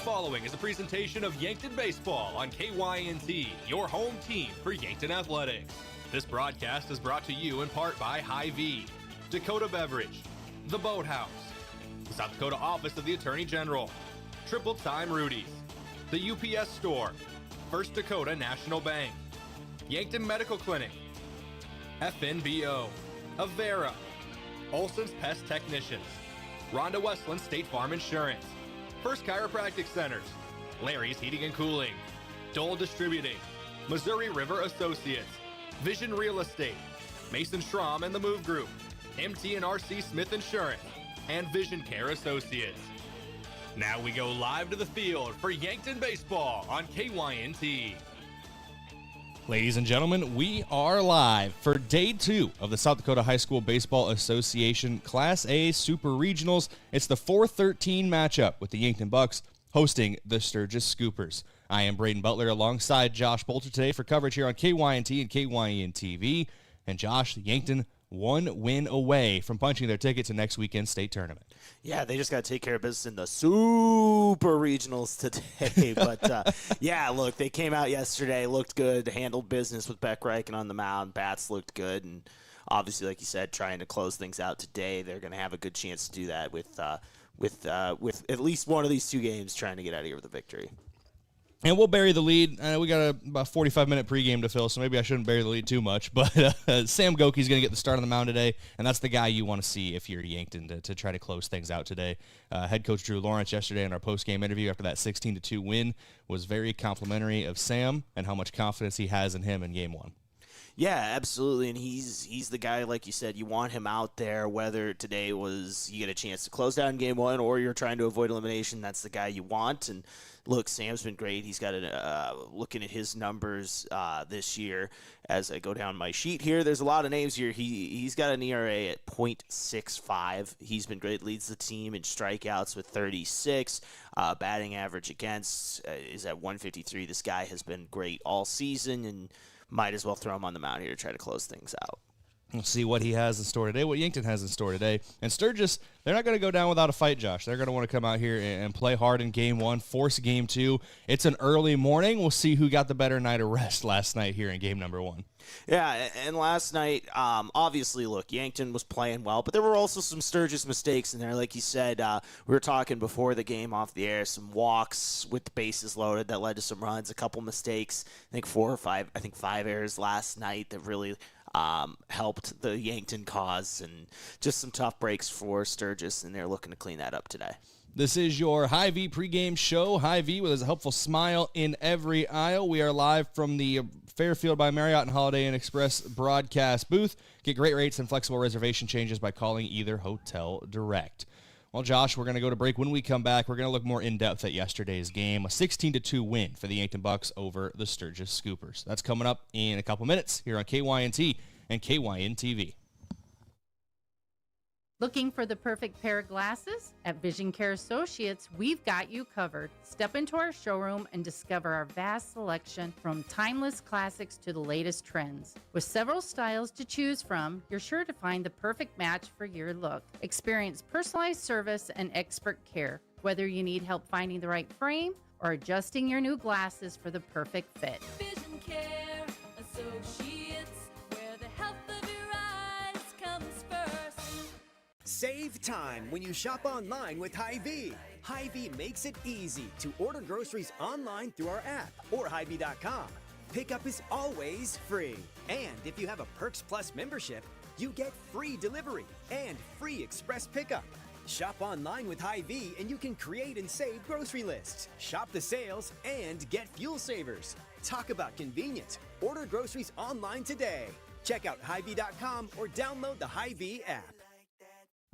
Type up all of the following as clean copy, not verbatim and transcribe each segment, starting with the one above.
following is a presentation of Yankton Baseball on KYNT, your home team for Yankton Athletics. This broadcast is brought to you in part by Hy-Vee, Dakota Beverage, The Boathouse, the South Dakota Office of the Attorney General, Triple Time Rudy's, the UPS Store, First Dakota National Bank, Yankton Medical Clinic, FNBO, Avera, Olson's Pest Technicians, Rhonda Westland State Farm Insurance, First Chiropractic Centers, Larry's Heating and Cooling, Dole Distributing, Missouri River Associates, Vision Real Estate, Mason Schramm and the Move Group, MT&RC Smith Insurance, and Vision Care Associates. Now we go live to the field for Yankton Baseball on KYNT. Ladies and gentlemen, we are live for Day 2 of the South Dakota High School Baseball Association Class A Super Regionals. It's the 4-13 matchup with the Yankton Bucks hosting the Sturgis Scoopers. I am Brayden Butler alongside Josh Boelter today for coverage here on KYNT and KYN-TV. And Josh, Yankton 1 win away from punching their ticket to next weekend's state tournament. Yeah, they just got to take care of business in the Super Regionals today. But, yeah, look, they came out yesterday, looked good, handled business with Beck Reichen on the mound. Bats looked good. And obviously, like you said, trying to close things out today, they're going to have a good chance to do that with at least one of these two games trying to get out of here with a victory. And we'll bury the lead. We got about 45-minute pregame to fill, so maybe I shouldn't bury the lead too much. But Sam Goki's going to get the start on the mound today, and that's the guy you want to see if you're Yankton to try to close things out today. Head coach Drew Lawrence yesterday in our postgame interview after that 16-2 win was very complimentary of Sam and how much confidence he has in him in Game 1. Yeah, absolutely, and he's the guy, like you said, you want him out there, whether today was you get a chance to close down Game 1 or you're trying to avoid elimination, that's the guy you want. And look, Sam's been great. He's got looking at his numbers this year as I go down my sheet here. There's a lot of names here. He's got an ERA at .65. He's been great. Leads the team in strikeouts with 36. Batting average against is at 153. This guy has been great all season, and might as well throw him on the mound here to try to close things out. We'll see what he has in store today, what Yankton has in store today. And Sturgis, they're not going to go down without a fight, Josh. They're going to want to come out here and play hard in Game 1, force Game 2. It's an early morning. We'll see who got the better night of rest last night here in Game number 1. Yeah, and last night, obviously, look, Yankton was playing well, but there were also some Sturgis mistakes in there. Like you said, we were talking before the game off the air, some walks with the bases loaded that led to some runs, a couple mistakes, I think 5 errors last night that really helped the Yankton cause, and just some tough breaks for Sturgis, and they're looking to clean that up today. This is your Hy-Vee pregame show. Hy-Vee with a helpful smile in every aisle. We are live from the Fairfield by Marriott and Holiday Inn Express broadcast booth. Get great rates and flexible reservation changes by calling either hotel direct. Well, Josh, we're going to go to break. When we come back, we're going to look more in-depth at yesterday's game, a 16-2 win for the Yankton Bucks over the Sturgis Scoopers. That's coming up in a couple minutes here on KYNT and KYN-TV. Looking for the perfect pair of glasses? At Vision Care Associates, we've got you covered. Step into our showroom and discover our vast selection from timeless classics to the latest trends. With several styles to choose from, you're sure to find the perfect match for your look. Experience personalized service and expert care, whether you need help finding the right frame or adjusting your new glasses for the perfect fit. Vision Care Associates, where the health of your eyes comes first. Save time when you shop online with Hy-Vee. Hy-Vee makes it easy to order groceries online through our app or Hy-Vee.com. Pickup is always free. And if you have a Perks Plus membership, you get free delivery and free express pickup. Shop online with Hy-Vee and you can create and save grocery lists, shop the sales, and get fuel savers. Talk about convenient. Order groceries online today. Check out Hy-Vee.com or download the Hy-Vee app.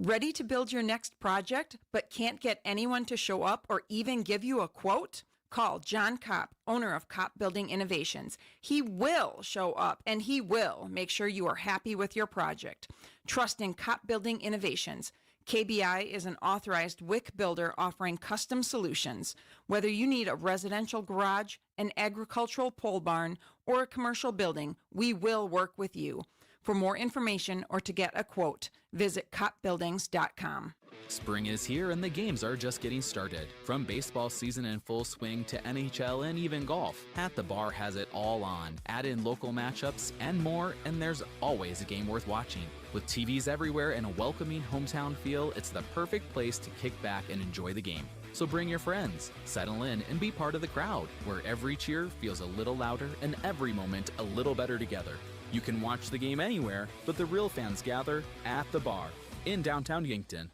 Ready to build your next project, but can't get anyone to show up or even give you a quote? Call John Kopp, owner of Kopp Building Innovations. He will show up and he will make sure you are happy with your project. Trust in Kopp Building Innovations. KBI is an authorized WIC builder offering custom solutions. Whether you need a residential garage, an agricultural pole barn, or a commercial building, we will work with you. For more information or to get a quote, visit koppbuildings.com. Spring is here and the games are just getting started. From baseball season in full swing to NHL and even golf, At the Bar has it all on. Add in local matchups and more, and there's always a game worth watching. With TVs everywhere and a welcoming hometown feel, it's the perfect place to kick back and enjoy the game. So bring your friends, settle in, and be part of the crowd, where every cheer feels a little louder and every moment a little better together. You can watch the game anywhere, but the real fans gather at the Bar in downtown Yankton.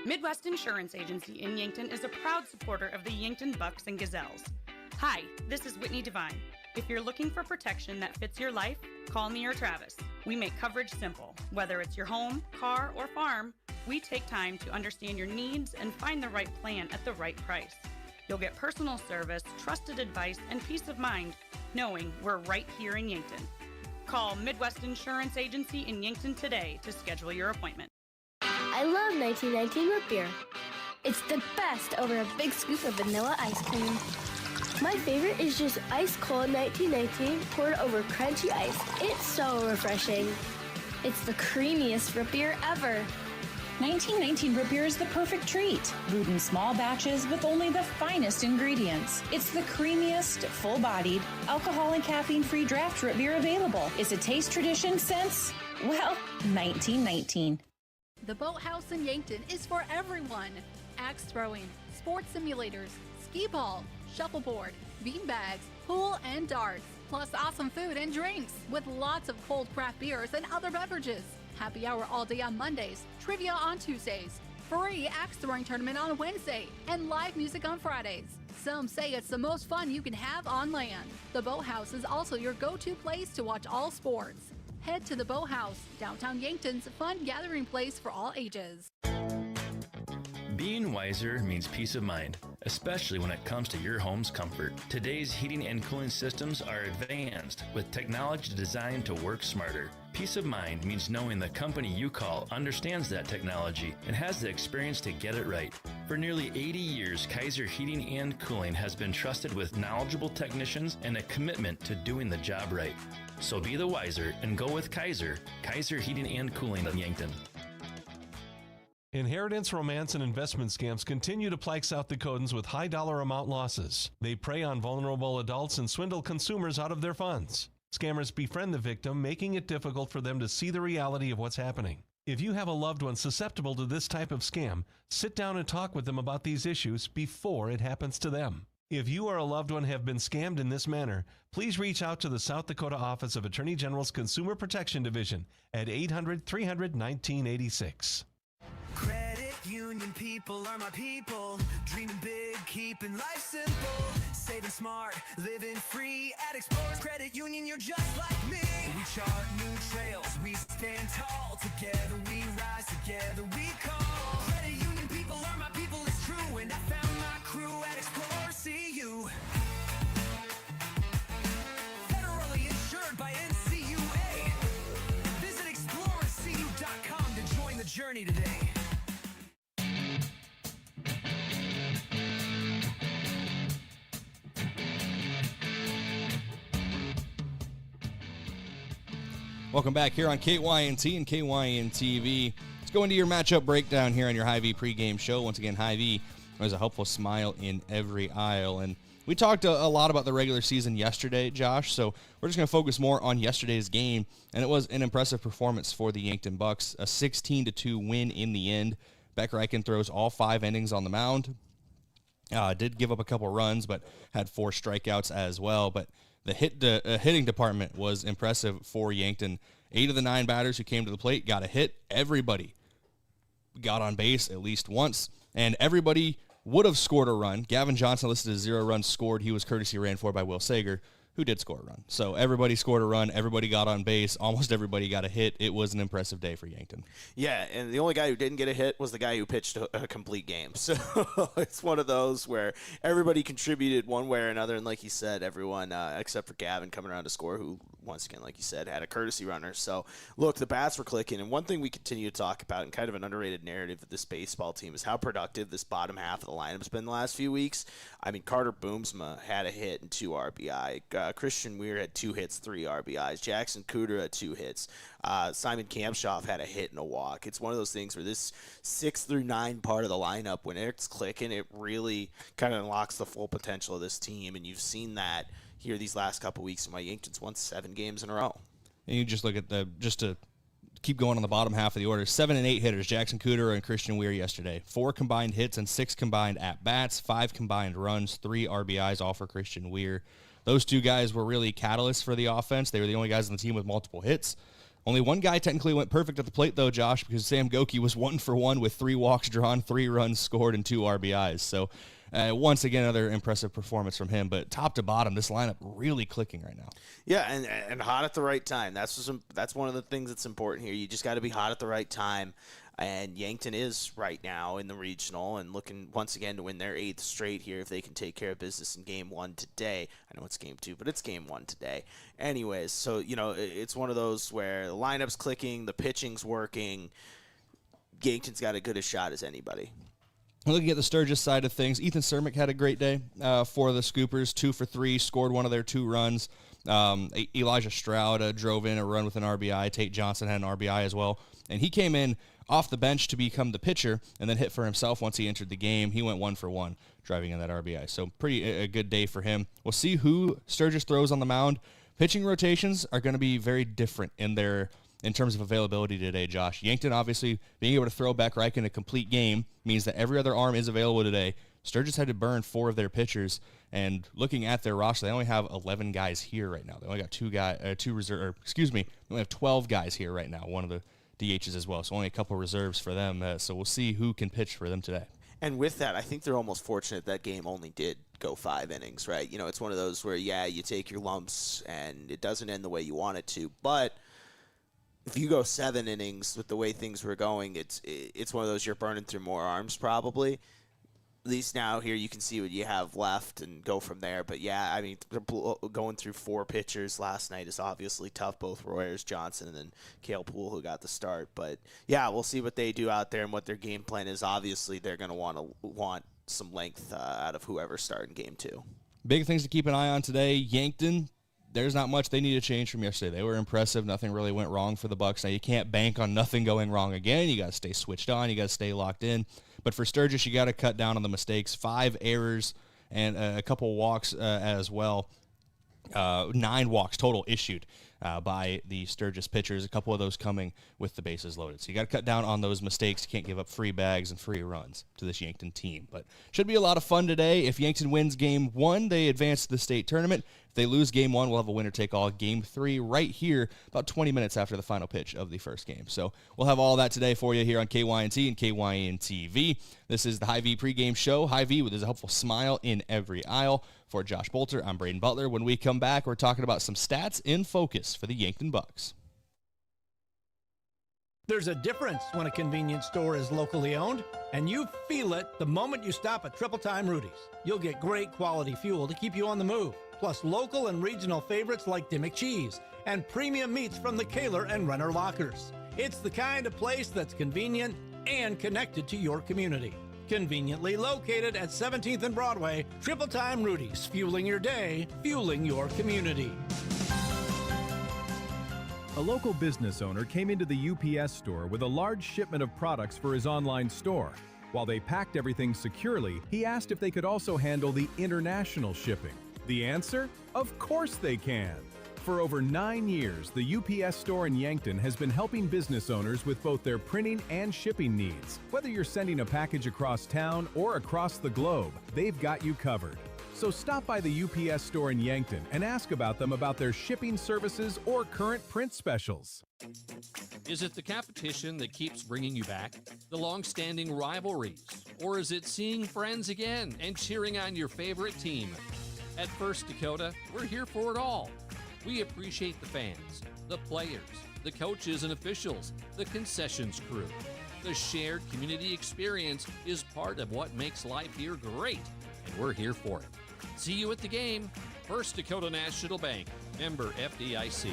Midwest Insurance Agency in Yankton is a proud supporter of the Yankton Bucks and Gazelles. Hi, this is Whitney Devine. If you're looking for protection that fits your life, call me or Travis. We make coverage simple. Whether it's your home, car, or farm, we take time to understand your needs and find the right plan at the right price. You'll get personal service, trusted advice, and peace of mind knowing we're right here in Yankton. Call Midwest Insurance Agency in Yankton today to schedule your appointment. I love 1919 root beer. It's the best over a big scoop of vanilla ice cream. My favorite is just ice cold 1919 poured over crunchy ice. It's so refreshing. It's the creamiest root beer ever. 1919 root beer is the perfect treat, brewed in small batches with only the finest ingredients. It's the creamiest, full-bodied, alcohol and caffeine-free draft root beer available. It's a taste tradition since, well, 1919. The Boathouse in Yankton is for everyone. Axe throwing, sports simulators, skee ball, shuffleboard, beanbags, pool, and darts. Plus awesome food and drinks with lots of cold craft beers and other beverages. Happy hour all day on Mondays, trivia on Tuesdays, free axe throwing tournament on Wednesday, and live music on Fridays. Some say it's the most fun you can have on land. The Boathouse is also your go-to place to watch all sports. Head to the Boathouse, downtown Yankton's fun gathering place for all ages. Being wiser means peace of mind, especially when it comes to your home's comfort. Today's heating and cooling systems are advanced with technology designed to work smarter. Peace of mind means knowing the company you call understands that technology and has the experience to get it right. For nearly 80 years, Kaiser Heating and Cooling has been trusted with knowledgeable technicians and a commitment to doing the job right. So be the wiser and go with Kaiser Heating and Cooling in Yankton. Inheritance, romance, and investment scams continue to plague South Dakotans with high dollar amount losses. They prey on vulnerable adults and swindle consumers out of their funds. Scammers befriend the victim, making it difficult for them to see the reality of what's happening. If you have a loved one susceptible to this type of scam, sit down and talk with them about these issues before it happens to them. If you or a loved one have been scammed in this manner, please reach out to the South Dakota Office of Attorney General's Consumer Protection Division at 800-300-1986. Credit union people are my people. Dreaming big, keeping life simple. Saving smart, living free at Explorers Credit Union. You're just like me. We chart new trails, we stand tall. Together we rise, together we call. Credit union people are my people, it's true. And I found my crew at Explorers CU. Federally insured by NCUA. Visit explorerscu.com to join the journey today. Welcome back here on KYNT and KYN TV. Let's go into your matchup breakdown here on your Hy-Vee pregame show. Once again, Hy-Vee, there's a helpful smile in every aisle. And we talked a lot about the regular season yesterday, Josh, so we're just going to focus more on yesterday's game. And it was an impressive performance for the Yankton Bucks, a 16-2 win in the end. Beck Reichen throws all 5 innings on the mound. Did give up a couple runs, but had 4 strikeouts as well. But the hitting department was impressive for Yankton. 8 of the 9 batters who came to the plate got a hit. Everybody got on base at least once, and everybody would have scored a run. Gavin Johnson listed as 0 runs scored. He was courtesy ran for by Will Sager, who did score a run. So everybody scored a run. Everybody got on base. Almost everybody got a hit. It was an impressive day for Yankton. Yeah, and the only guy who didn't get a hit was the guy who pitched a complete game. So it's one of those where everybody contributed one way or another. And like you said, everyone except for Gavin coming around to score, who once again, like you said, had a courtesy runner. So, look, the bats were clicking. And one thing we continue to talk about, and kind of an underrated narrative of this baseball team, is how productive this bottom half of the lineup's been the last few weeks. I mean, Carter Boomsma had a hit and 2 RBI. Christian Weir had 2 hits, 3 RBIs. Jackson Cooter had 2 hits. Simon Kampshoff had a hit and a walk. It's one of those things where this 6 through 9 part of the lineup, when it's clicking, it really kind of unlocks the full potential of this team. And you've seen that here these last couple weeks. My Yankton's won 7 games in a row. And you just look at just to keep going on the bottom half of the order, 7 and 8 hitters, Jackson Cooter and Christian Weir yesterday. 4 combined hits and 6 combined at-bats, 5 combined runs, 3 RBIs, all for Christian Weir. Those 2 guys were really catalysts for the offense. They were the only guys on the team with multiple hits. Only one guy technically went perfect at the plate, though, Josh, because Sam Goki was 1 for 1 with 3 walks drawn, 3 runs scored, and 2 RBIs. So, once again, another impressive performance from him. But top to bottom, this lineup really clicking right now. Yeah, and hot at the right time. That's one of the things that's important here. You just got to be hot at the right time. And Yankton is right now in the regional and looking once again to win their 8th straight here if they can take care of business in Game 1 today. I know it's Game 2, but it's Game 1 today. Anyways, so, it's one of those where the lineup's clicking, the pitching's working. Yankton's got as good a shot as anybody. Looking at the Sturgis side of things, Ethan Cermak had a great day for the Scoopers, 2 for 3, scored one of their 2 runs. Elijah Stroud drove in a run with an RBI. Tate Johnson had an RBI as well. And he came in off the bench to become the pitcher and then hit for himself once he entered the game. He went 1 for 1, driving in that RBI. So a good day for him. We'll see who Sturgis throws on the mound. Pitching rotations are going to be very different in terms of availability today, Josh. Yankton, obviously, being able to throw back Reich in a complete game means that every other arm is available today. Sturgis had to burn 4 of their pitchers, and looking at their roster, they only have 11 guys here right now. They only got 2 reserve. They only have 12 guys here right now. One of the DHs as well, so only a couple reserves for them. So we'll see who can pitch for them today. And with that, I think they're almost fortunate that game only did go 5 innings, right? It's one of those where, you take your lumps and it doesn't end the way you want it to, but if you go 7 innings with the way things were going, it's one of those you're burning through more arms probably. At least now here you can see what you have left and go from there. But, going through 4 pitchers last night is obviously tough, both Royers, Johnson, and then Cale Poole who got the start. But, we'll see what they do out there and what their game plan is. Obviously, they're going to want some length out of whoever's starting Game 2. Big things to keep an eye on today. Yankton, there's not much they need to change from yesterday. They were impressive. Nothing really went wrong for the Bucks. Now, you can't bank on nothing going wrong again. You got to stay switched on. You got to stay locked in. But for Sturgis, you got to cut down on the mistakes. 5 errors and a couple walks as well. 9 walks total issued by the Sturgis pitchers, a couple of those coming with the bases loaded. So you got to cut down on those mistakes. You can't give up free bags and free runs to this Yankton team. But should be a lot of fun today. If Yankton wins Game 1, they advance to the state tournament. If they lose Game 1, we'll have a winner-take-all Game 3 right here about 20 minutes after the final pitch of the first game. So we'll have all that today for you here on KYNT and KYN-TV. This is the Hy-Vee pregame show. Hy-Vee with a helpful smile in every aisle. For Josh Boelter, I'm Brayden Butler. When we come back, we're talking about some stats in focus for the Yankton Bucks. There's a difference when a convenience store is locally owned, and you feel it the moment you stop at Triple Time Rudy's. You'll get great quality fuel to keep you on the move, plus local and regional favorites like Dimmick Cheese and premium meats from the Kaler and Renner Lockers. It's the kind of place that's convenient and connected to your community. Conveniently located at 17th and Broadway, Triple Time Rudy's, fueling your day, fueling your community. A local business owner came into the UPS store with a large shipment of products for his online store. While they packed everything securely, he asked if they could also handle the international shipping. The answer? Of course they can! For over 9 years, the UPS store in Yankton has been helping business owners with both their printing and shipping needs. Whether you're sending a package across town or across the globe, they've got you covered. So stop by the UPS store in Yankton and ask about them about their shipping services or current print specials. Is it the competition that keeps bringing you back? The long-standing rivalries? Or is it seeing friends again and cheering on your favorite team? At First Dakota, we're here for it all. We appreciate the fans, the players, the coaches and officials, the concessions crew. The shared community experience is part of what makes life here great, and we're here for it. See you at the game. First Dakota National Bank, Member FDIC.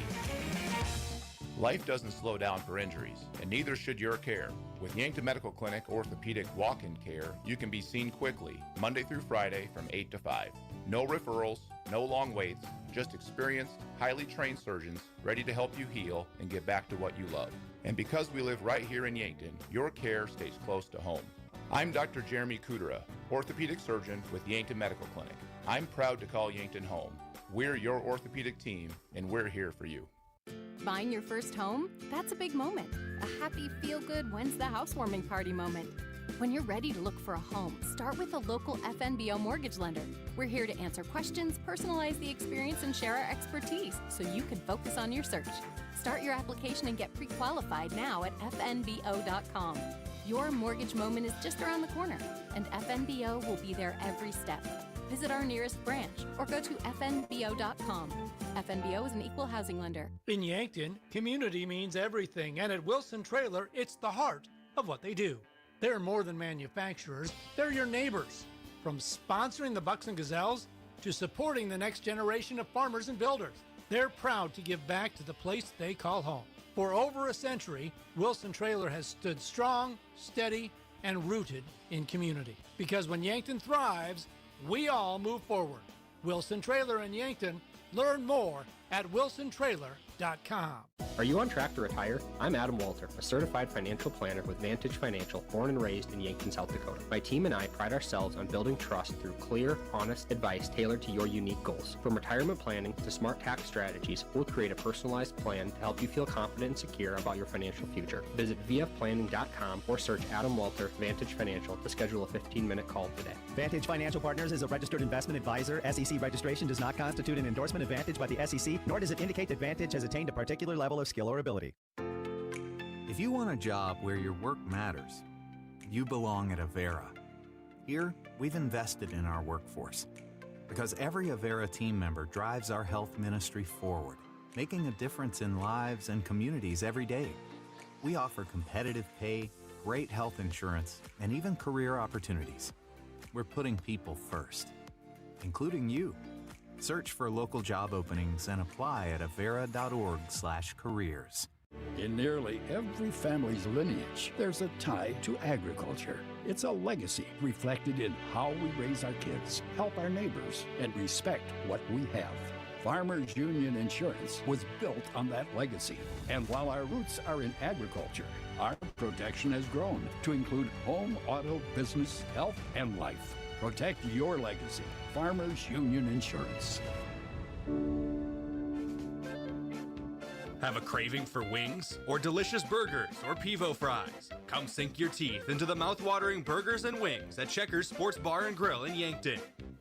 Life doesn't slow down for injuries, and neither should your care. With Yankton Medical Clinic Orthopedic Walk-In Care, you can be seen quickly, Monday through Friday from 8 to 5. No referrals, no long waits, just experienced, highly trained surgeons ready to help you heal and get back to what you love. And because we live right here in Yankton, your care stays close to home. I'm Dr. Jeremy Kudera, orthopedic surgeon with Yankton Medical Clinic. I'm proud to call Yankton home. We're your orthopedic team, and we're here for you. Buying your first home? That's a big moment. A happy, feel-good, when's the housewarming party moment. When you're ready to look for a home, start with a local FNBO mortgage lender. We're here to answer questions, personalize the experience, and share our expertise so you can focus on your search. Start your application and get pre-qualified now at fnbo.com. Your mortgage moment is just around the corner, and FNBO will be there every step. Visit our nearest branch or go to fnbo.com. FNBO is an equal housing lender. In Yankton, community means everything, and at Wilson Trailer, it's the heart of what they do. They're more than manufacturers, they're your neighbors. From sponsoring the Bucks and Gazelles to supporting the next generation of farmers and builders, they're proud to give back to the place they call home. For over a century, Wilson Trailer has stood strong, steady, and rooted in community. Because when Yankton thrives, we all move forward. Wilson Trailer in Yankton. Learn more at wilsontrailer.com. Are you on track to retire? I'm Adam Boelter, a certified financial planner with Vantage Financial, born and raised in Yankton, South Dakota. My team and I pride ourselves on building trust through clear, honest advice tailored to your unique goals. From retirement planning to smart tax strategies, we'll create a personalized plan to help you feel confident and secure about your financial future. Visit vfplanning.com or search Adam Boelter, Vantage Financial, to schedule a 15-minute call today. Vantage Financial Partners is a registered investment advisor. SEC registration does not constitute an endorsement of Vantage by the SEC, nor does it indicate that Vantage has attained a particular level of skill or ability. If you want a job where your work matters, you belong at Avera. Here, we've invested in our workforce because every Avera team member drives our health ministry forward, making a difference in lives and communities every day. We offer competitive pay, great health insurance, and even career opportunities. We're putting people first, including you. Search for local job openings and apply at avera.org/careers. In nearly every family's lineage, there's a tie to agriculture. It's a legacy reflected in how we raise our kids, help our neighbors, and respect what we have. Farmers Union Insurance was built on that legacy. And while our roots are in agriculture, our protection has grown to include home, auto, business, health, and life. Protect your legacy. Farmers Union Insurance. Have a craving for wings or delicious burgers or pivo fries? Come sink your teeth into the mouth-watering burgers and wings at Checkers Sports Bar and Grill in Yankton.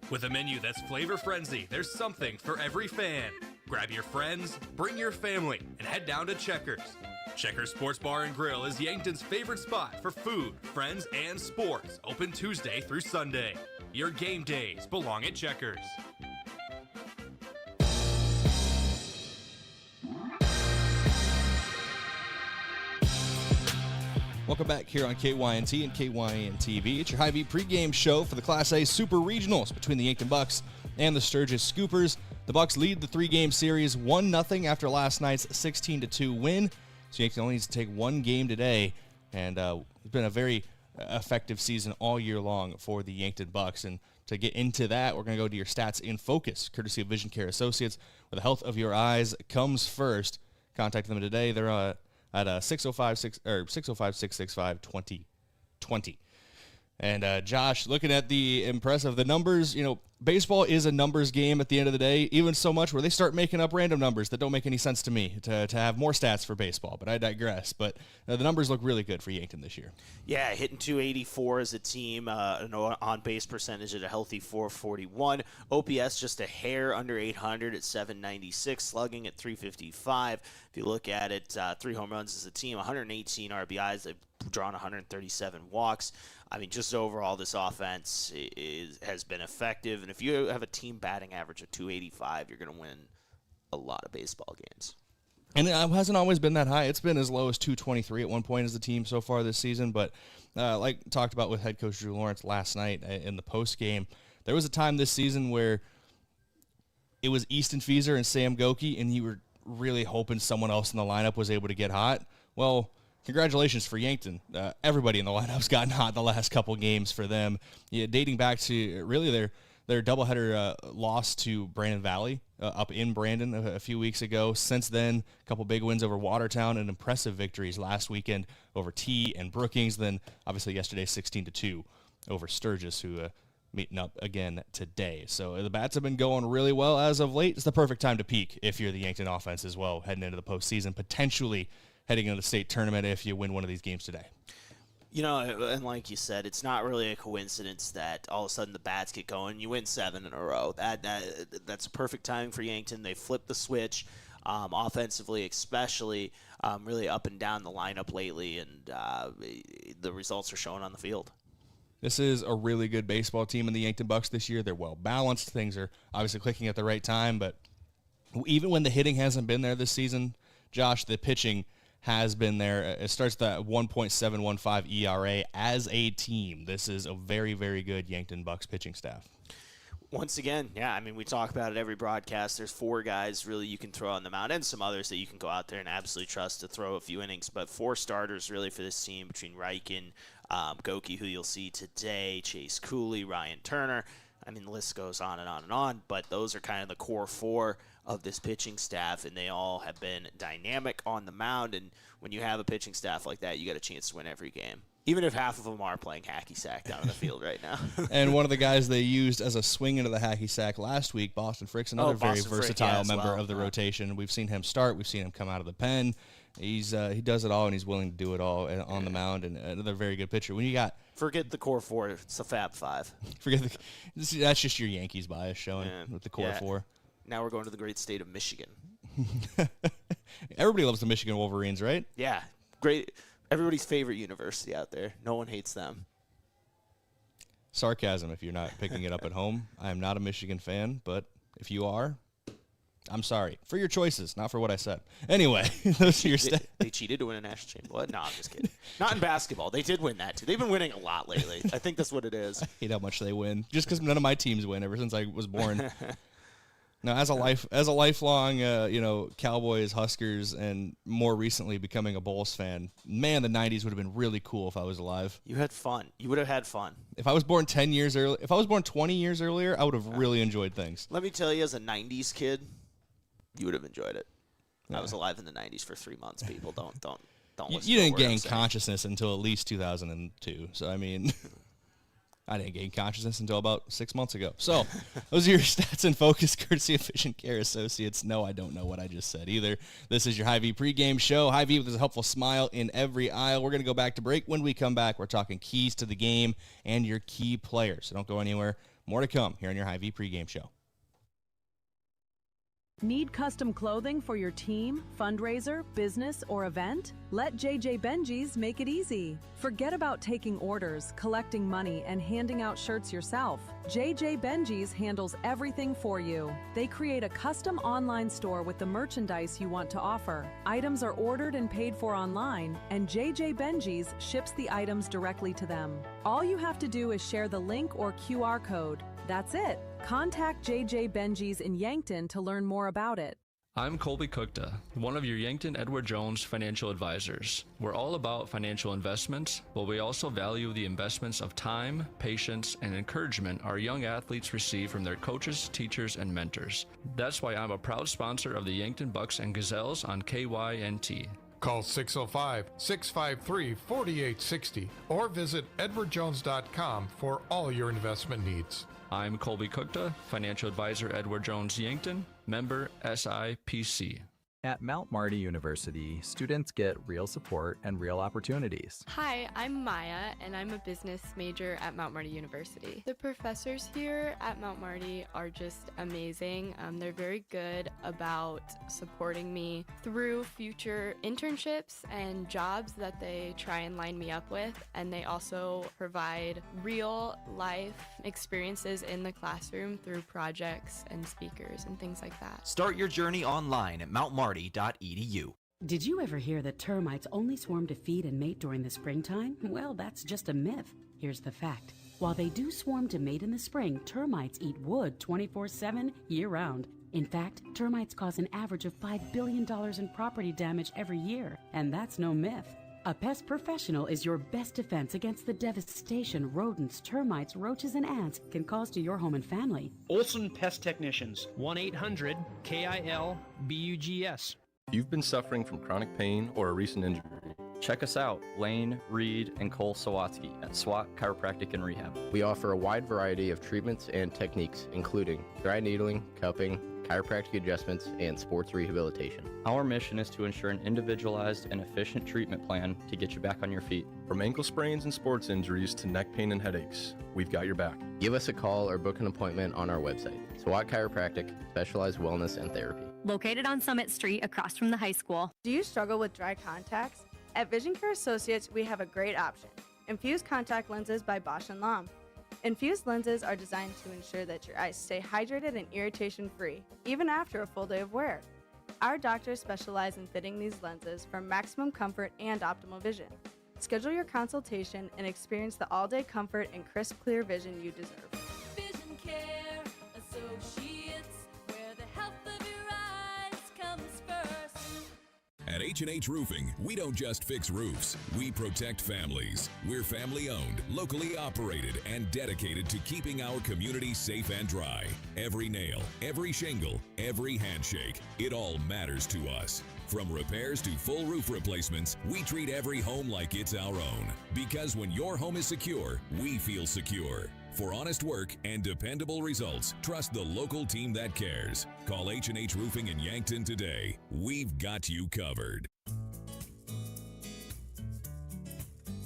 With a menu that's flavor frenzy, there's something for every fan. Grab your friends, bring your family, and head down to Checkers. Checkers Sports Bar and Grill is Yankton's favorite spot for food, friends, and sports. Open Tuesday through Sunday. Your game days belong at Checkers. Welcome back here on KYNT and KYN-TV. It's your Hy-Vee pregame show for the Class A Super Regionals between the Yankton Bucks and the Sturgis Scoopers. The Bucks lead the three-game series 1-0 after last night's 16-2 win. So Yankton only needs to take one game today, and it's been a very effective season all year long for the Yankton Bucks. And to get into that, we're going to go to your stats in focus, courtesy of Vision Care Associates, where the health of your eyes comes first. Contact them today. They're at 605-665-2020. And Josh, looking at the numbers, baseball is a numbers game at the end of the day, even so much where they start making up random numbers that don't make any sense to me to have more stats for baseball, but I digress. But the numbers look really good for Yankton this year. Yeah, hitting 284 as a team, an on-base percentage at a healthy 441. OPS just a hair under 800 at 796, slugging at 355. If you look at it, 3 home runs as a team, 118 RBIs. They've drawn 137 walks. I mean, just overall, this offense has been effective. And if you have a team batting average of 285, you're going to win a lot of baseball games. And it hasn't always been that high. It's been as low as 223 at one point as the team so far this season. But like talked about with head coach Drew Lawrence last night in the post game, there was a time this season where it was Easton Feeser and Sam Goki, and you were really hoping someone else in the lineup was able to get hot. Well, congratulations for Yankton. Everybody in the lineup's gotten hot the last couple games for them. Yeah, dating back to really their doubleheader loss to Brandon Valley up in Brandon a few weeks ago. Since then, a couple big wins over Watertown and impressive victories last weekend over T and Brookings. Then, obviously, yesterday 16-2 over Sturgis, who meeting up again today. So the bats have been going really well as of late. It's the perfect time to peak if you're the Yankton offense as well, heading into the postseason, potentially heading into the state tournament if you win one of these games today. You know, and like you said, it's not really a coincidence that all of a sudden the bats get going. You win 7 in a row. That's a perfect timing for Yankton. They flipped the switch offensively, especially really up and down the lineup lately, and the results are showing on the field. This is a really good baseball team in the Yankton Bucks this year. They're well balanced. Things are obviously clicking at the right time, but even when the hitting hasn't been there this season, Josh, the pitching has been there. It starts at 1.715 ERA as a team. This is a very, very good Yankton Bucks pitching staff. Once again, yeah, I mean, we talk about it every broadcast. There's 4 guys really you can throw on the mound and some others that you can go out there and absolutely trust to throw a few innings. But 4 starters really for this team between Riken, Goki, who you'll see today, Chase Cooley, Ryan Turner. I mean, the list goes on and on and on, but those are kind of the core 4 of this pitching staff, and they all have been dynamic on the mound. And when you have a pitching staff like that, you got a chance to win every game, even if half of them are playing hacky sack down in the field right now. And one of the guys they used as a swing into the hacky sack last week, Boston Frick's another very versatile member of the rotation. We've seen him start. We've seen him come out of the pen. He does it all, and he's willing to do it all on the mound, and another very good pitcher. When you got forget the core 4, it's a Fab 5. That's just your Yankees bias showing with the core 4. Now we're going to the great state of Michigan. Everybody loves the Michigan Wolverines, right? Yeah, great. Everybody's favorite university out there. No one hates them. Sarcasm if you're not picking it up at home. I am not a Michigan fan, but if you are, I'm sorry. For your choices, not for what I said. Anyway, those are your They cheated to win a national championship. What? No, I'm just kidding. Not in basketball. They did win that, too. They've been winning a lot lately. I think that's what it is. I hate how much they win. Just because none of my teams win ever since I was born. Now, as a lifelong, Cowboys, Huskers, and more recently becoming a Bulls fan, man, the 90s would have been really cool if I was alive. You had fun. You would have had fun. If I was born 10 years early, if I was born 20 years earlier, I would have really enjoyed things. Let me tell you, as a 90s kid, you would have enjoyed it. Yeah. I was alive in the 90s for 3 months, people. Don't listen. You didn't gain consciousness until at least 2002. So, I mean, I didn't gain consciousness until about 6 months ago. So, those are your stats and focus, courtesy of Vision Care Associates. No, I don't know what I just said either. This is your Hy-Vee pregame show. Hy-Vee with a helpful smile in every aisle. We're going to go back to break. When we come back, we're talking keys to the game and your key players. So don't go anywhere. More to come here on your Hy-Vee pregame show. Need custom clothing for your team, fundraiser, business, or event? Let JJ Benji's make it easy. Forget about taking orders, collecting money, and handing out shirts yourself. JJ Benji's handles everything for you. They create a custom online store with the merchandise you want to offer. Items are ordered and paid for online, and JJ Benji's ships the items directly to them. All you have to do is share the link or QR code. That's it. Contact JJ Benji's in Yankton to learn more about it. I'm Colby Cookta, one of your Yankton Edward Jones financial advisors. We're all about financial investments, but we also value the investments of time, patience, and encouragement our young athletes receive from their coaches, teachers, and mentors. That's why I'm a proud sponsor of the Yankton Bucks and Gazelles on KYNT. Call 605-653-4860 or visit edwardjones.com for all your investment needs. I'm Colby Cookta, financial advisor Edward Jones Yankton, member SIPC. At Mount Marty University, students get real support and real opportunities. Hi, I'm Maya, and I'm a business major at Mount Marty University. The professors here at Mount Marty are just amazing. They're very good about supporting me through future internships and jobs that they try and line me up with, and they also provide real life experiences in the classroom through projects and speakers and things like that. Start your journey online at mountmarty.edu. Did you ever hear that termites only swarm to feed and mate during the springtime? Well, that's just a myth. Here's the fact. While they do swarm to mate in the spring, termites eat wood 24/7 year-round. In fact, termites cause an average of $5 billion in property damage every year, and that's no myth. A pest professional is your best defense against the devastation rodents, termites, roaches, and ants can cause to your home and family. Olson Pest Technicians, 1-800-KIL-BUGS. If you've been suffering from chronic pain or a recent injury, check us out, Lane, Reed, and Cole Sawatsky at SWAT Chiropractic and Rehab. We offer a wide variety of treatments and techniques, including dry needling, cupping, chiropractic adjustments, and sports rehabilitation. Our mission is to ensure an individualized and efficient treatment plan to get you back on your feet. From ankle sprains and sports injuries to neck pain and headaches, we've got your back. Give us a call or book an appointment on our website. SWAT Chiropractic, specialized wellness and therapy. Located on Summit Street across from the high school. Do you struggle with dry contacts? At Vision Care Associates, we have a great option. Infused contact lenses by Bosch & Lomb. Infused lenses are designed to ensure that your eyes stay hydrated and irritation-free, even after a full day of wear. Our doctors specialize in fitting these lenses for maximum comfort and optimal vision. Schedule your consultation and experience the all-day comfort and crisp, clear vision you deserve. Vision Care Associates, where the health of your eyes comes first. At H&H Roofing, we don't just fix roofs, we protect families. We're family-owned, locally operated, and dedicated to keeping our community safe and dry. Every nail, every shingle, every handshake, it all matters to us. From repairs to full roof replacements, we treat every home like it's our own. Because when your home is secure, we feel secure. For honest work and dependable results, trust the local team that cares. Call H&H Roofing in Yankton today. We've got you covered.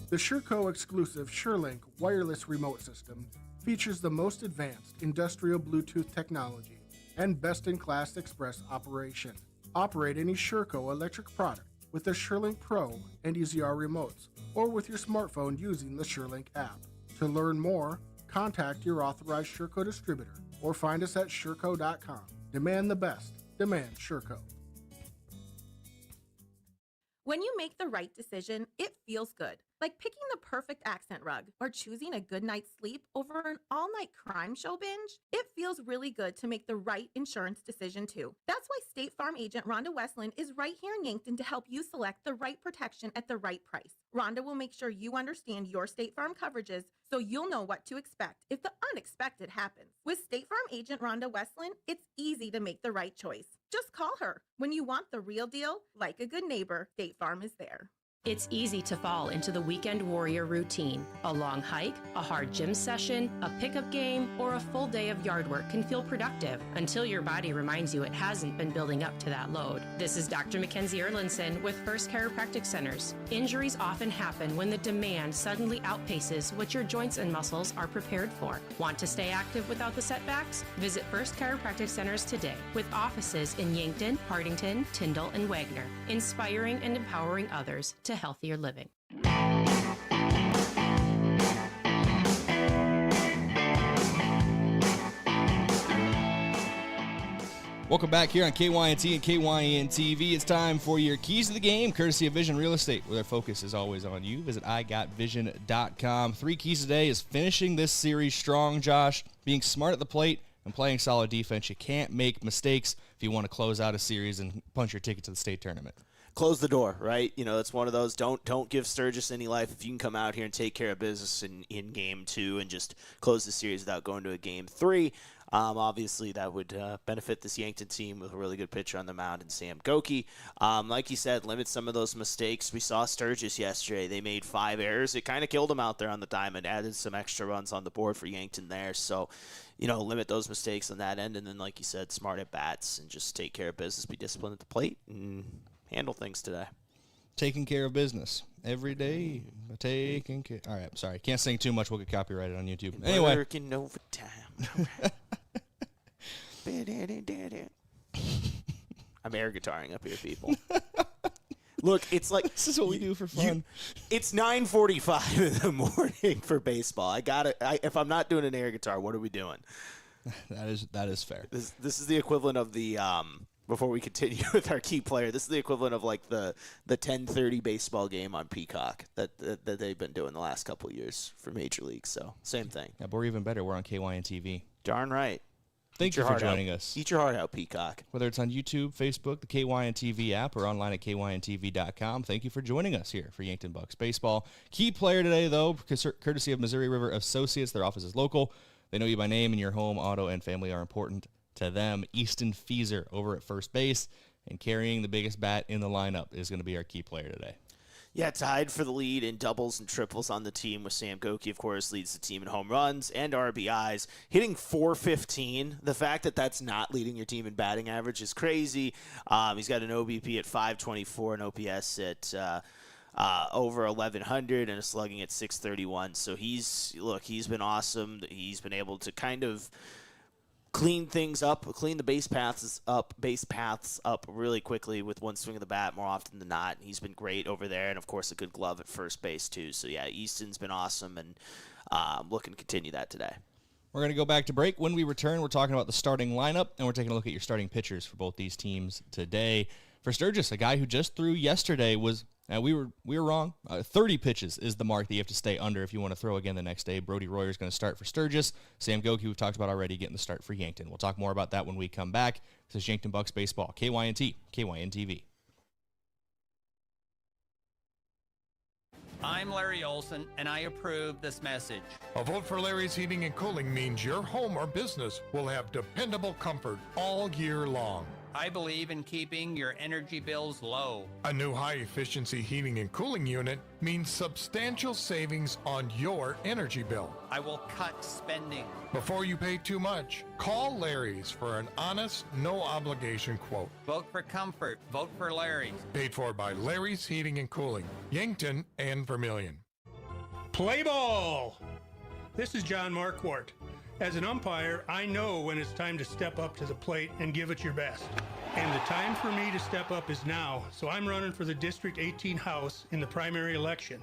The SureCo exclusive SureLink wireless remote system features the most advanced industrial Bluetooth technology and best-in-class express operation. Operate any SureCo electric product with the SureLink Pro and EZR remotes, or with your smartphone using the SureLink app. To learn more, contact your authorized SureCo distributor or find us at sureco.com. Demand the best. Demand SureCo. When you make the right decision, it feels good. Like picking the perfect accent rug or choosing a good night's sleep over an all-night crime show binge. It feels really good to make the right insurance decision too. That's why State Farm agent Rhonda Westland is right here in Yankton to help you select the right protection at the right price. Rhonda will make sure you understand your State Farm coverages so you'll know what to expect if the unexpected happens. With State Farm agent Rhonda Westland, it's easy to make the right choice. Just call her. When you want the real deal, like a good neighbor, State Farm is there. It's easy to fall into the weekend warrior routine. A long hike, a hard gym session, a pickup game, or a full day of yard work can feel productive until your body reminds you it hasn't been building up to that load. This is Dr. Mackenzie Erlinson with First Chiropractic Centers. Injuries often happen when the demand suddenly outpaces what your joints and muscles are prepared for. Want to stay active without the setbacks? Visit First Chiropractic Centers today with offices in Yankton, Hardington, Tyndall, and Wagner, inspiring and empowering others to healthier living. Welcome back here on KYNT and KYN TV. It's time for your keys to the game, courtesy of Vision Real Estate, where their focus is always on you. Visit igotvision.com. 3 keys today is finishing this series strong, Josh, being smart at the plate, and playing solid defense. You can't make mistakes if you want to close out a series and punch your ticket to the state tournament. Close the door, right? You know, it's one of those, don't give Sturgis any life. If you can come out here and take care of business in game 2 and just close the series without going to a game 3, obviously that would benefit this Yankton team with a really good pitcher on the mound in Sam Goki. Like you said, limit some of those mistakes. We saw Sturgis yesterday. They made 5 errors. It kind of killed them out there on the diamond, added some extra runs on the board for Yankton there. So, you know, limit those mistakes on that end. And then, like you said, smart at bats and just take care of business, be disciplined at the plate, and handle things today. Taking care of business every day. Taking care. All right, sorry. Can't sing too much. We'll get copyrighted on YouTube. Anyway. Working overtime. I'm air guitaring up here, people. Look, it's like this is what we do for fun. It's 9:45 in the morning for baseball. If I'm not doing an air guitar, what are we doing? That is fair. This is the equivalent of the before we continue with our key player, this is the equivalent of like the 10:30 baseball game on Peacock that they've been doing the last couple of years for Major League. So same thing. Yeah, but we're even better. We're on KYN TV. Darn right. Thank you for joining us. Eat your heart out, Peacock. Whether it's on YouTube, Facebook, the KYN TV app, or online at kyntv.com, thank you for joining us here for Yankton Bucks Baseball. Key player today, though, courtesy of Missouri River Associates. Their office is local. They know you by name, and your home, auto, and family are important to them. Easton Fieser over at first base, and carrying the biggest bat in the lineup is going to be our key player today. Yeah, tied for the lead in doubles and triples on the team with Sam Goki, of course, leads the team in home runs and RBIs, hitting .415. The fact that that's not leading your team in batting average is crazy. He's got an OBP at .524, an OPS at over 1,100, and a slugging at .631. So he's been awesome. He's been able to kind of clean things up, clean the base paths up really quickly with one swing of the bat more often than not. He's been great over there, and of course a good glove at first base too. So yeah, Easton's been awesome, and looking to continue that today. We're going to go back to break. When we return, we're talking about the starting lineup, and we're taking a look at your starting pitchers for both these teams today. For Sturgis, a guy who just threw yesterday was we were wrong. 30 pitches is the mark that you have to stay under if you want to throw again the next day. Brody Royer is going to start for Sturgis. Sam Goki, we've talked about already, getting the start for Yankton. We'll talk more about that when we come back. This is Yankton Bucks Baseball, KYNT, KYN-TV. I'm Larry Olson, and I approve this message. A vote for Larry's Heating and Cooling means your home or business will have dependable comfort all year long. I believe in keeping your energy bills low. A new high-efficiency heating and cooling unit means substantial savings on your energy bill. I will cut spending. Before you pay too much, call Larry's for an honest, no-obligation quote. Vote for comfort. Vote for Larry's. Paid for by Larry's Heating and Cooling, Yankton and Vermilion. Play ball! This is John Marquardt. As an umpire, I know when it's time to step up to the plate and give it your best. And the time for me to step up is now, so I'm running for the District 18 House in the primary election.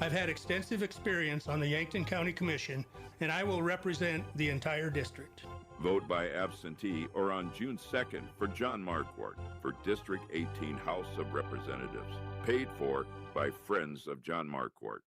I've had extensive experience on the Yankton County Commission, and I will represent the entire district. Vote by absentee or on June 2nd for John Marquardt for District 18 House of Representatives. Paid for by Friends of John Marquardt.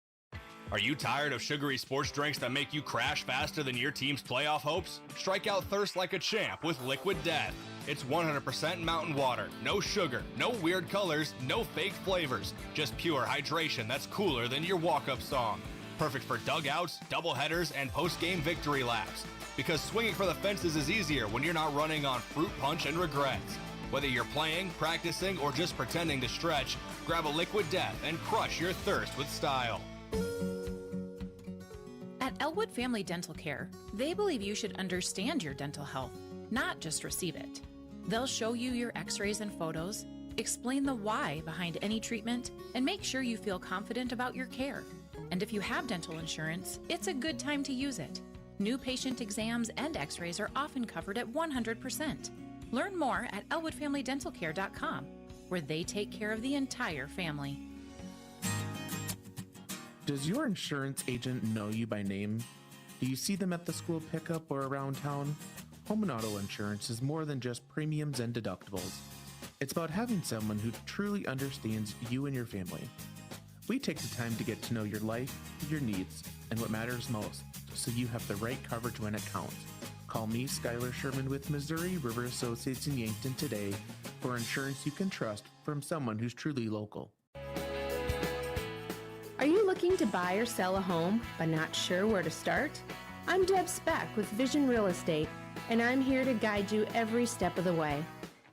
Are you tired of sugary sports drinks that make you crash faster than your team's playoff hopes? Strike out thirst like a champ with Liquid Death. It's 100% mountain water, no sugar, no weird colors, no fake flavors, just pure hydration that's cooler than your walk-up song. Perfect for dugouts, doubleheaders, and post-game victory laps. Because swinging for the fences is easier when you're not running on fruit punch and regrets. Whether you're playing, practicing, or just pretending to stretch, grab a Liquid Death and crush your thirst with style. At Elwood Family Dental Care, they believe you should understand your dental health, not just receive it. They'll show you your x-rays and photos, explain the why behind any treatment, and make sure you feel confident about your care. And if you have dental insurance, it's a good time to use it. New patient exams and x-rays are often covered at 100%. Learn more at elwoodfamilydentalcare.com, where they take care of the entire family. Does your insurance agent know you by name? Do you see them at the school pickup or around town? Home and auto insurance is more than just premiums and deductibles. It's about having someone who truly understands you and your family. We take the time to get to know your life, your needs, and what matters most, so you have the right coverage when it counts. Call me, Skylar Sherman with Missouri River Associates in Yankton today for insurance you can trust from someone who's truly local. Are you looking to buy or sell a home but not sure where to start? I'm Deb Speck with Vision Real Estate, and I'm here to guide you every step of the way.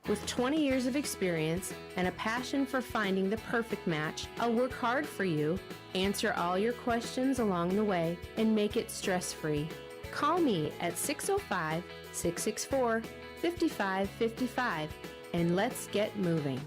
With 20 years of experience and a passion for finding the perfect match, I'll work hard for you, answer all your questions along the way, and make it stress-free. Call me at 605-664-5555, and let's get moving.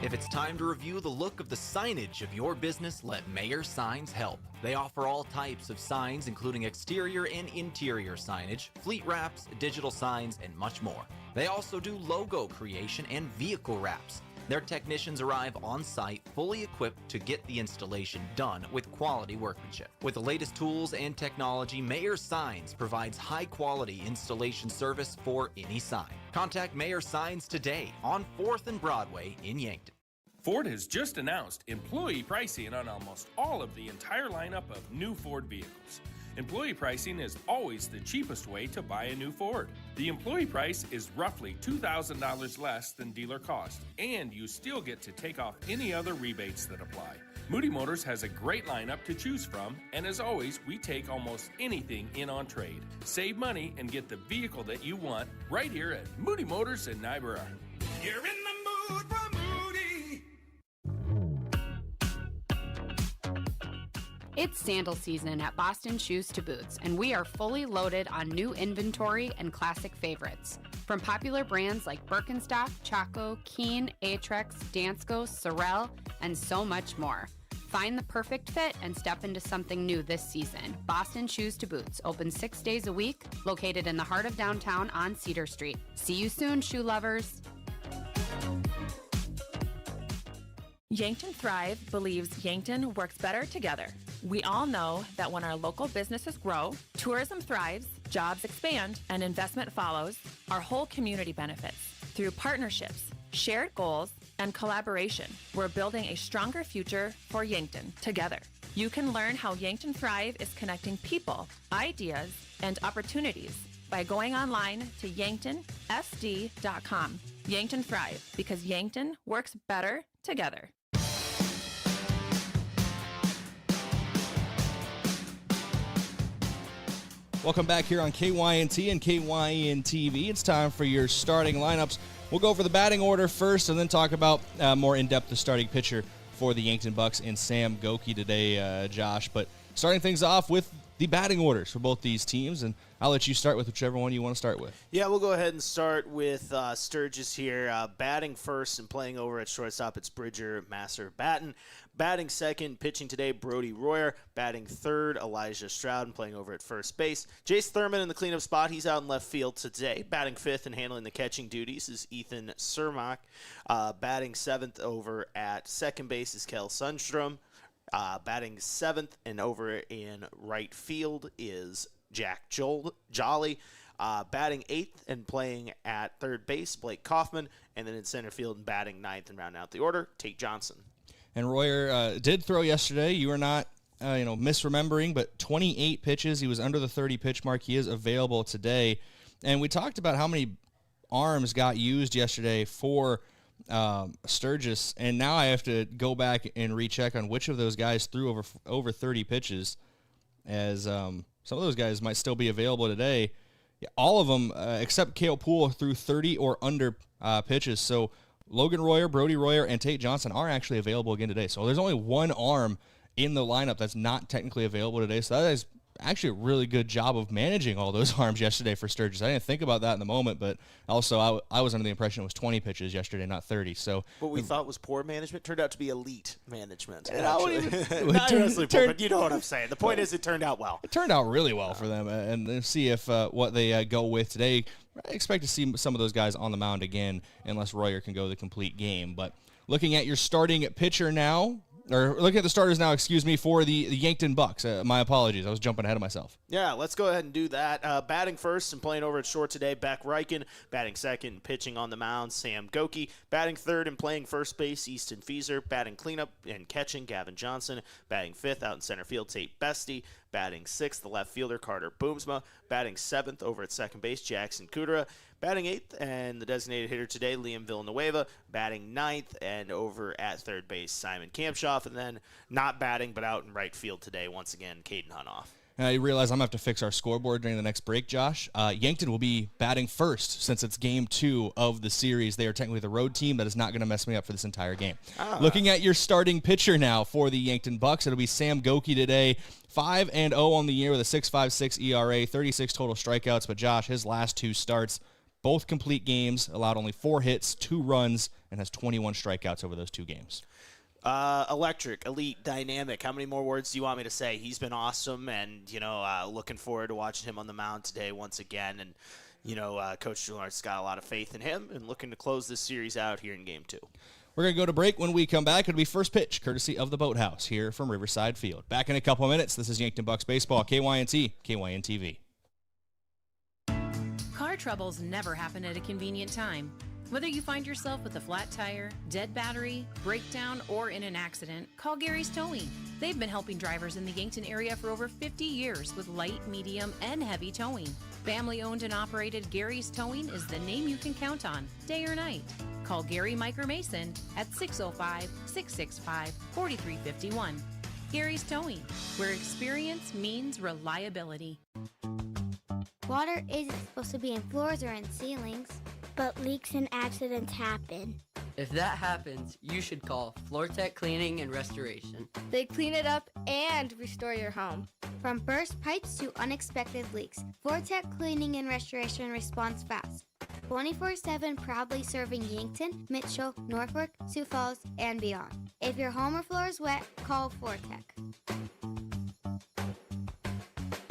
If it's time to review the look of the signage of your business, let Mayor Signs help. They offer all types of signs, including exterior and interior signage, fleet wraps, digital signs, and much more. They also do logo creation and vehicle wraps. Their technicians arrive on site, fully equipped to get the installation done with quality workmanship. With the latest tools and technology, Mayor Signs provides high-quality installation service for any sign. Contact Mayor Signs today on 4th and Broadway in Yankton. Ford has just announced employee pricing on almost all of the entire lineup of new Ford vehicles. Employee pricing is always the cheapest way to buy a new Ford. The employee price is roughly $2,000 less than dealer cost, and you still get to take off any other rebates that apply. Moody Motors has a great lineup to choose from, and as always, we take almost anything in on trade. Save money and get the vehicle that you want right here at Moody Motors in Niobrara. You're in the mood for Moody. It's sandal season at Boston Shoes to Boots, and we are fully loaded on new inventory and classic favorites. From popular brands like Birkenstock, Chaco, Keen, Atrex, Dansko, Sorel, and so much more. Find the perfect fit and step into something new this season. Boston Shoes to Boots, open 6 days a week, located in the heart of downtown on Cedar Street. See you soon, shoe lovers. Yankton Thrive believes Yankton works better together. We all know that when our local businesses grow, tourism thrives, jobs expand, and investment follows, our whole community benefits. Through partnerships, shared goals, and collaboration, we're building a stronger future for Yankton together. You can learn how Yankton Thrive is connecting people, ideas, and opportunities by going online to yanktonsd.com. Yankton Thrive, because Yankton works better together. Welcome back here on KYNT and KYN TV. It's time for your starting lineups. We'll go over the batting order first and then talk about more in-depth the starting pitcher for the Yankton Bucks and Sam Goki today, Josh. But starting things off with the batting orders for both these teams, and I'll let you start with whichever one you want to start with. Yeah, we'll go ahead and start with Sturgis here. Batting first and playing over at shortstop, it's Bridger Master-Batten. Batting second, pitching today, Brody Royer. Batting third, Elijah Stroud, playing over at first base. Jace Thurman in the cleanup spot. He's out in left field today. Batting fifth and handling the catching duties is Ethan Cermak. Batting seventh over at second base is Kel Sundstrom. Batting seventh and over in right field is Jack Jolly. Batting eighth and playing at third base, Blake Kaufman. And then in center field and batting ninth and rounding out the order, Tate Johnson. And Royer did throw yesterday. You are not, misremembering, but 28 pitches. He was under the 30 pitch mark. He is available today. And we talked about how many arms got used yesterday for Sturgis, and now I have to go back and recheck on which of those guys threw over 30 pitches, as some of those guys might still be available today. Yeah, all of them except Cale Poole threw 30 or under pitches. So Logan Royer, Brody Royer, and Tate Johnson are actually available again today. So there's only one arm in the lineup that's not technically available today. So that is actually a really good job of managing all those arms yesterday for Sturgis. I didn't think about that in the moment, but also I was under the impression it was 20 pitches yesterday, not 30. So what we thought was poor management turned out to be elite management. Not wrestling poor, but you know what I'm saying. The point is it turned out well. It turned out really well for them, and let's see if what they go with today. I expect to see some of those guys on the mound again, unless Royer can go the complete game. But looking at your starting pitcher now, or looking at the starters now, for the Yankton Bucks. My apologies. I was jumping ahead of myself. Yeah, let's go ahead and do that. Batting first and playing over at short today, Beck Reichen. Batting second and pitching on the mound, Sam Goki. Batting third and playing first base, Easton Fieser. Batting cleanup and catching, Gavin Johnson. Batting fifth out in center field, Tate Bestie. Batting sixth, the left fielder, Carter Boomsma. Batting seventh over at second base, Jackson Kudera. Batting eighth and the designated hitter today, Liam Villanueva. Batting ninth and over at third base, Simon Kampshoff. And then not batting but out in right field today, once again, Caden Hunoff. I realize I'm going to have to fix our scoreboard during the next break, Josh. Yankton will be batting first since it's game 2 of the series. They are technically the road team. That is not going to mess me up for this entire game. Looking at your starting pitcher now for the Yankton Bucks, it'll be Sam Goki today. 5-0 on the year with a 6.56 ERA, 36 total strikeouts. But Josh, his last 2 starts, both complete games, allowed only 4 hits, 2 runs, and has 21 strikeouts over those 2 games. Electric, elite, dynamic. How many more words do you want me to say? He's been awesome, and, looking forward to watching him on the mound today once again. And, Coach Juillard's got a lot of faith in him and looking to close this series out here in Game 2. We're going to go to break. When we come back, it'll be first pitch, courtesy of the Boathouse here from Riverside Field. Back in a couple of minutes. This is Yankton Bucks Baseball, KYNT, KYN TV. Car troubles never happen at a convenient time. Whether you find yourself with a flat tire, dead battery, breakdown, or in an accident, call Gary's Towing. They've been helping drivers in the Yankton area for over 50 years with light, medium, and heavy towing. Family owned and operated Gary's Towing is the name you can count on, day or night. Call Gary, Mike, or Mason at 605-665-4351. Gary's Towing, where experience means reliability. Water isn't supposed to be in floors or in ceilings, but leaks and accidents happen. If that happens, you should call FloorTech Cleaning and Restoration. They clean it up and restore your home. From burst pipes to unexpected leaks, FloorTech Cleaning and Restoration responds fast. 24/7 proudly serving Yankton, Mitchell, Norfolk, Sioux Falls, and beyond. If your home or floor is wet, call FloorTech.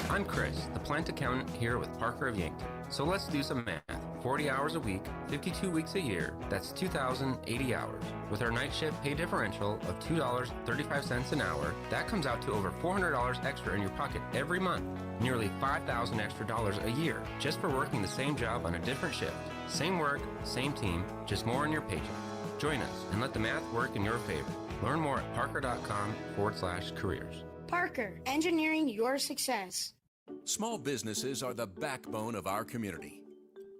I'm Chris, the plant accountant here with Parker of Yankton. So let's do some math. 40 hours a week, 52 weeks a year, that's 2,080 hours. With our night shift pay differential of $2.35 an hour, that comes out to over $400 extra in your pocket every month. Nearly $5,000 extra dollars a year, just for working the same job on a different shift. Same work, same team, just more in your paycheck. Join us and let the math work in your favor. Learn more at parker.com/careers. Parker, engineering your success. Small businesses are the backbone of our community.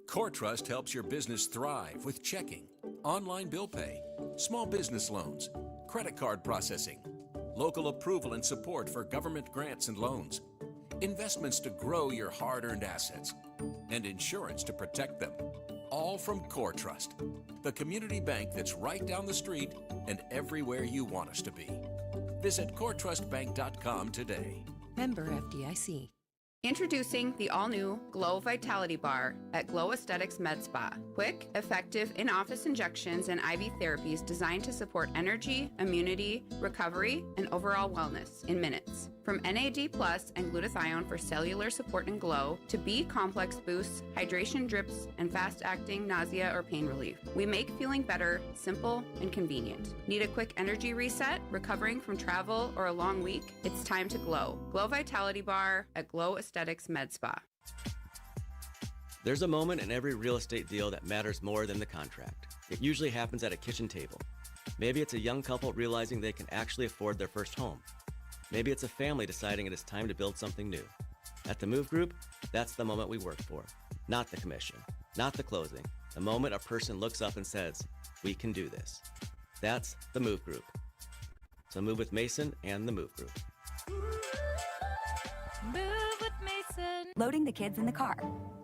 CoreTrust helps your business thrive with checking, online bill pay, small business loans, credit card processing, local approval and support for government grants and loans, investments to grow your hard-earned assets, and insurance to protect them. All from CoreTrust, the community bank that's right down the street and everywhere you want us to be. Visit CoreTrustBank.com today. Member FDIC. Introducing the all-new Glow Vitality Bar at Glow Aesthetics Med Spa. Quick, effective in-office injections and IV therapies designed to support energy, immunity, recovery, and overall wellness in minutes. From NAD+ and glutathione for cellular support and glow to B-complex boosts, hydration drips, and fast-acting nausea or pain relief. We make feeling better simple and convenient. Need a quick energy reset, recovering from travel or a long week? It's time to glow. Glow Vitality Bar at Glow Aesthetics Med Spa. There's a moment in every real estate deal that matters more than the contract. It usually happens at a kitchen table. Maybe it's a young couple realizing they can actually afford their first home. Maybe it's a family deciding it is time to build something new. At the Move Group, that's the moment we work for. Not the commission, not the closing. The moment a person looks up and says, "We can do this." That's the Move Group. So move with Mason and the Move Group. Move with Mason. Loading the kids in the car,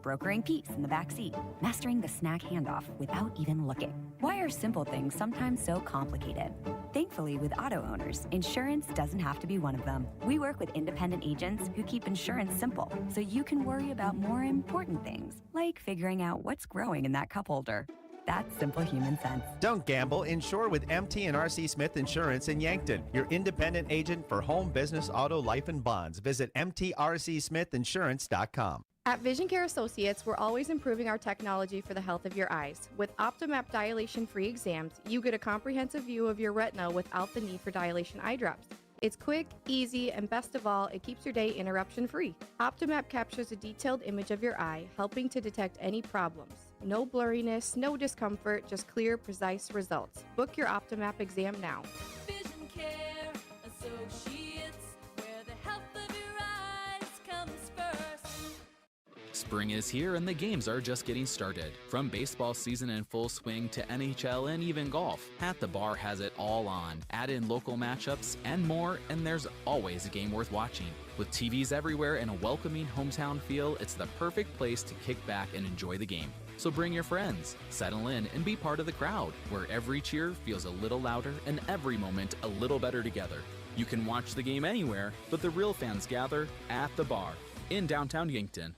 brokering peace in the back seat, mastering the snack handoff without even looking. Why are simple things sometimes so complicated? Thankfully, with auto owners, insurance doesn't have to be one of them. We work with independent agents who keep insurance simple, so you can worry about more important things, like figuring out what's growing in that cup holder. That's simple human sense. Don't gamble. Insure with MT and RC Smith Insurance in Yankton, your independent agent for home, business, auto, life, and bonds. Visit mtrcsmithinsurance.com. At Vision Care Associates, we're always improving our technology for the health of your eyes. With OptiMap dilation-free exams, you get a comprehensive view of your retina without the need for dilation eye drops. It's quick, easy, and best of all, it keeps your day interruption-free. OptiMap captures a detailed image of your eye, helping to detect any problems. No blurriness, no discomfort, just clear, precise results. Book your OptiMap exam now. Vision Care Associates, where the health of your eyes comes first. Spring is here and the games are just getting started. From baseball season in full swing to NHL and even golf, At the Bar has it all on. Add in local matchups and more, and there's always a game worth watching. With TVs everywhere and a welcoming hometown feel, it's the perfect place to kick back and enjoy the game. So bring your friends, settle in, and be part of the crowd, where every cheer feels a little louder and every moment a little better together. You can watch the game anywhere, but the real fans gather at the Bar in downtown Yankton.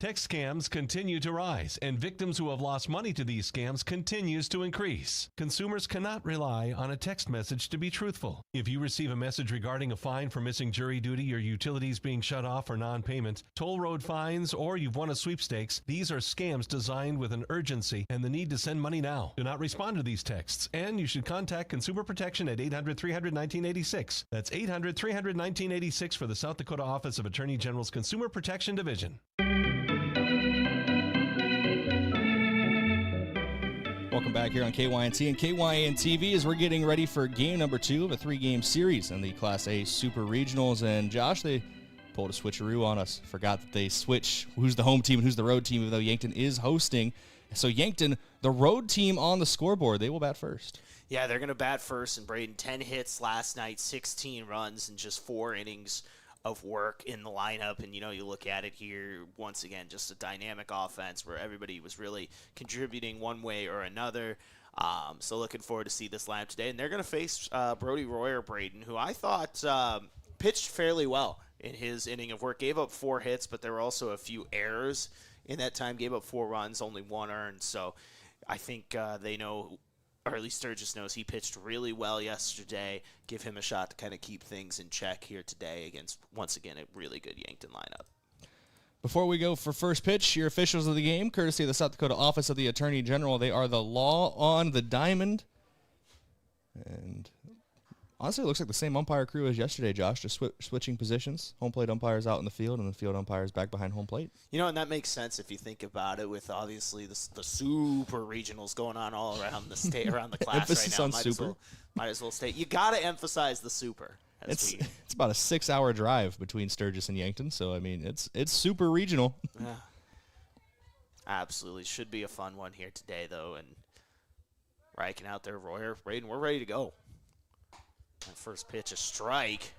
Text scams continue to rise, and victims who have lost money to these scams continues to increase. Consumers cannot rely on a text message to be truthful. If you receive a message regarding a fine for missing jury duty, your utilities being shut off for non-payment, toll road fines, or you've won a sweepstakes, these are scams designed with an urgency and the need to send money now. Do not respond to these texts, and you should contact Consumer Protection at 800-300-1986. That's 800-300-1986 for the South Dakota Office of Attorney General's Consumer Protection Division. Welcome back here on KYNT and KYN TV as we're getting ready for game number 2 of a 3-game series in the Class A Super Regionals. And Josh, they pulled a switcheroo on us. Forgot that they switch who's the home team and who's the road team, even though Yankton is hosting. So Yankton, the road team on the scoreboard, they will bat first. Yeah, they're going to bat first, and Brayden, 10 hits last night, 16 runs, and just 4 innings of work in the lineup. And, you look at it here, once again, just a dynamic offense where everybody was really contributing one way or another. So looking forward to see this lineup today. And they're going to face Brody Royer Brayden, who I thought pitched fairly well in his inning of work. Gave up 4 hits, but there were also a few errors in that time. Gave up 4 runs, only 1 earned. So I think they know, or at least Sturgis knows, he pitched really well yesterday. Give him a shot to kind of keep things in check here today against, once again, a really good Yankton lineup. Before we go for first pitch, your officials of the game, courtesy of the South Dakota Office of the Attorney General, they are the law on the diamond. And honestly, it looks like the same umpire crew as yesterday, Josh, just switching positions. Home plate umpires out in the field, and the field umpires back behind home plate. And that makes sense if you think about it, with obviously the super regionals going on all around the state, around the class Emphasis right now. on super. Might as well state. You got to emphasize the super. It's about a 6-hour drive between Sturgis and Yankton, so I mean it's super regional. Yeah, absolutely. Should be a fun one here today, though. And Riken out there, Royer, Brayden, we're ready to go. That first pitch, a strike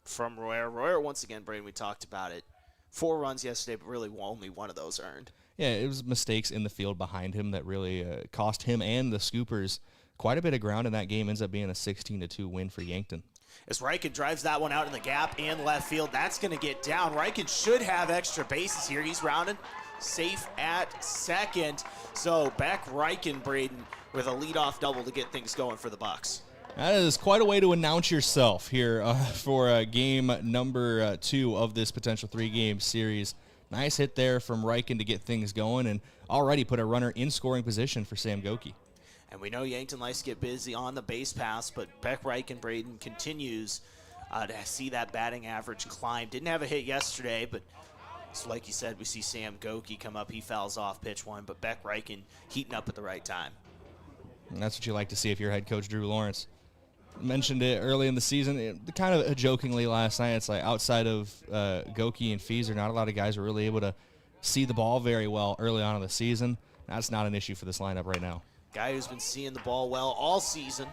from Royer. Royer, once again, Brayden, we talked about it. 4 runs yesterday, but really only 1 of those earned. Yeah, it was mistakes in the field behind him that really cost him and the Scoopers quite a bit of ground in that game. Ends up being a 16-2 win for Yankton. As Riken drives that one out in the gap and left field, that's going to get down. Riken should have extra bases here. He's rounded safe at second. So back Riken, Brayden, with a leadoff double to get things going for the Bucks. That is quite a way to announce yourself here for game number 2 of this potential 3-game series. Nice hit there from Riken to get things going and already put a runner in scoring position for Sam Goki. And we know Yankton likes to get busy on the base pass, but Beck Riken Brayden continues to see that batting average climb. Didn't have a hit yesterday, but so like you said, we see Sam Goki come up. He fouls off pitch 1, but Beck Riken heating up at the right time. And that's what you like to see if you're head coach Drew Lawrence. Mentioned it early in the season, kind of jokingly last night. It's like outside of Goki and Feeser, not a lot of guys are really able to see the ball very well early on in the season. That's not an issue for this lineup right now. Guy who's been seeing the ball well all season,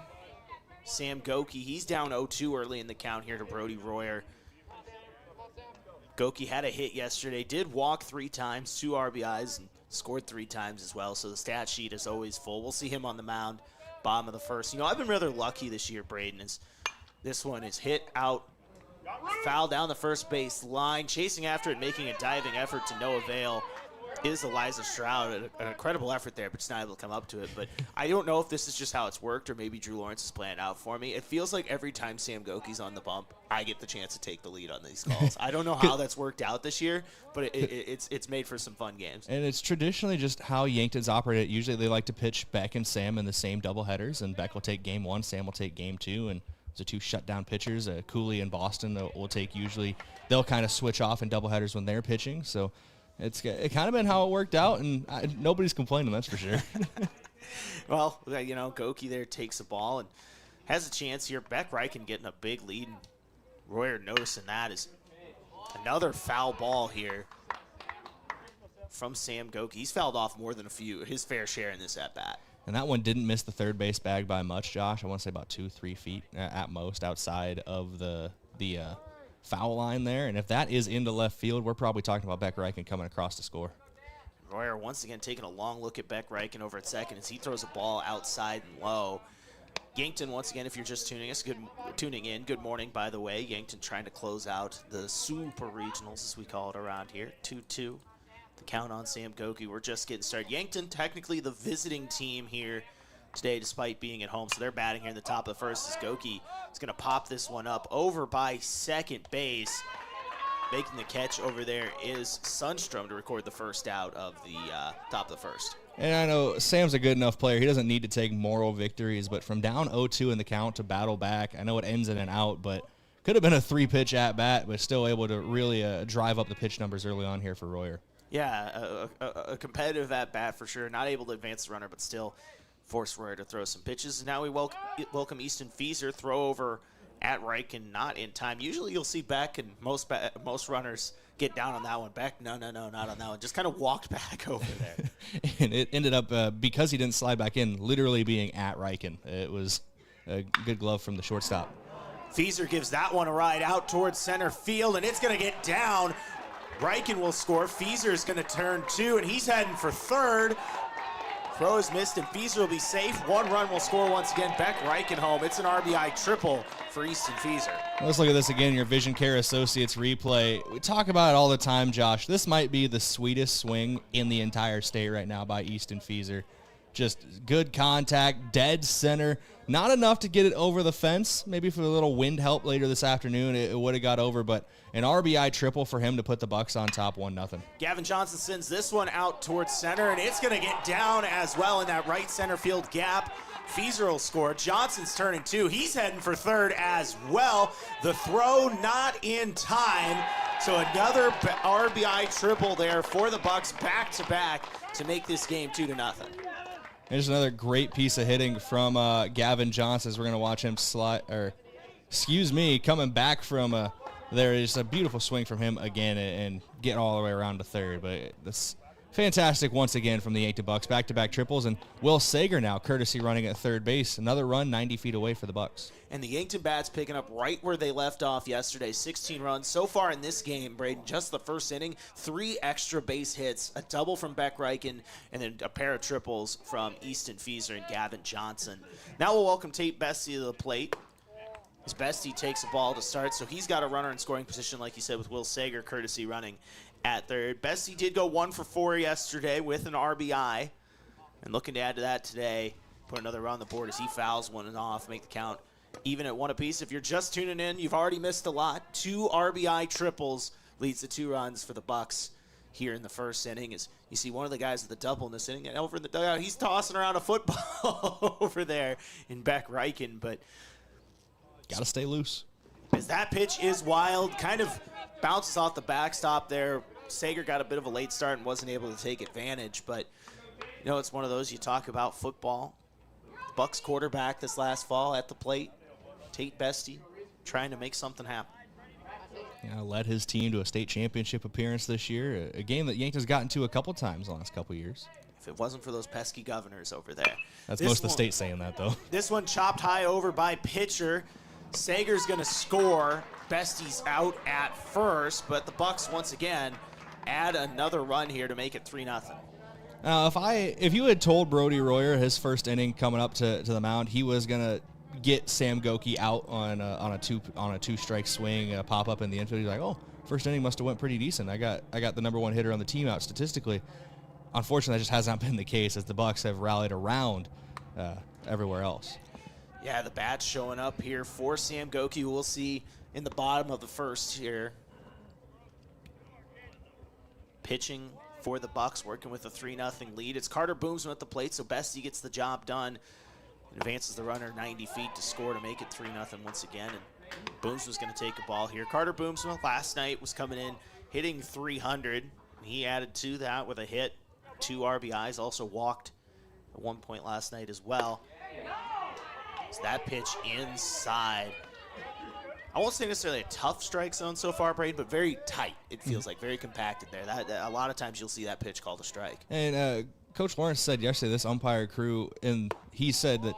Sam Goki. He's down 0-2 early in the count here to Brody Royer. Goki had a hit yesterday, did walk 3 times, 2 RBIs, and scored 3 times as well, so the stat sheet is always full. We'll see him on the mound, bottom of the first. I've been rather lucky this year, Brayden, as this one is hit out, foul down the first base line, chasing after it, making a diving effort to no avail. Is Eliza Stroud. An incredible effort there, but just not able to come up to it. But I don't know if this is just how it's worked or maybe Drew Lawrence is playing out for me. It feels like every time Sam Goki's on the bump, I get the chance to take the lead on these calls. I don't know how that's worked out this year, but it's made for some fun games. And it's traditionally just how Yankton's operate. Usually they like to pitch Beck and Sam in the same doubleheaders, and Beck will take game 1, Sam will take game 2, and the 2 shutdown pitchers, Cooley and Boston, will take usually. They'll kind of switch off in doubleheaders when they're pitching, so it kind of been how it worked out, and nobody's complaining, that's for sure. Well, Goki there takes the ball and has a chance here. Beck Riken getting a big lead. And Royer noticing that is another foul ball here from Sam Goki. He's fouled off more than his fair share in this at-bat. And that one didn't miss the third base bag by much, Josh. I want to say about 2-3 feet at most outside of the foul line there. And if that is into left field, we're probably talking about Beck Riken coming across to score. Royer once again taking a long look at Beck Riken over at second as he throws a ball outside and low. Yankton, once again, if you're just tuning in, good morning, by the way. Yankton trying to close out the Super Regionals, as we call it around here. 2-2. The count on Sam Goki. We're just getting started. Yankton, technically the visiting team here today, despite being at home. So they're batting here in the top of the first as Goki is going to pop this one up over by second base. Making the catch over there is Sundstrom to record the first out of the top of the first. And I know Sam's a good enough player. He doesn't need to take moral victories, but from down 0-2 in the count to battle back, I know it ends in an out, but could have been a 3-pitch at-bat, but still able to really drive up the pitch numbers early on here for Royer. Yeah, a competitive at-bat for sure. Not able to advance the runner, but still forced Royer to throw some pitches. And now we welcome Easton Fieser. Throw over at Reichen, not in time. Usually you'll see Beck, and most runners get down on that one. Beck, no, not on that one. Just kind of walked back over there. And it ended up, because he didn't slide back in, literally being at Reichen. It was a good glove from the shortstop. Fieser gives that one a ride out towards center field, and it's going to get down. Reichen will score. Fieser is going to turn 2, and he's heading for third. Throw is missed, and Fieser will be safe. 1 run will score once again. Beck Reichen home. It's an RBI triple for Easton Fieser. Let's look at this again, your Vision Care Associates replay. We talk about it all the time, Josh. This might be the sweetest swing in the entire state right now by Easton Fieser. Just good contact, dead center. Not enough to get it over the fence. Maybe for a little wind help later this afternoon, it would have got over. But an RBI triple for him to put the Bucks on top 1-0. Gavin Johnson sends this one out towards center, and it's going to get down as well in that right center field gap. Fieser will score. Johnson's turning 2. He's heading for third as well. The throw not in time. So another RBI triple there for the Bucks back-to-back to make this game 2-0. There's another great piece of hitting from Gavin Johnson as we're going to watch him coming back from there is a beautiful swing from him again and getting all the way around to third. But that's fantastic once again from the Yankton Bucks. Back-to-back triples, and Will Sager now courtesy running at third base. Another run 90 feet away for the Bucks. And the Yankton bats picking up right where they left off yesterday. 16 runs so far in this game, Brayden. Just the first inning, 3 extra base hits, a double from Beck Reichen, and then a pair of triples from Easton Fieser and Gavin Johnson. Now we'll welcome Tate Bestie to the plate. As Bestie takes a ball to start, so he's got a runner in scoring position, like you said, with Will Sager courtesy running at third. Bestie did go 1 for 4 yesterday with an RBI, and looking to add to that today, put another run on the board as he fouls one off, make the count even at 1 apiece. If you're just tuning in, you've already missed a lot. 2 RBI triples leads to 2 runs for the Bucks here in the first inning. As you see one of the guys at the double in this inning, and over in the dugout, he's tossing around a football over there in Beck Reichen, but got to stay loose. As that pitch is wild, kind of bounces off the backstop there. Sager got a bit of a late start and wasn't able to take advantage, but you know, it's one of those you talk about football. Bucks quarterback this last fall at the plate, Tate Bestie, trying to make something happen. Yeah, led his team to a state championship appearance this year, a game that Yankton's gotten to a couple times the last couple years. If it wasn't for those pesky governors over there. That's most of the state saying that, though. This one chopped high over by pitcher. Sager's going to score. Bestie's out at first, but the Bucks once again add another run here to make it 3-0. If you had told Brody Royer his first inning coming up to the mound, he was gonna get Sam Goki out on a 2-strike swing, pop up in the infield, he's like, oh, first inning must have went pretty decent. I got the number 1 hitter on the team out statistically. Unfortunately, that just has not been the case as the Bucks have rallied around everywhere else. Yeah, the bats showing up here for Sam Goki. We'll see in the bottom of the first here. Pitching for the Bucks, working with a 3-0 lead. It's Carter Boomsman at the plate, so Bestie gets the job done. Advances the runner 90 feet to score to make it 3-0 once again. And Boomsman's going to take a ball here. Carter Boomsman last night was coming in hitting 300. He added to that with a hit, 2 RBIs, also walked at one point last night as well. So that pitch inside. I won't say necessarily a tough strike zone so far, Brayden, but very tight. It feels like very compacted there. A lot of times you'll see that pitch called a strike. And Coach Lawrence said yesterday this umpire crew, and he said that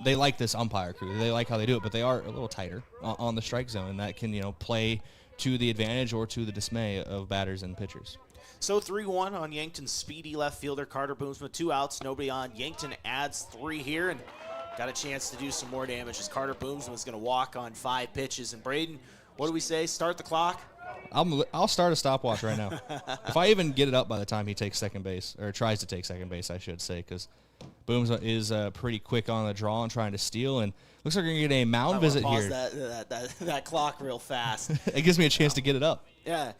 they like this umpire crew. They like how they do it, but they are a little tighter on the strike zone, and that can play to the advantage or to the dismay of batters and pitchers. So 3-1 on Yankton's speedy left fielder Carter Boomsman. 2 outs, nobody on. Yankton adds 3 here and got a chance to do some more damage as Carter Boomsman was going to walk on 5 pitches. And Brayden, what do we say? Start the clock? I'll start a stopwatch right now. If I even get it up by the time he takes second base, or tries to take second base, I should say, because Booms is pretty quick on the draw and trying to steal, and looks like we're going to get a mound visit here. That clock real fast. It gives me a chance to get it up. Yeah.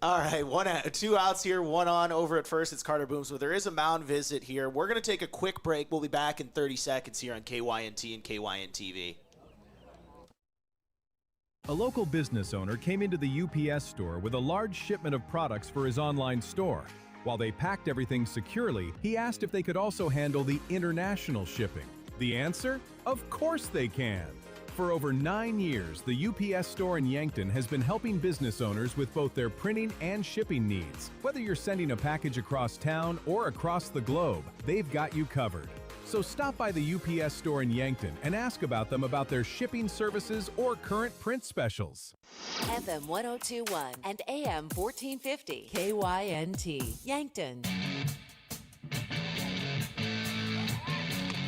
All right, 2 outs here, 1 on over at first. It's Carter Booms. There is a mound visit here. We're going to take a quick break. We'll be back in 30 seconds here on KYNT and KYN TV. A local business owner came into the UPS store with a large shipment of products for his online store. While they packed everything securely, he asked if they could also handle the international shipping. The answer? Of course they can! For over 9 years, the UPS store in Yankton has been helping business owners with both their printing and shipping needs. Whether you're sending a package across town or across the globe, they've got you covered. So stop by the UPS store in Yankton and ask about them about their shipping services or current print specials. FM 1021 and AM 1450 KYNT Yankton.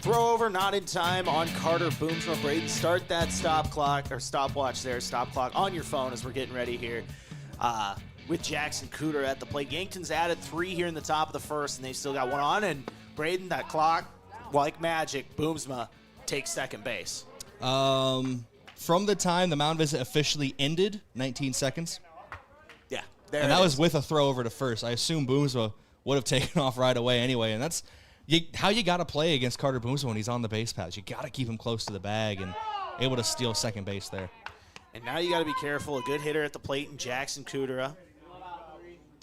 Throw over, not in time on Carter Boomsma. Brayden, start that stopwatch on your phone as we're getting ready here. With Jackson Cooter at the plate. Yankton's added 3 here in the top of the first, and they've still got 1 on. And Brayden, that clock, like magic, Boomsma takes second base. From the time the mound visit officially ended, 19 seconds. Yeah, and that was with a throw over to first. I assume Boomsma would have taken off right away anyway, and that's how you got to play against Carter Boomsma when he's on the base paths. You got to keep him close to the bag and able to steal second base there. And now you got to be careful. A good hitter at the plate in Jackson Cooter.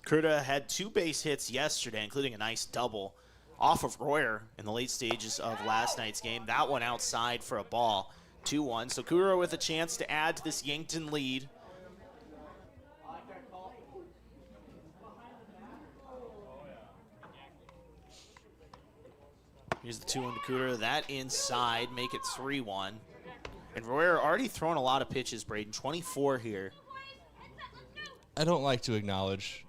Cooter had 2 base hits yesterday, including a nice double off of Royer in the late stages of last night's game. That one outside for a ball, 2-1. So Cooter with a chance to add to this Yankton lead. Here's the 2-1 to Cooter. That inside, make it 3-1. And Royer already throwing a lot of pitches, Brayden. 24 here. I don't like to acknowledge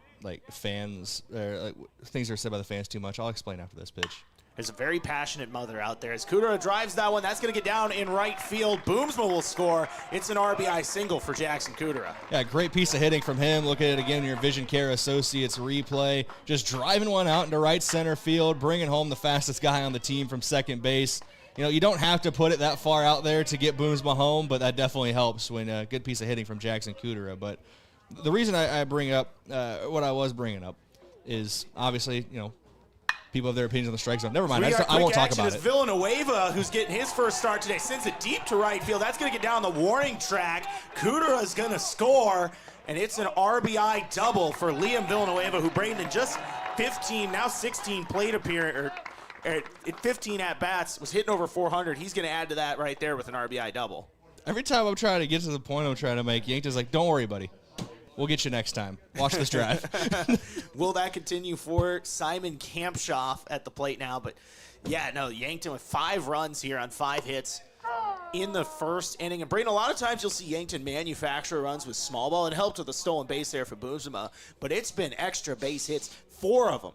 fans, or things that are said by the fans too much. I'll explain after this pitch. There's a very passionate mother out there. As Cooter drives that one, that's going to get down in right field. Boomsma will score. It's an RBI single for Jackson Cooter. Yeah, great piece of hitting from him. Look at it again in your Vision Care Associates replay. Just driving one out into right center field, bringing home the fastest guy on the team from second base. You know, you don't have to put it that far out there to get Boomsma home, but that definitely helps when a good piece of hitting from Jackson Cooter. But the reason I bring up what I was bringing up is obviously, people have their opinions on the strike zone. Never mind. I won't talk about it. Villanueva, who's getting his first start today, sends it deep to right field. That's going to get down the warning track. Cooter is going to score, and it's an RBI double for Liam Villanueva, who Brayden in just 15, now 16 plate appearance, or 15 at-bats, was hitting over 400. He's going to add to that right there with an RBI double. Every time I'm trying to get to the point I'm trying to make, Yankton's like, don't worry, buddy. We'll get you next time. Watch this drive. Will that continue for Simon Kampshoff at the plate now? But, yeah, no, Yankton with 5 runs here on 5 hits in the first inning. And, Brayden, a lot of times you'll see Yankton manufacture runs with small ball. It helped with a stolen base there for Boomsma. But it's been extra base hits, 4 of them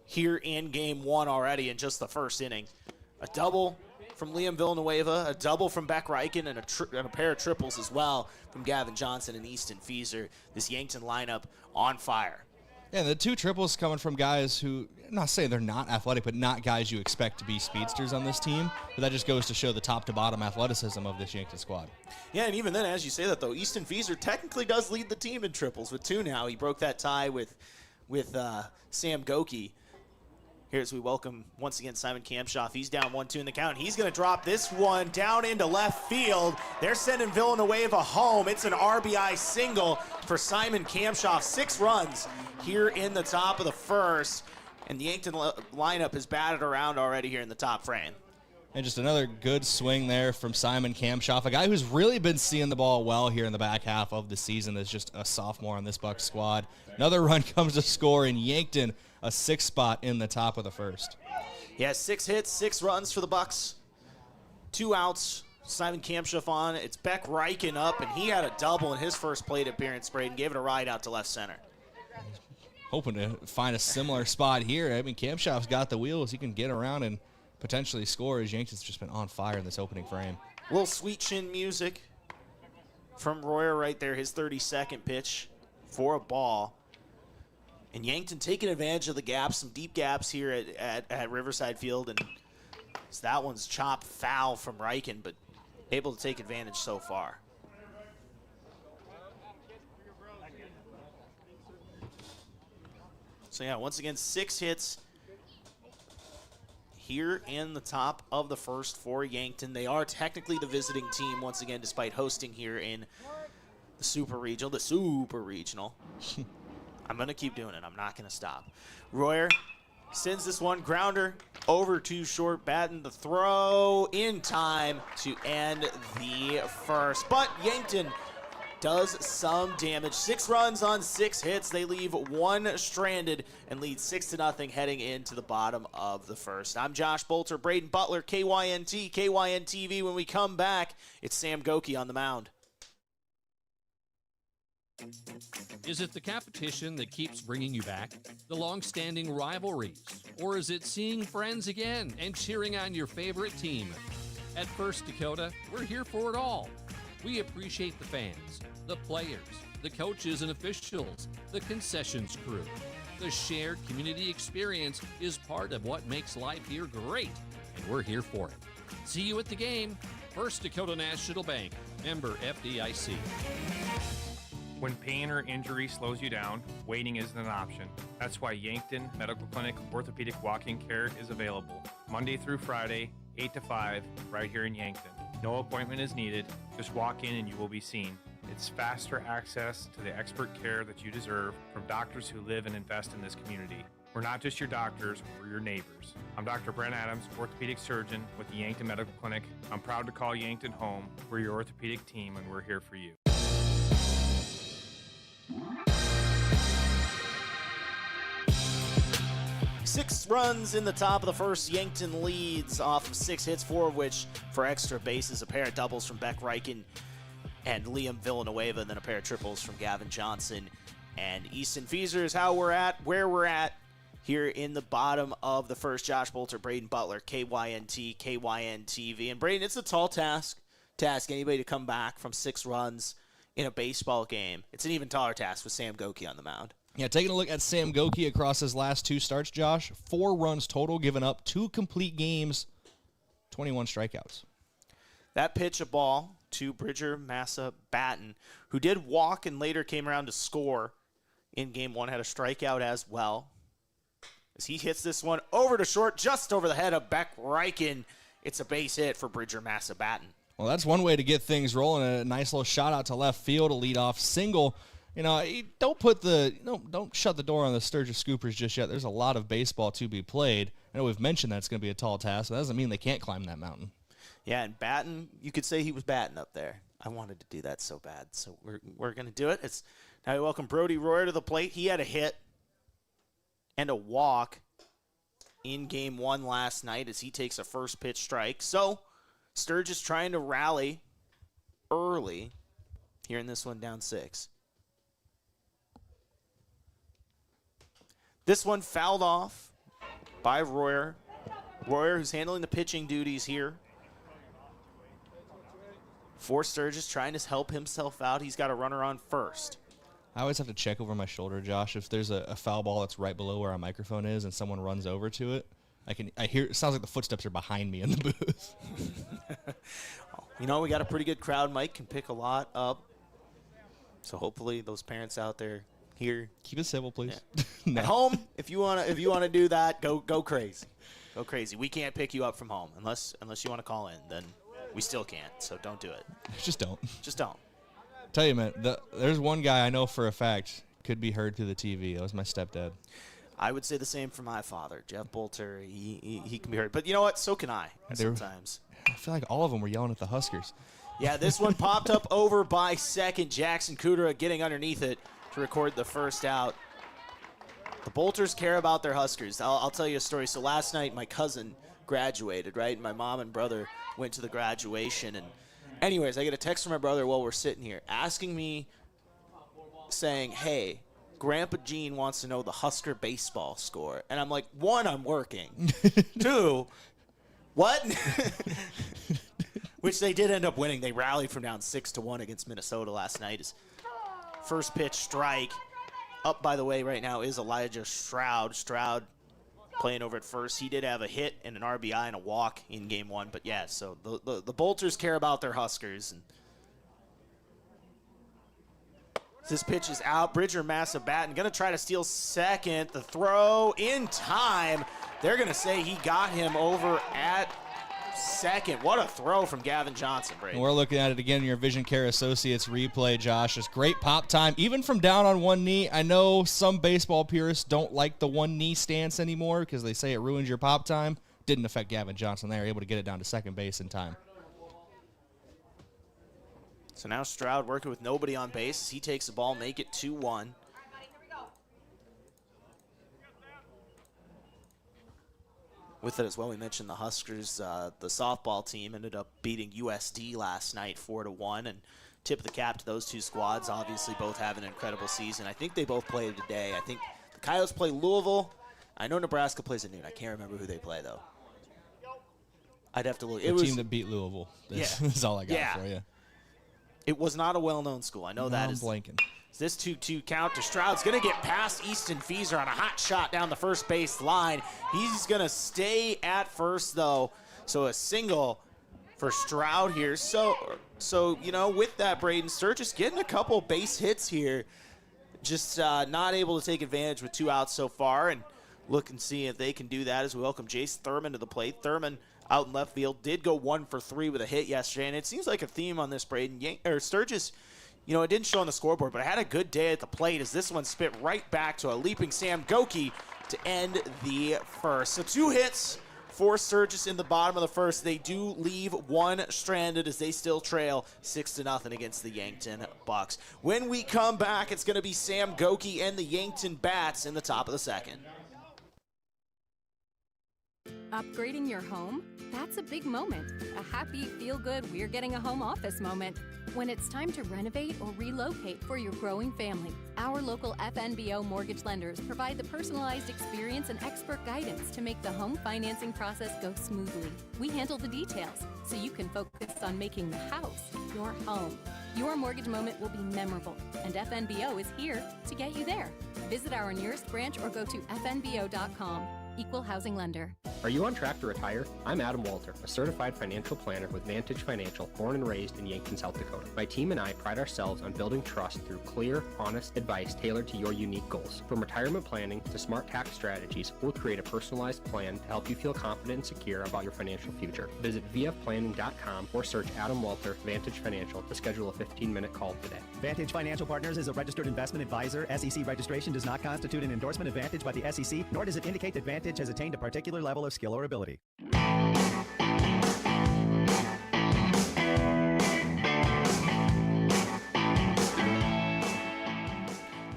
here in Game 1 already in just the first inning. A double from Liam Villanueva, a double from Beck Reichen, and a pair of triples as well from Gavin Johnson and Easton Fieser. This Yankton lineup on fire. Yeah, the 2 triples coming from guys who, I'm not saying they're not athletic, but not guys you expect to be speedsters on this team. But that just goes to show the top-to-bottom athleticism of this Yankton squad. Yeah, and even then, as you say that, though, Easton Fieser technically does lead the team in triples with 2 now. He broke that tie with Sam Goki. Here as we welcome, once again, Simon Kampshoff. He's down 1-2 in the count. He's going to drop this one down into left field. They're sending Villanueva home. It's an RBI single for Simon Kampshoff. 6 runs here in the top of the first. And the Yankton lineup has batted around already here in the top frame. And just another good swing there from Simon Kampshoff, a guy who's really been seeing the ball well here in the back half of the season as just a sophomore on this Bucs squad. Another run comes to score in Yankton, a 6th spot in the top of the first. Yeah, 6 hits, 6 runs for the Bucs. 2 outs. Simon Kampshoff on. It's Beck Reichen up, and he had a double in his first plate appearance. Brayden gave it a ride out to left center. Hoping to find a similar spot here. I mean, Kampshoff's got the wheels. He can get around and potentially score, as Yankton's just been on fire in this opening frame. A little sweet chin music from Royer right there, his 32nd pitch for a ball. And Yankton taking advantage of the gaps, some deep gaps here at Riverside Field. And so that one's chopped foul from Reichen, but able to take advantage so far. So, yeah, once again, 6 hits here in the top of the first for Yankton. They are technically the visiting team once again, despite hosting here in the super regional. I'm going to keep doing it. I'm not going to stop. Royer sends this one grounder over to short. Batten the throw in time to end the first. But Yankton does some damage. 6 runs on 6 hits. They leave 1 stranded and lead 6-0 heading into the bottom of the first. I'm Josh Boelter, Brayden Butler, KYNT, KYN-TV. When we come back, it's Sam Goki on the mound. Is it the competition that keeps bringing you back? The long-standing rivalries? Or is it seeing friends again and cheering on your favorite team? At First Dakota, we're here for it all. We appreciate the fans, the players, the coaches and officials, the concessions crew. The shared community experience is part of what makes life here great, and we're here for it. See you at the game. First Dakota National Bank, member FDIC. When pain or injury slows you down, waiting isn't an option. That's why Yankton Medical Clinic Orthopedic Walk-in Care is available Monday through Friday, 8 to 5, right here in Yankton. No appointment is needed. Just walk in and you will be seen. It's faster access to the expert care that you deserve from doctors who live and invest in this community. We're not just your doctors, we're your neighbors. I'm Dr. Brent Adams, orthopedic surgeon with the Yankton Medical Clinic. I'm proud to call Yankton home. We're your orthopedic team and we're here for you. Six runs in the top of the first. Yankton leads off of 6 hits, 4 of which for extra bases. A pair of doubles from Beck Reichen and Liam Villanueva, and then a pair of triples from Gavin Johnson and Easton Fieser is where we're at here in the bottom of the first. Josh Boelter, Brayden Butler, KYNT, KYN-TV. And Brayden, it's a tall task to ask anybody to come back from 6 runs in a baseball game. It's an even taller task with Sam Goki on the mound. Yeah, taking a look at Sam Goki across his last 2 starts, Josh. 4 runs total, given up 2 complete games, 21 strikeouts. That pitch, a ball to Bridger Massa Batten, who did walk and later came around to score in Game 1, had a strikeout as well. As he hits this one over to short, just over the head of Beck Reichen. It's a base hit for Bridger Massa Batten. Well, that's one way to get things rolling. A nice little shot out to left field, a leadoff single. You know, don't shut the door on the Sturgis Scoopers just yet. There's a lot of baseball to be played. I know we've mentioned that it's going to be a tall task, but that doesn't mean they can't climb that mountain. Yeah, and Batten, you could say he was batting up there. I wanted to do that so bad, so we're going to do it. Now we welcome Brody Royer to the plate. He had a hit and a walk in Game 1 last night as he takes a first pitch strike. So Sturgis trying to rally early here in this one, down 6. This one fouled off by Royer. Royer, who's handling the pitching duties here for Sturgis, trying to help himself out. He's got a runner on first. I always have to check over my shoulder, Josh, if there's a foul ball that's right below where our microphone is and someone runs over to it. I hear it sounds like the footsteps are behind me in the booth. You know, we got a pretty good crowd. Mike can pick a lot up. So hopefully those parents out there here, keep it civil, please. Yeah. No. At home, if you wanna do that, go crazy. Go crazy. We can't pick you up from home unless you want to call in. Then we still can't. So don't do it. Just don't. Just don't. Tell you, man, there's one guy I know for a fact could be heard through the TV. That was my stepdad. I would say the same for my father, Jeff Boelter. He can be heard. But you know what? So can I sometimes. I feel like all of them were yelling at the Huskers. Yeah, this one popped up over by second. Jackson Kudera getting underneath it to record the first out. The Boelters care about their Huskers. I'll tell you a story. So last night, my cousin graduated, right? My mom and brother went to the graduation. And anyways, I get a text from my brother while we're sitting here asking me, saying, hey, Grandpa Gene wants to know the Husker baseball score. And I'm like, 1, I'm working. 2, what? Which they did end up winning. They rallied from down 6-1 against Minnesota last night. His first pitch strike. Up, by the way, right now is Elijah Stroud. Stroud playing over at first. He did have a hit and an RBI and a walk in Game 1. But, yeah, so the Boelters care about their Huskers. And this pitch is out. Bridger Massa Batten going to try to steal second. The throw in time. They're going to say he got him over at second. What a throw from Gavin Johnson, Brayden. And we're looking at it again in your Vision Care Associates replay, Josh. It's great pop time, even from down on one knee. I know some baseball purists don't like the one knee stance anymore because they say it ruins your pop time. Didn't affect Gavin Johnson. They were able to get it down to second base in time. So now Stroud working with nobody on base as he takes the ball, make it 2-1. With it as well, we mentioned the Huskers, the softball team ended up beating USD last night 4-1, and tip of the cap to those two squads. Obviously, both have an incredible season. I think they both played today. I think the Coyotes play Louisville. I know Nebraska plays at noon. I can't remember who they play though. I'd have to look. The team that beat Louisville. That's all I got for you. It was not a well-known school. I know that is. Blanking. This 2-2 count to Stroud's going to get past Easton Fieser on a hot shot down the first base line. He's going to stay at first, though. So a single for Stroud here. So you know, with that, Brayden, Sturgis getting a couple base hits here. Just not able to take advantage with 2 outs so far. And look and see if they can do that as we welcome Jace Thurman to the plate. Thurman out in left field did go 1 for 3 with a hit yesterday. And it seems like a theme on this, Brayden. Sturgis, you know, it didn't show on the scoreboard, but I had a good day at the plate as this one spit right back to a leaping Sam Goki to end the first. So 2 hits for Sturgis in the bottom of the first. They do leave 1 stranded as they still trail 6-0 against the Yankton Bucks. When we come back, it's going to be Sam Goki and the Yankton Bats in the top of the second. Upgrading your home? That's a big moment. A happy, feel-good, we're getting a home office moment. When it's time to renovate or relocate for your growing family, our local FNBO mortgage lenders provide the personalized experience and expert guidance to make the home financing process go smoothly. We handle the details, so you can focus on making the house your home. Your mortgage moment will be memorable, and FNBO is here to get you there. Visit our nearest branch or go to fnbo.com. Equal housing lender. Are you on track to retire? I'm Adam Boelter, a certified financial planner with Vantage Financial, born and raised in Yankton, South Dakota. My team and I pride ourselves on building trust through clear, honest advice tailored to your unique goals. From retirement planning to smart tax strategies, we'll create a personalized plan to help you feel confident and secure about your financial future. Visit vfplanning.com or search Adam Boelter, Vantage Financial to schedule a 15-minute call today. Vantage Financial Partners is a registered investment advisor. SEC registration does not constitute an endorsement of Vantage by the SEC, nor does it indicate that Vantage has attained a particular level of skill or ability.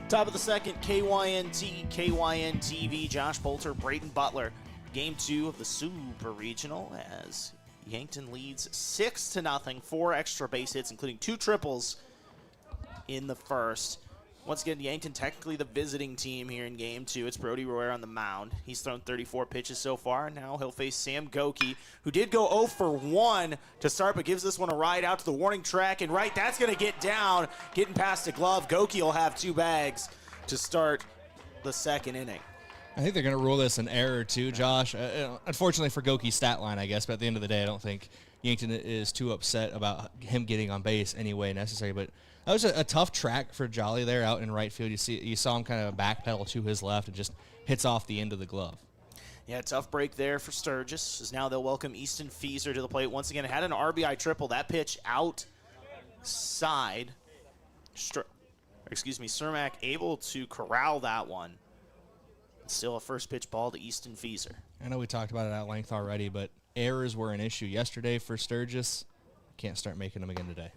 Top of the second, KYN-TV, Josh Boelter, Brayden Butler. Game 2 of the Super Regional as Yankton leads 6-0, 4 extra base hits, including 2 triples in the first. Once again, Yankton technically the visiting team here in Game 2. It's Brody Royer on the mound. He's thrown 34 pitches so far, and now he'll face Sam Goki, who did go 0 for 1 to start, but gives this one a ride out to the warning track, and right, that's going to get down, getting past the glove. Goki will have 2 bags to start the second inning. I think they're going to rule this an error too, Josh. Unfortunately for Goki's stat line, I guess, but at the end of the day, I don't think Yankton is too upset about him getting on base any way necessary, but that was a tough track for Jolly there out in right field. You saw him kind of backpedal to his left and just hits off the end of the glove. Yeah, tough break there for Sturgis, as now they'll welcome Easton Fieser to the plate. Once again, it had an RBI triple. That pitch outside. Cermak able to corral that one. Still a first pitch ball to Easton Fieser. I know we talked about it at length already, but errors were an issue yesterday for Sturgis. Can't start making them again today.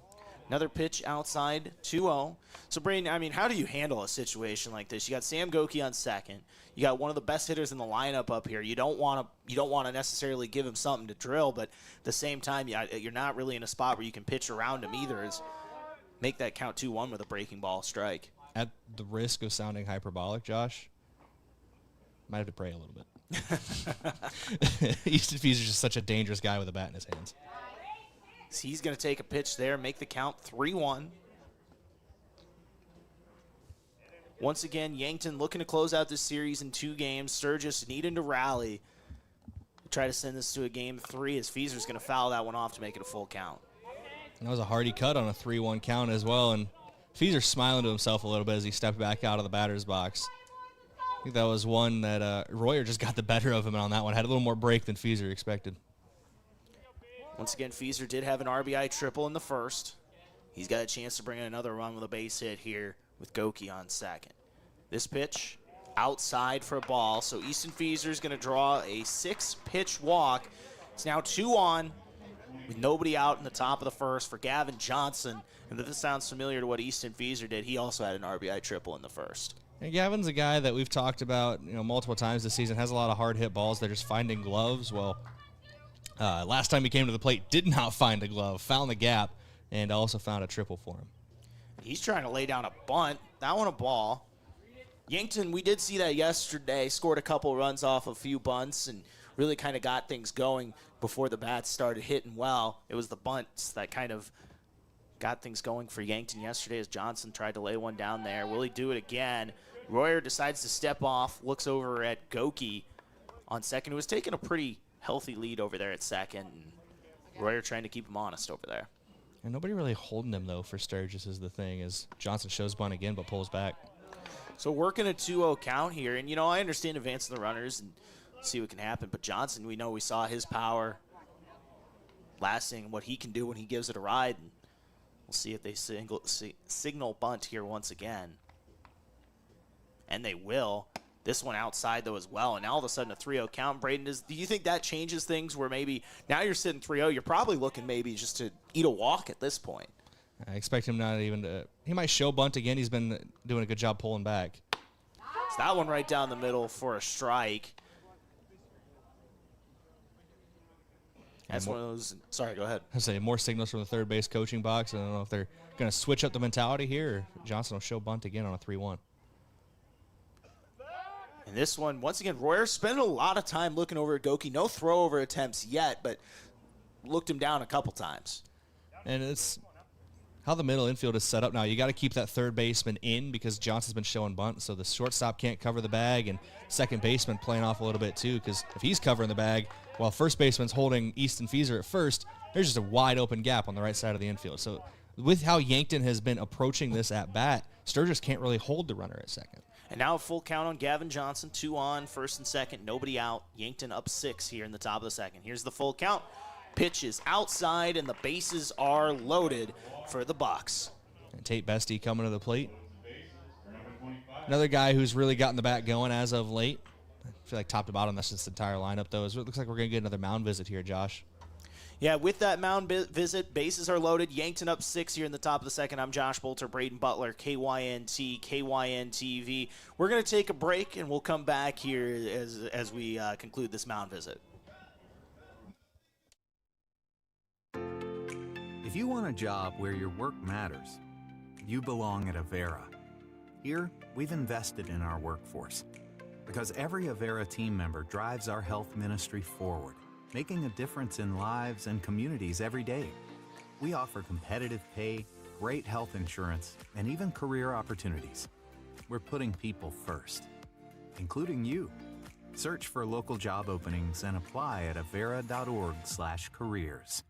Another pitch outside, 2-0. So, Brayden, I mean, how do you handle a situation like this? You got Sam Goki on second. You got one of the best hitters in the lineup up here. You don't want to necessarily give him something to drill, but at the same time, you're not really in a spot where you can pitch around him either. Is make that count 2-1 with a breaking ball strike. At the risk of sounding hyperbolic, Josh, might have to pray a little bit. Easton Fieser's just such a dangerous guy with a bat in his hands. He's going to take a pitch there, make the count 3-1. Once again, Yankton looking to close out this series in 2 games. Sturgis needing to rally. Try to send this to a game 3 as Fieser's going to foul that one off to make it a full count. And that was a hardy cut on a 3-1 count as well, and Fieser's smiling to himself a little bit as he stepped back out of the batter's box. I think that was one that Royer just got the better of him on that one. Had a little more break than Fieser expected. Once again, Feaser did have an RBI triple in the first. He's got a chance to bring in another run with a base hit here with Goki on second. This pitch outside for a ball, so Easton Feaser is going to draw a 6-pitch walk. It's now 2 on with nobody out in the top of the first for Gavin Johnson. And if this sounds familiar to what Easton Feaser did, he also had an RBI triple in the first. And Gavin's a guy that we've talked about, multiple times this season, has a lot of hard hit balls. They're just finding gloves. Well, last time he came to the plate, did not find a glove, found the gap, and also found a triple for him. He's trying to lay down a bunt. That one a ball. Yankton, we did see that yesterday, scored a couple runs off a few bunts and really kind of got things going before the bats started hitting well. It was the bunts that kind of got things going for Yankton yesterday as Johnson tried to lay one down there. Will he do it again? Royer decides to step off, looks over at Goki on second, who was taking a pretty healthy lead over there at second. And Royer trying to keep him honest over there. And nobody really holding him, though, for Sturgis is the thing, as Johnson shows bunt again but pulls back. So working a 2-0 count here. And, I understand advancing the runners and see what can happen. But Johnson, we saw his power last inning, what he can do when he gives it a ride. And we'll see if they signal bunt here once again. And they will. This one outside, though, as well. And now all of a sudden a 3-0 count. Brayden, do you think that changes things where maybe now you're sitting 3-0, you're probably looking maybe just to eat a walk at this point? I expect him not even to – he might show bunt again. He's been doing a good job pulling back. It's that one right down the middle for a strike. That's one of those – sorry, go ahead. I say more signals from the third base coaching box. I don't know if they're going to switch up the mentality here or Johnson will show bunt again on a 3-1. And this one, once again, Royer spent a lot of time looking over at Goki. No throw-over attempts yet, but looked him down a couple times. And it's how the middle infield is set up now. You got to keep that third baseman in because Johnson's been showing bunt, so the shortstop can't cover the bag, and second baseman playing off a little bit too because if he's covering the bag while first baseman's holding Easton Feaser at first, there's just a wide-open gap on the right side of the infield. So with how Yankton has been approaching this at-bat, Sturgis can't really hold the runner at second. And now a full count on Gavin Johnson, 2 on, first and second, nobody out. Yankton up 6 here in the top of the second. Here's the full count. Pitch is outside, and the bases are loaded for the Bucks. And Tate Bestie coming to the plate. Another guy who's really gotten the bat going as of late. I feel like top to bottom, that's just the entire lineup, though. It looks like we're going to get another mound visit here, Josh. Yeah, with that mound visit, bases are loaded. Yankton up 6 here in the top of the second. I'm Josh Boelter, Brayden Butler, KYNT, KYNTV. We're going to take a break, and we'll come back here as we conclude this mound visit. If you want a job where your work matters, you belong at Avera. Here, we've invested in our workforce because every Avera team member drives our health ministry forward, making a difference in lives and communities every day. We offer competitive pay, great health insurance, and even career opportunities. We're putting people first, including you. Search for local job openings and apply at avera.org/careers.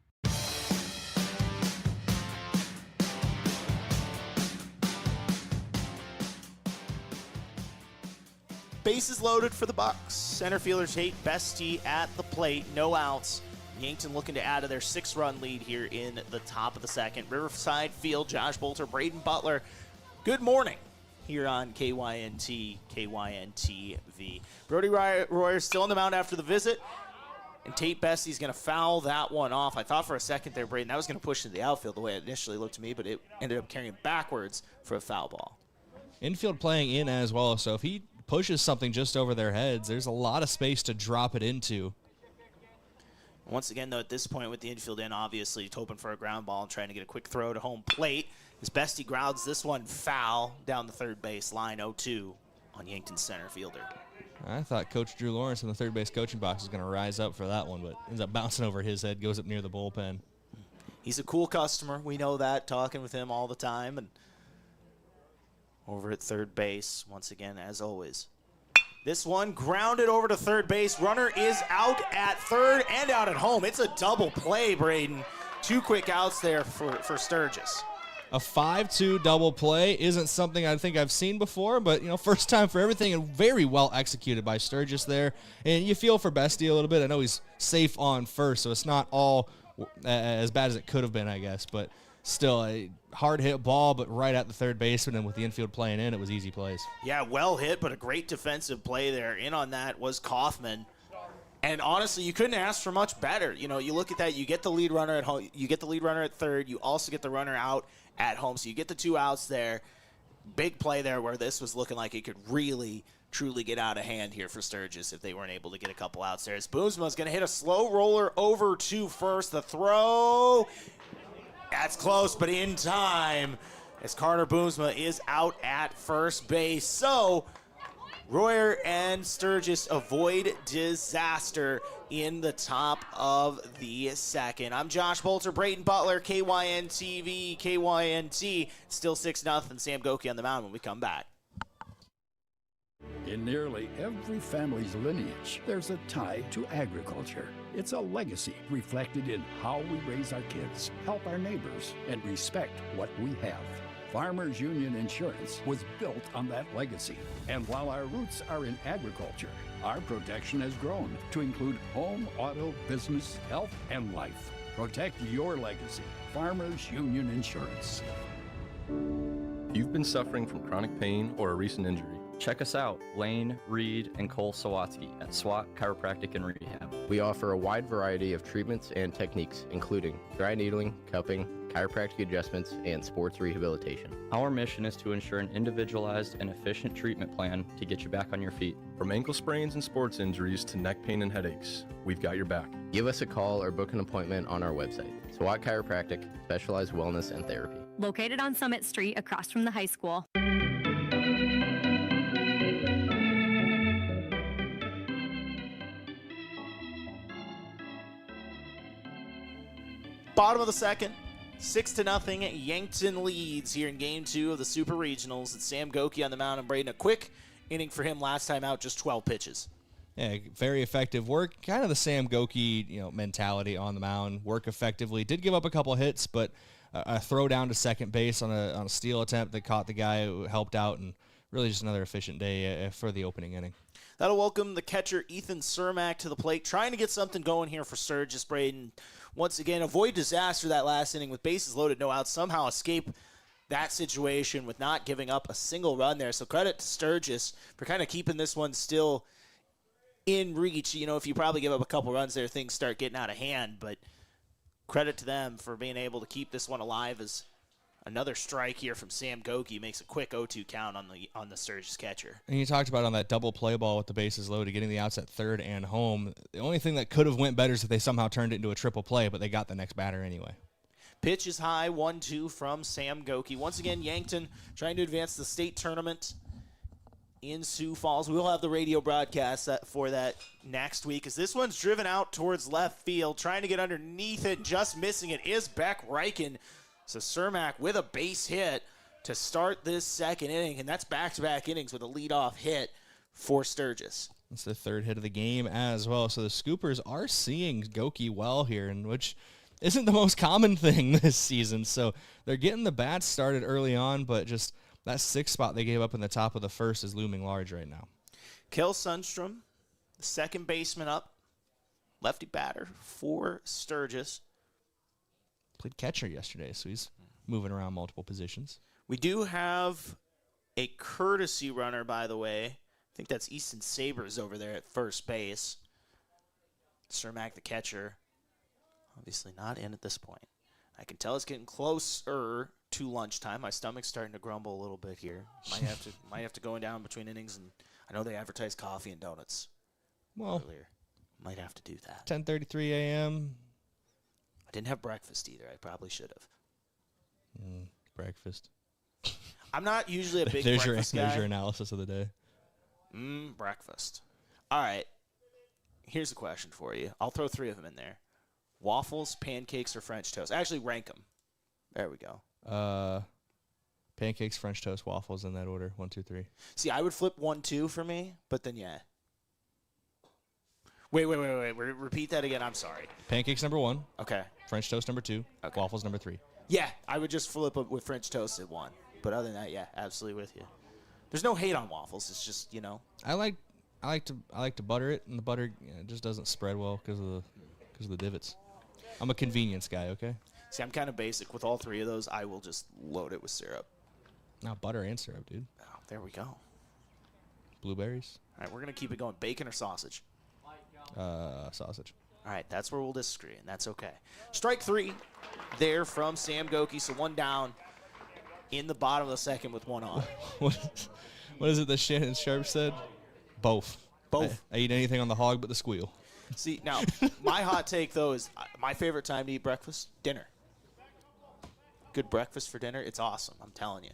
Bases loaded for the Bucks. Center fielder Tate Bestie at the plate, no outs. Yankton looking to add to their 6-run lead here in the top of the second. Riverside Field, Josh Boelter, Brayden Butler. Good morning here on KYNT, KYNTV. Brody Royer still on the mound after the visit, and Tate Bestie's going to foul that one off. I thought for a second there, Brayden, that was going to push into the outfield the way it initially looked to me, but it ended up carrying backwards for a foul ball. Infield playing in as well, so if he pushes something just over their heads, there's a lot of space to drop it into. Once again, though, at this point with the infield in, obviously hoping for a ground ball and trying to get a quick throw to home plate. As Bestie grounds this one foul down the third base line, 0-2 on Yankton center fielder. I thought Coach Drew Lawrence in the third base coaching box was going to rise up for that one, but ends up bouncing over his head, goes up near the bullpen. He's a cool customer. We know that, talking with him all the time. And over at third base, once again, as always. This one grounded over to third base. Runner is out at third and out at home. It's a double play, Brayden. 2 quick outs there for Sturgis. A 5-2 double play isn't something I think I've seen before, but, first time for everything and very well executed by Sturgis there. And you feel for Bestie a little bit. I know he's safe on first, so it's not all as bad as it could have been, I guess. But still, a hard hit ball, but right at the third baseman, and with the infield playing in, it was easy plays. Yeah, well hit, but a great defensive play there. In on that was Kaufman. And honestly, you couldn't ask for much better. You know, you look at that, you get the lead runner at home, you get the lead runner at third, you also get the runner out at home, so you get the 2 outs there. Big play there where this was looking like it could really, truly get out of hand here for Sturgis if they weren't able to get a couple outs there. As Boomsma's going to hit a slow roller over to first. The throw, that's close, but in time, as Carter Boomsma is out at first base. So Royer and Sturgis avoid disaster in the top of the second. I'm Josh Boelter, Brayden Butler, KYN-TV, KYNT. Still 6-0, Sam Goki on the mound when we come back. In nearly every family's lineage, there's a tie to agriculture. It's a legacy reflected in how we raise our kids, help our neighbors, and respect what we have. Farmers Union Insurance was built on that legacy. And while our roots are in agriculture, our protection has grown to include home, auto, business, health, and life. Protect your legacy. Farmers Union Insurance. If you've been suffering from chronic pain or a recent injury, check us out, Lane, Reed, and Cole Sawatsky at SWAT Chiropractic and Rehab. We offer a wide variety of treatments and techniques, including dry needling, cupping, chiropractic adjustments, and sports rehabilitation. Our mission is to ensure an individualized and efficient treatment plan to get you back on your feet. From ankle sprains and sports injuries to neck pain and headaches, we've got your back. Give us a call or book an appointment on our website. SWAT Chiropractic, specialized wellness and therapy. Located on Summit Street across from the high school. Bottom of the second, 6-0. Yankton leads here in Game 2 of the Super Regionals. It's Sam Goki on the mound and Brayden. A quick inning for him last time out, just 12 pitches. Yeah, very effective work. Kind of the Sam Goki, mentality on the mound. Work effectively. Did give up a couple hits, but a throw down to second base on a steal attempt that caught the guy who helped out, and really just another efficient day for the opening inning. That'll welcome the catcher Ethan Cermak to the plate, trying to get something going here for Sturgis. Brayden, once again, avoid disaster that last inning with bases loaded, no outs, somehow escape that situation with not giving up a single run there. So credit to Sturgis for kind of keeping this one still in reach. If you probably give up a couple runs there, things start getting out of hand, but credit to them for being able to keep this one alive as another strike here from Sam Goki makes a quick 0-2 count on the Sturgis catcher. And you talked about on that double play ball with the bases loaded, getting the outs at third and home. The only thing that could have went better is if they somehow turned it into a triple play, but they got the next batter anyway. Pitch is high, 1-2 from Sam Goki. Once again, Yankton trying to advance the state tournament in Sioux Falls. We'll have the radio broadcast for that next week, as this one's driven out towards left field, trying to get underneath it, just missing it is Beck Reichen. So Cermak with a base hit to start this second inning, and that's back-to-back innings with a leadoff hit for Sturgis. It's the third hit of the game as well. So the Scoopers are seeing Goki well here, and which isn't the most common thing this season. So they're getting the bats started early on, but just that sixth spot they gave up in the top of the first is looming large right now. Kel Sundstrom, the second baseman up, lefty batter for Sturgis. Played catcher yesterday, so he's moving around multiple positions. We do have a courtesy runner, by the way. I think that's Easton Sabers over there at first base. Cermak, the catcher, obviously not in at this point. I can tell it's getting closer to lunchtime. My stomach's starting to grumble a little bit here. Might have to go down between innings, and I know they advertise coffee and donuts earlier. Might have to do that. 10:33 a.m. I didn't have breakfast either. I probably should have. Breakfast. I'm not usually a big breakfast guy. There's your analysis of the day. Breakfast. All right. Here's a question for you. I'll throw three of them in there. Waffles, pancakes, or French toast? Actually, rank them. There we go. Pancakes, French toast, waffles in that order. 1, 2, 3. See, I would flip 1, 2 for me, but then yeah. Wait. Repeat that again. I'm sorry. Pancakes number 1. Okay. French toast number 2. Okay. Waffles number 3. Yeah, I would just flip it with French toast at 1. But other than that, yeah, absolutely with you. There's no hate on waffles. It's just, I like to butter it, and the butter just doesn't spread well because of the divots. I'm a convenience guy, okay? See, I'm kind of basic. With all three of those, I will just load it with syrup. Now butter and syrup, dude. Oh, there we go. Blueberries? All right, we're going to keep it going. Bacon or sausage? Sausage. All right, that's where we'll disagree, and that's okay. Strike 3 there from Sam Goki, so 1 down in the bottom of the second with 1 on. What is it that Shannon Sharp said? Both. I eat anything on the hog but the squeal. See, now, my hot take, though, is my favorite time to eat breakfast, dinner. Good breakfast for dinner, it's awesome, I'm telling you.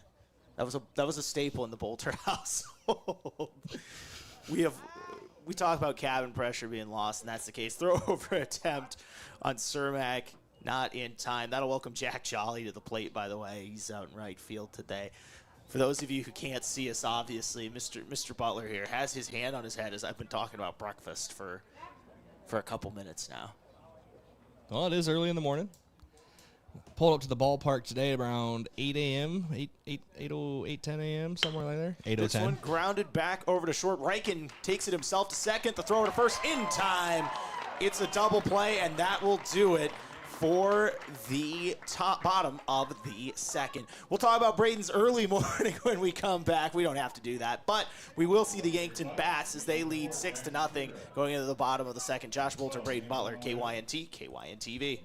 That was a staple in the Boelter household. We talk about cabin pressure being lost, and that's the case. Throw over attempt on Cermak, not in time. That'll welcome Jack Jolly to the plate, by the way. He's out in right field today. For those of you who can't see us, obviously, Mr. Butler here has his hand on his head as I've been talking about breakfast for a couple minutes now. Well, it is early in the morning. Pulled up to the ballpark today around 8 a.m., 10 a.m., somewhere like there. 8:10. This one grounded back over to short. Reichen takes it himself to second. The throw to first in time. It's a double play, and that will do it for the bottom of the second. We'll talk about Brayden's early morning when we come back. We don't have to do that, but we will see the Yankton Bats as they lead 6-0 going into the bottom of the second. Josh Boelter, Brayden Butler, KYNT, KYNTV.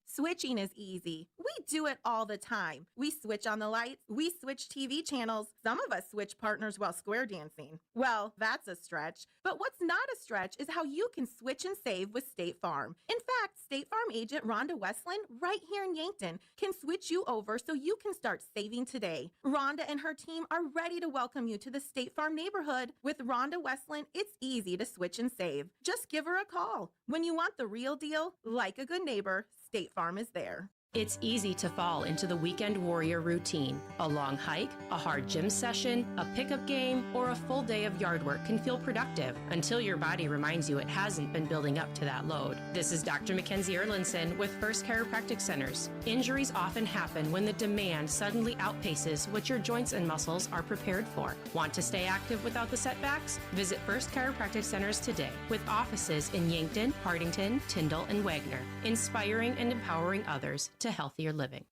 Switching is easy. We do it all the time. We switch on the lights. We switch TV channels. Some of us switch partners while square dancing. Well, that's a stretch. But what's not a stretch is how you can switch and save with State Farm. In fact, State Farm agent Rhonda Westland, right here in Yankton, can switch you over so you can start saving today. Rhonda and her team are ready to welcome you to the State Farm neighborhood. With Rhonda Westland, it's easy to switch and save. Just give her a call. When you want the real deal, like a good neighbor, State Farm is there. It's easy to fall into the weekend warrior routine. A long hike, a hard gym session, a pickup game, or a full day of yard work can feel productive until your body reminds you it hasn't been building up to that load. This is Dr. Mackenzie Erlinson with First Chiropractic Centers. Injuries often happen when the demand suddenly outpaces what your joints and muscles are prepared for. Want to stay active without the setbacks? Visit First Chiropractic Centers today with offices in Yankton, Hardington, Tyndall, and Wagner, inspiring and empowering others to healthier living.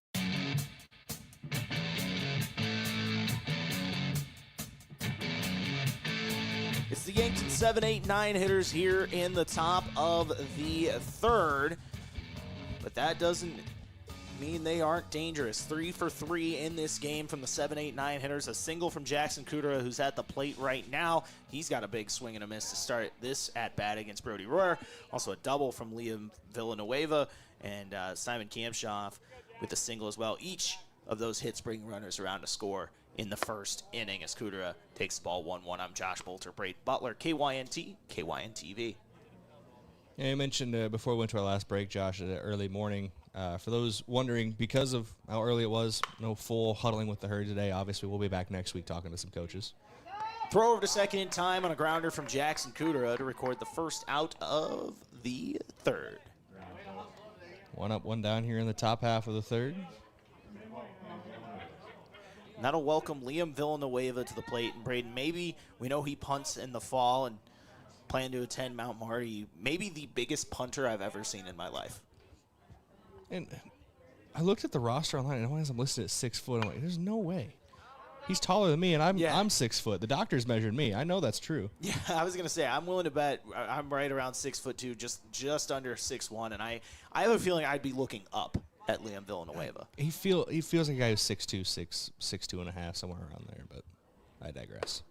It's the Yankton 7, 8, 9 hitters here in the top of the third. But that doesn't mean they aren't dangerous. 3 for 3 in this game from the 7, 8, 9 hitters. A single from Jackson Kudera, who's at the plate right now. He's got a big swing and a miss to start this at-bat against Brody Royer. Also a double from Liam Villanueva and Simon Kamshoff with a single as well. Each of those hits bring runners around to score in the first inning as Kudera takes the ball 1-1. I'm Josh Boelter, Brayden Butler, KYNT, KYNTV. Yeah, you mentioned before we went to our last break, Josh, at early morning. For those wondering, because of how early it was, no full huddling with the herd today. Obviously, we'll be back next week talking to some coaches. Throw over to second in time on a grounder from Jackson Kudera to record the first out of the third. 1 up, 1 down here in the top half of the third. And that'll welcome Liam Villanueva to the plate. And Brayden, maybe we know he punts in the fall and plan to attend Mount Marty. Maybe the biggest punter I've ever seen in my life. And I looked at the roster online, and I'm listed at 6 foot. I'm like, there's no way. He's taller than me, and I'm 6 foot. The doctors measured me. I know that's true. Yeah, I was gonna say I'm willing to bet I'm right around 6'2", just under 6'1", and I have a feeling I'd be looking up at Liam Villanueva. He feels like a guy who's 6'2", 6'2.5", somewhere around there. But I digress.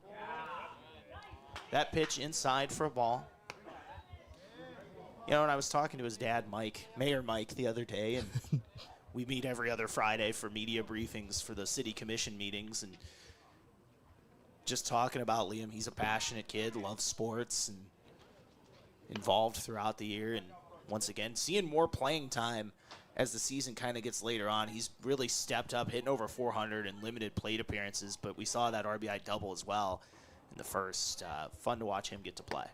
That pitch inside for a ball. You know, when I was talking to his dad, Mayor Mike, the other day, and we meet every other Friday for media briefings for the city commission meetings, and just talking about Liam. He's a passionate kid, loves sports, and involved throughout the year. And once again, seeing more playing time as the season kind of gets later on. He's really stepped up, hitting over 400 in limited plate appearances, but we saw that RBI double as well in the first. Fun to watch him get to play.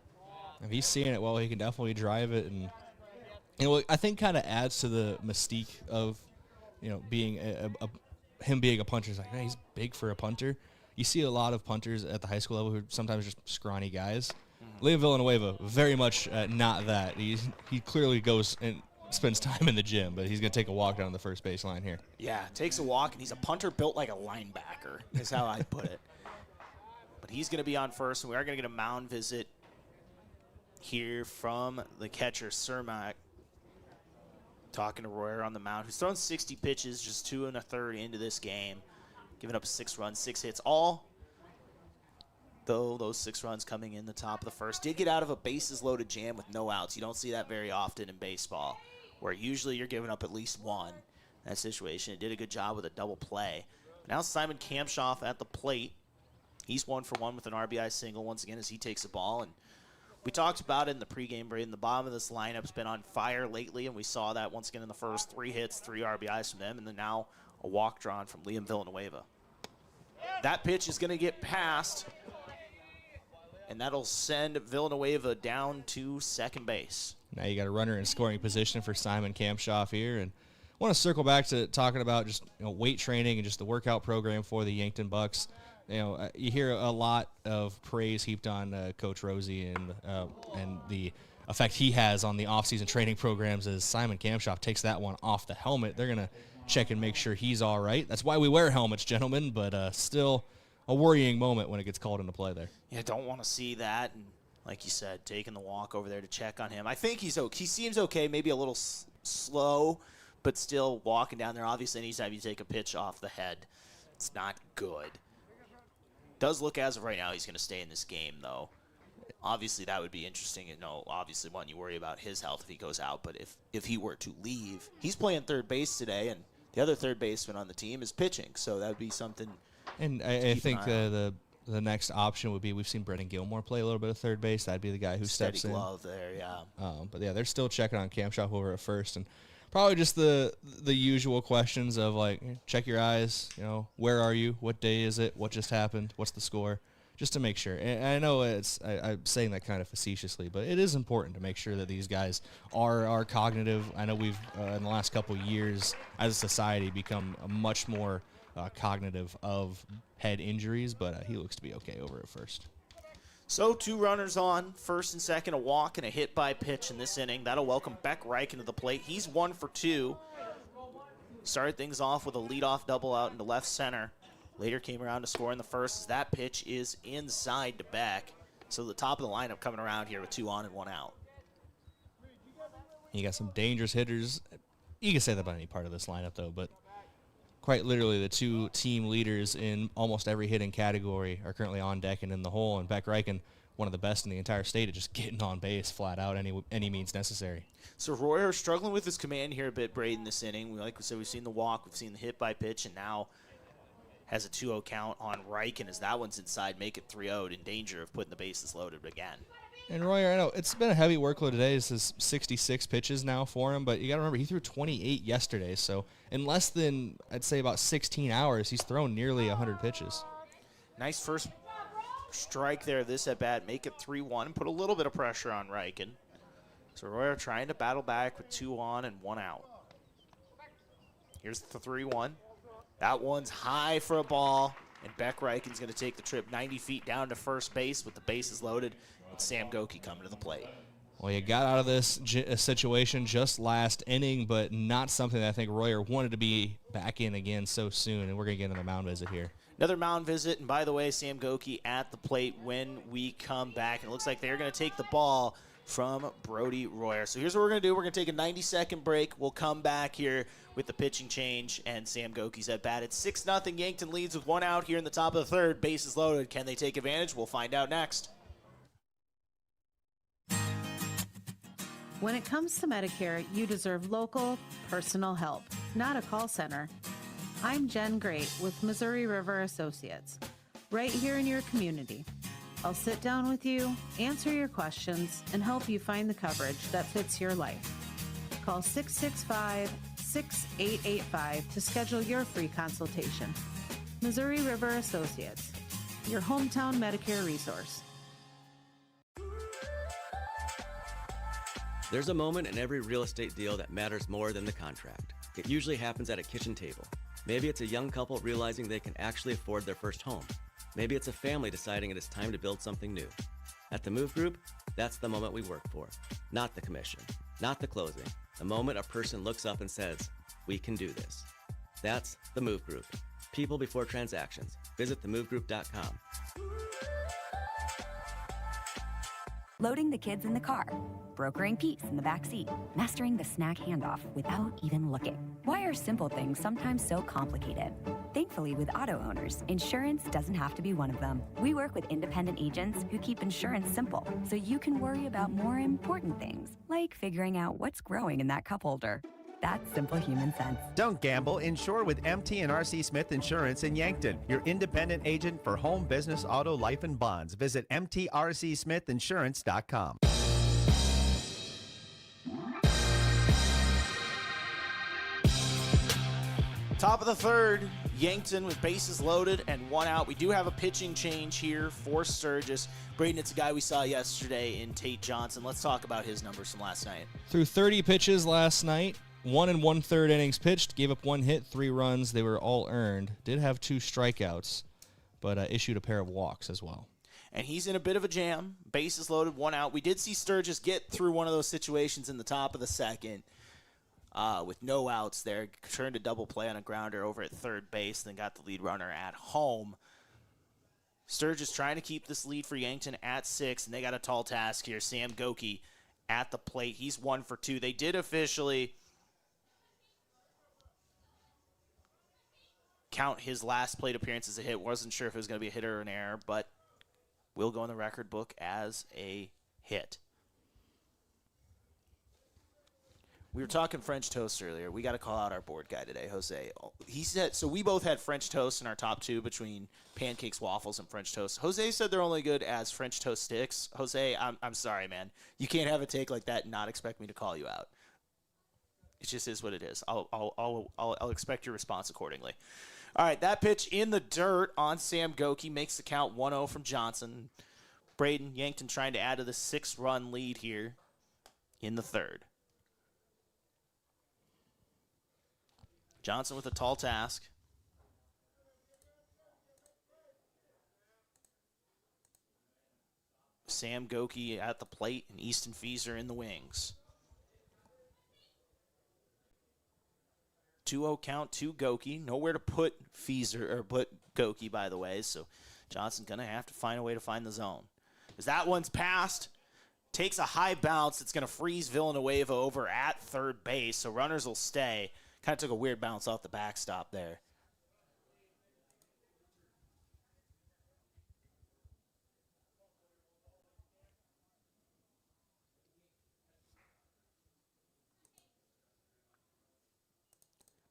If he's seeing it well, he can definitely drive it, and I think kind of adds to the mystique of being him being a punter. It's like, man, he's big for a punter. You see a lot of punters at the high school level who are sometimes just scrawny guys. Liam Villanueva, very much not that. He clearly goes and spends time in the gym, but he's going to take a walk down the first baseline here. Yeah, takes a walk, and he's a punter built like a linebacker, is how I put it. But he's going to be on first, and we are going to get a mound visit here from the catcher, Cermak, talking to Royer on the mound, who's thrown 60 pitches, just 2 1/3 into this game, giving up 6 runs, 6 hits, all, though those 6 runs coming in the top of the first. Did get out of a bases-loaded jam with no outs. You don't see that very often in baseball, where usually you're giving up at least 1 in that situation. It did a good job with a double play. But now Simon Kamshoff at the plate. He's 1 for 1 with an RBI single once again as he takes the ball. And we talked about it in the pregame, Brayden. The bottom of this lineup's been on fire lately, and we saw that once again in the first 3 hits, 3 RBIs from them, and then now a walk drawn from Liam Villanueva. That pitch is going to get past, and that'll send Villanueva down to second base. Now you got a runner in scoring position for Simon Kamshoff here, and I want to circle back to talking about just weight training and just the workout program for the Yankton Bucks. You hear a lot of praise heaped on Coach Rosie and the effect he has on the off-season training programs as Simon Kamshoff takes that one off the helmet. They're going to check and make sure he's all right. That's why we wear helmets, gentlemen, but still a worrying moment when it gets called into play there. Yeah, don't want to see that. And like you said, taking the walk over there to check on him. I think he's okay. He seems okay, maybe a little slow, but still walking down there. Obviously, anytime you take a pitch off the head, it's not good. Does look as of right now he's going to stay in this game, though. Obviously, that would be interesting. Obviously, one, you worry about his health if he goes out. But if he were to leave, he's playing third base today, and the other third baseman on the team is pitching. So that would be something. And I think the next option would be, we've seen Brendan Gilmore play a little bit of third base. That'd be the guy who steps in. Steady glove there, yeah. But, yeah, they're still checking on Kamshoff over at first. And probably just the usual questions of, like, check your eyes, where are you? What day is it? What just happened? What's the score? Just to make sure. And I know I'm saying that kind of facetiously, but it is important to make sure that these guys are cognitive. I know we've, in the last couple of years, as a society, become much more cognitive of head injuries, but he looks to be okay over at first. So 2 runners on, first and second, a walk and a hit by pitch in this inning. That'll welcome Beck Reichen to the plate. He's 1 for 2. Started things off with a leadoff double out into left center. Later came around to score in the first as that pitch is inside to Beck. So the top of the lineup coming around here with 2 on and 1 out. You got some dangerous hitters. You can say that about any part of this lineup, though, but quite literally the 2 team leaders in almost every hitting category are currently on deck and in the hole, and Beck Reichen, one of the best in the entire state at just getting on base flat out any means necessary. So Royer struggling with his command here a bit, Brayden, this inning. Like we said, we've seen the walk, we've seen the hit by pitch, and now has a 2-0 count on Reichen as that one's inside, make it 3-0, in danger of putting the bases loaded again. And Royer, I know it's been a heavy workload today. This is 66 pitches now for him, but you got to remember he threw 28 yesterday. So in less than, I'd say, about 16 hours, he's thrown nearly 100 pitches. Nice first strike there, this at bat, make it 3-1, put a little bit of pressure on Reichen. So Royer trying to battle back with 2 on and 1 out. Here's the 3-1. That one's high for a ball, and Beck Reichen's going to take the trip 90 feet down to first base with the bases loaded, with Sam Goki coming to the plate. Well, you got out of this situation just last inning, but not something that I think Royer wanted to be back in again so soon, and we're going to get another mound visit here. Another mound visit, and by the way, Sam Goki at the plate when we come back. And it looks like they're going to take the ball from Brody Royer. So here's what we're going to do. We're going to take a 90-second break. We'll come back here with the pitching change and Sam Goki's at bat. It's 6-0. Yankton leads with 1 out here in the top of the third. Bases loaded. Can they take advantage? We'll find out next. When it comes to Medicare, you deserve local, personal help, not a call center. I'm Jen Great with Missouri River Associates, right here in your community. I'll sit down with you, answer your questions, and help you find the coverage that fits your life. Call 665-6885 to schedule your free consultation. Missouri River Associates, your hometown Medicare resource. There's a moment in every real estate deal that matters more than the contract. It usually happens at a kitchen table. Maybe it's a young couple realizing they can actually afford their first home. Maybe it's a family deciding it is time to build something new. At the Move Group, that's the moment we work for. Not the commission, not the closing. The moment a person looks up and says, we can do this. That's the Move Group. People before transactions. Visit themovegroup.com. Loading the kids in the car, brokering peace in the back seat, mastering the snack handoff without even looking. Why are simple things sometimes so complicated? Thankfully, with auto owners, insurance doesn't have to be one of them. We work with independent agents who keep insurance simple, so you can worry about more important things, like figuring out what's growing in that cup holder. That's simple human sense. Don't gamble. Insure with MT and RC Smith Insurance in Yankton, your independent agent for home, business, auto, life, and bonds. Visit mtrcsmithinsurance.com. Top of the third, Yankton with bases loaded and one out. We do have a pitching change here for Sturgis. Brayden, it's a guy we saw yesterday in Tate Johnson. Let's talk about his numbers from last night. Through 30 pitches last night, 1 1/3 innings pitched, gave up 1 hit, 3 runs. They were all earned. Did have 2 strikeouts, but issued a pair of walks as well. And he's in a bit of a jam. Bases loaded, 1 out. We did see Sturgis get through one of those situations in the top of the second with no outs there. Turned a double play on a grounder over at third base, then got the lead runner at home. Sturgis trying to keep this lead for Yankton at 6, and they got a tall task here. Sam Goki at the plate. He's 1 for 2. They did officially count his last plate appearance as a hit. Wasn't sure if it was going to be a hit or an error, but will go in the record book as a hit. We were talking French toast earlier. We got to call out our board guy today, Jose. He said, so we both had French toast in our top 2 between pancakes, waffles, and French toast. Jose said they're only good as French toast sticks. Jose, I'm sorry, man. You can't have a take like that and not expect me to call you out. It just is what it is. I'll expect your response accordingly. All right, that pitch in the dirt on Sam Goki makes the count 1-0 from Johnson. Brayden, Yankton trying to add to the 6-run lead here in the third. Johnson with a tall task. Sam Goki at the plate and Easton Fieser in the wings. 2-0 count to Goki. Nowhere to put Fieser or put Goki, by the way. So Johnson going to have to find a way to find the zone. As that one's passed, takes a high bounce. It's going to freeze Villanueva over at third base. So runners will stay. Kind of took a weird bounce off the backstop there.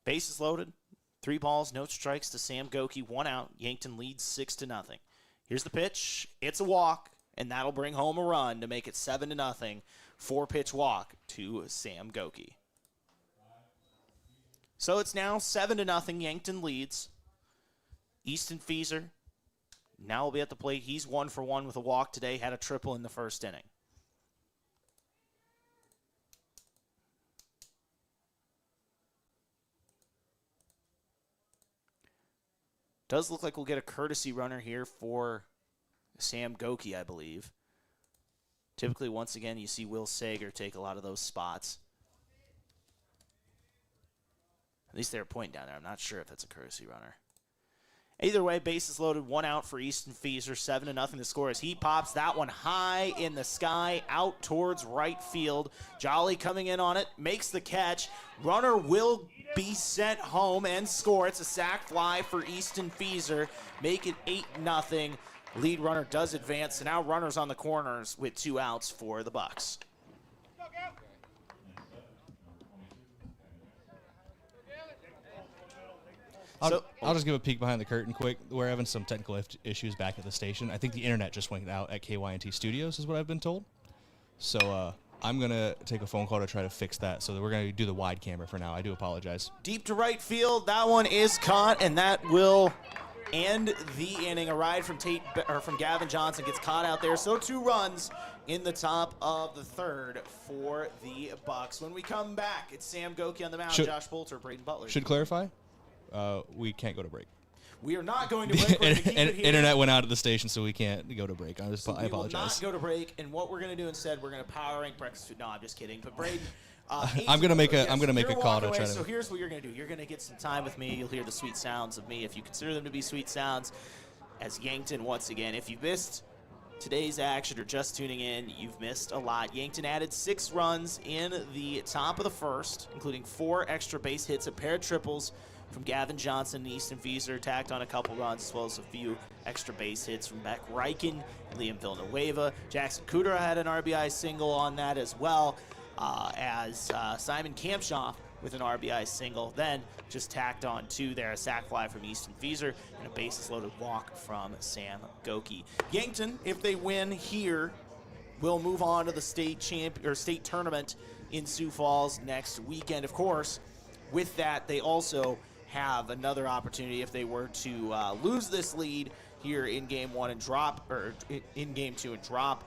Bases loaded. 3 balls, no strikes to Sam Goki. 1 out. Yankton leads 6-0. Here's the pitch. It's a walk, and that'll bring home a run to make it 7-0. 4-pitch walk to Sam Goki. So it's now 7-0. Yankton leads. Easton Fieser now will be at the plate. He's 1 for 1 with a walk today. Had a triple in the first inning. Does look like we'll get a courtesy runner here for Sam Goki, I believe. Typically, once again, you see Will Sager take a lot of those spots. At least they're pointing down there. I'm not sure if it's a courtesy runner. Either way, bases loaded, 1 out for Easton Fieser. 7-0 the score as he pops that one high in the sky out towards right field. Jolly coming in on it, makes the catch. Runner will be sent home and score. It's a sac fly for Easton Fieser. Make it 8-0. Lead runner does advance. So now runners on the corners with 2 outs for the Bucks. I'll just give a peek behind the curtain quick. We're having some technical issues back at the station. I think the internet just went out at KYNT Studios is what I've been told. So I'm going to take a phone call to try to fix that. So we're going to do the wide camera for now. I do apologize. Deep to right field. That one is caught, and that will end the inning. A ride from Gavin Johnson gets caught out there. So 2 runs in the top of the third for the Bucks. When we come back, it's Sam Goki on the mound, Josh Boelter, Brayden Butler. Should clarify, we can't go to break. We are not going to break. We're going to keep it here. Internet went out of the station, so we can't go to break. I We will apologize. not go to break, and what we're going to do instead, we're going to power rank breakfast food. No, I'm just kidding. But Brayden, I'm gonna make a call to try to. So here's what you're going to do. You're going to get some time with me. You'll hear the sweet sounds of me, if you consider them to be sweet sounds. As Yankton, once again, if you missed today's action or just tuning in, you've missed a lot. Yankton added 6 runs in the top of the first, including 4 extra base hits, a pair of triples from Gavin Johnson and Easton Fieser, tacked on a couple runs, as well as a few extra base hits from Beck Reichen, Liam Villanueva. Jackson Kudera had an RBI single on that as well, as Simon Kampshoff with an RBI single. Then just tacked on 2 there, a sac fly from Easton Fieser and a bases-loaded walk from Sam Goki. Yankton, if they win here, will move on to the state tournament in Sioux Falls next weekend. Of course, with that, they also have another opportunity if they were to lose this lead here in game 1 and drop, or in game 2 and drop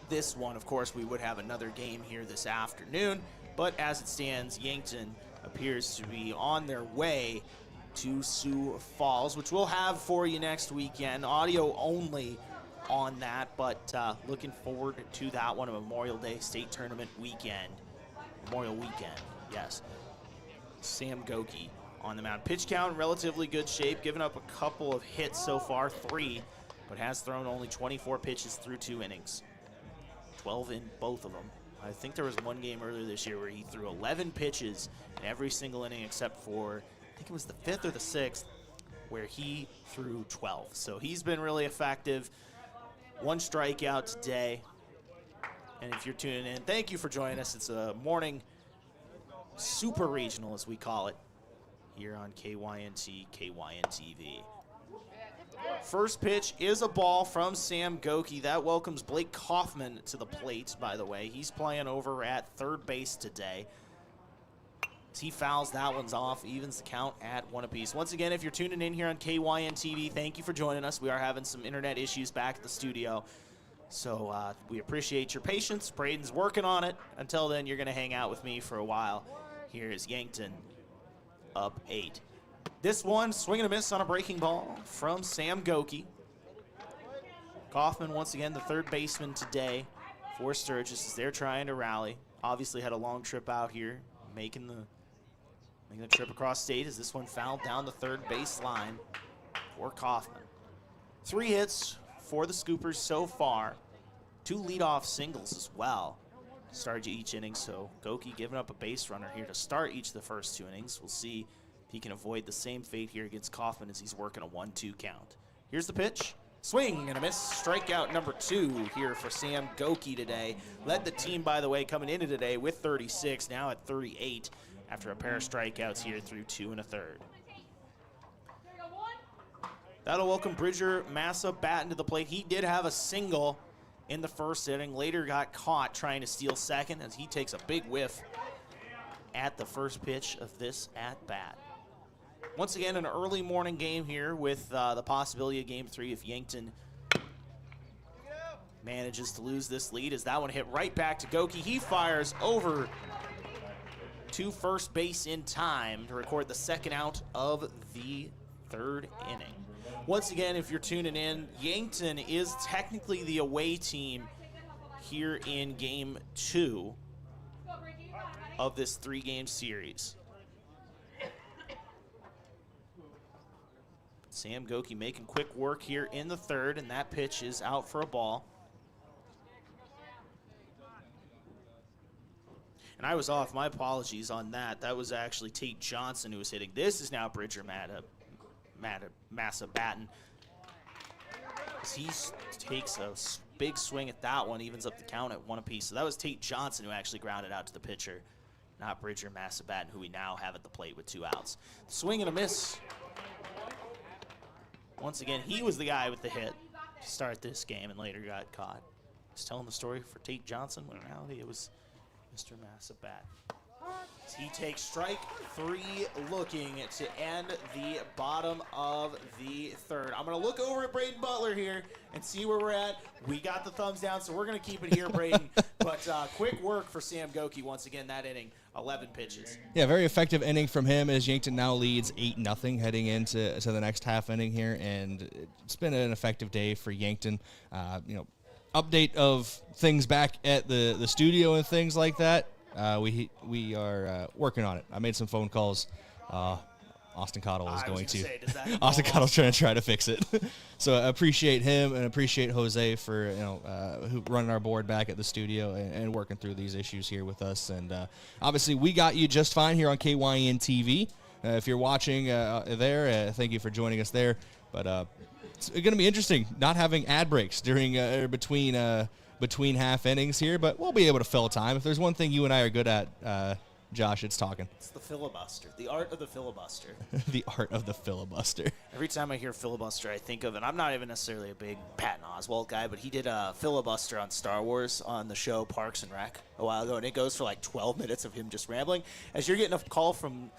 this one. Of course, we would have another game here this afternoon. But as it stands, Yankton appears to be on their way to Sioux Falls, which we'll have for you next weekend. Audio only on that, but looking forward to that one, a Memorial Day State Tournament weekend. Memorial Weekend, yes. Sam Goki on the mound. Pitch count, relatively good shape, giving up a couple of hits so far, 3, but has thrown only 24 pitches through 2 innings. 12 in both of them. I think there was one game earlier this year where he threw 11 pitches in every single inning except for, I think it was the 5th or the 6th, where he threw 12. So he's been really effective. 1 strikeout today. And if you're tuning in, thank you for joining us. It's a morning super regional, as we call it, here on KYNT, KYN-TV. First pitch is a ball from Sam Goki. That welcomes Blake Kaufman to the plate, by the way. He's playing over at third base today. As he fouls, that one's off, evens the count at 1 apiece. Once again, if you're tuning in here on KYN-TV, thank you for joining us. We are having some internet issues back at the studio, so we appreciate your patience. Brayden's working on it. Until then, you're going to hang out with me for a while. Here is Yankton up 8. This one, swing and a miss on a breaking ball from Sam Goki. Kaufman, once again, the third baseman today for Sturgis, as they're trying to rally. Obviously had a long trip out here, making the trip across state, as this one fouled down the third baseline for Kaufman. 3 hits for the Scoopers so far. 2 leadoff singles as well to start each inning, so Goki giving up a base runner here to start each of the first 2 innings. We'll see if he can avoid the same fate here against Kaufman as he's working a 1-2 count. Here's the pitch. Swing and a miss. Strikeout number 2 here for Sam Goki today. Led the team, by the way, coming into today with 36, now at 38 after a pair of strikeouts here through 2 1/3. That'll welcome Bridger Massa batting to the plate. He did have a single in the first inning. Later got caught trying to steal second as he takes a big whiff at the first pitch of this at-bat. Once again, an early morning game here with the possibility of Game 3 if Yankton manages to lose this lead, as that one hit right back to Goki. He fires over to first base in time to record the second out of the 3rd inning. Once again, if you're tuning in, Yankton is technically the away team here in Game 2 of this 3-game series. Sam Goki making quick work here in the 3rd, and that pitch is out for a ball. And I was off. My apologies on that. That was actually Tate Johnson who was hitting. This is now Bridger Massa batting. He takes a big swing at that one, evens up the count at 1 apiece. So that was Tate Johnson who actually grounded out to the pitcher, not Bridger Massa batting, who we now have at the plate with 2 outs. Swing and a miss. Once again, he was the guy with the hit to start this game and later got caught. Just telling the story for Tate Johnson, when in reality it was Mr. Massabat. He takes strike 3, looking to end the bottom of the third. I'm going to look over at Brayden Butler here and see where we're at. We got the thumbs down, so we're going to keep it here, Brayden. But quick work for Sam Goki once again that inning. 11 pitches. Yeah, very effective inning from him as Yankton now leads 8-0 heading into the next half inning here, and it's been an effective day for Yankton. Update of things back at the studio and things like that. We are working on it. I made some phone calls. Austin Cottle is going to. Austin Cottle's trying to fix it. So I appreciate him and appreciate Jose for who running our board back at the studio and working through these issues here with us. And obviously we got you just fine here on KYN TV. If you're watching there, thank you for joining us there. But it's going to be interesting not having ad breaks during between half innings here, but we'll be able to fill time. If there's one thing you and I are good at, Josh, it's talking. It's the filibuster, the art of the filibuster. The art of the filibuster. Every time I hear filibuster, I think of, and I'm not even necessarily a big Patton Oswalt guy, but he did a filibuster on Star Wars on the show Parks and Rec a while ago, and it goes for like 12 minutes of him just rambling. As you're getting a call from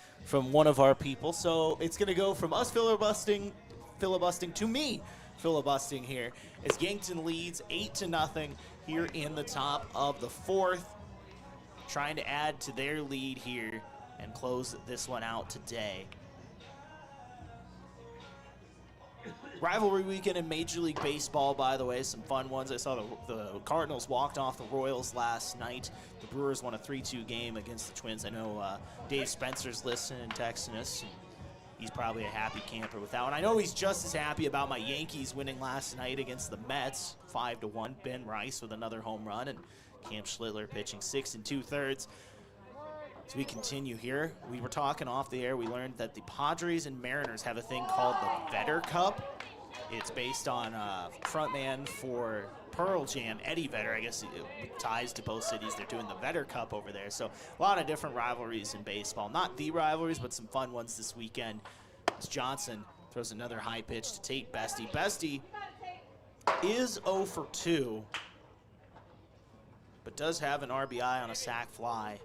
one of our people, so it's going to go from us filibustering to me filibustering here as Yankton leads 8-0 here in the top of the fourth. Trying to add to their lead here and close this one out today. Rivalry weekend in Major League Baseball, by the way, some fun ones. I saw the Cardinals walked off the Royals last night. The Brewers won a 3-2 game against the Twins. I know Dave Spencer's listening and texting us. And he's probably a happy camper with that one. I know he's just as happy about my Yankees winning last night against the Mets, 5-1. Ben Rice with another home run, and Cam Schlittler pitching 6 2/3. As we continue here, we were talking off the air. We learned that the Padres and Mariners have a thing called the Vedder Cup. It's based on frontman for Pearl Jam, Eddie Vedder. I guess it ties to both cities. They're doing the Vedder Cup over there. So a lot of different rivalries in baseball. Not the rivalries, but some fun ones this weekend. As Johnson throws another high pitch to Tate Bestie. Bestie is 0 for 2. But does have an RBI on a sac fly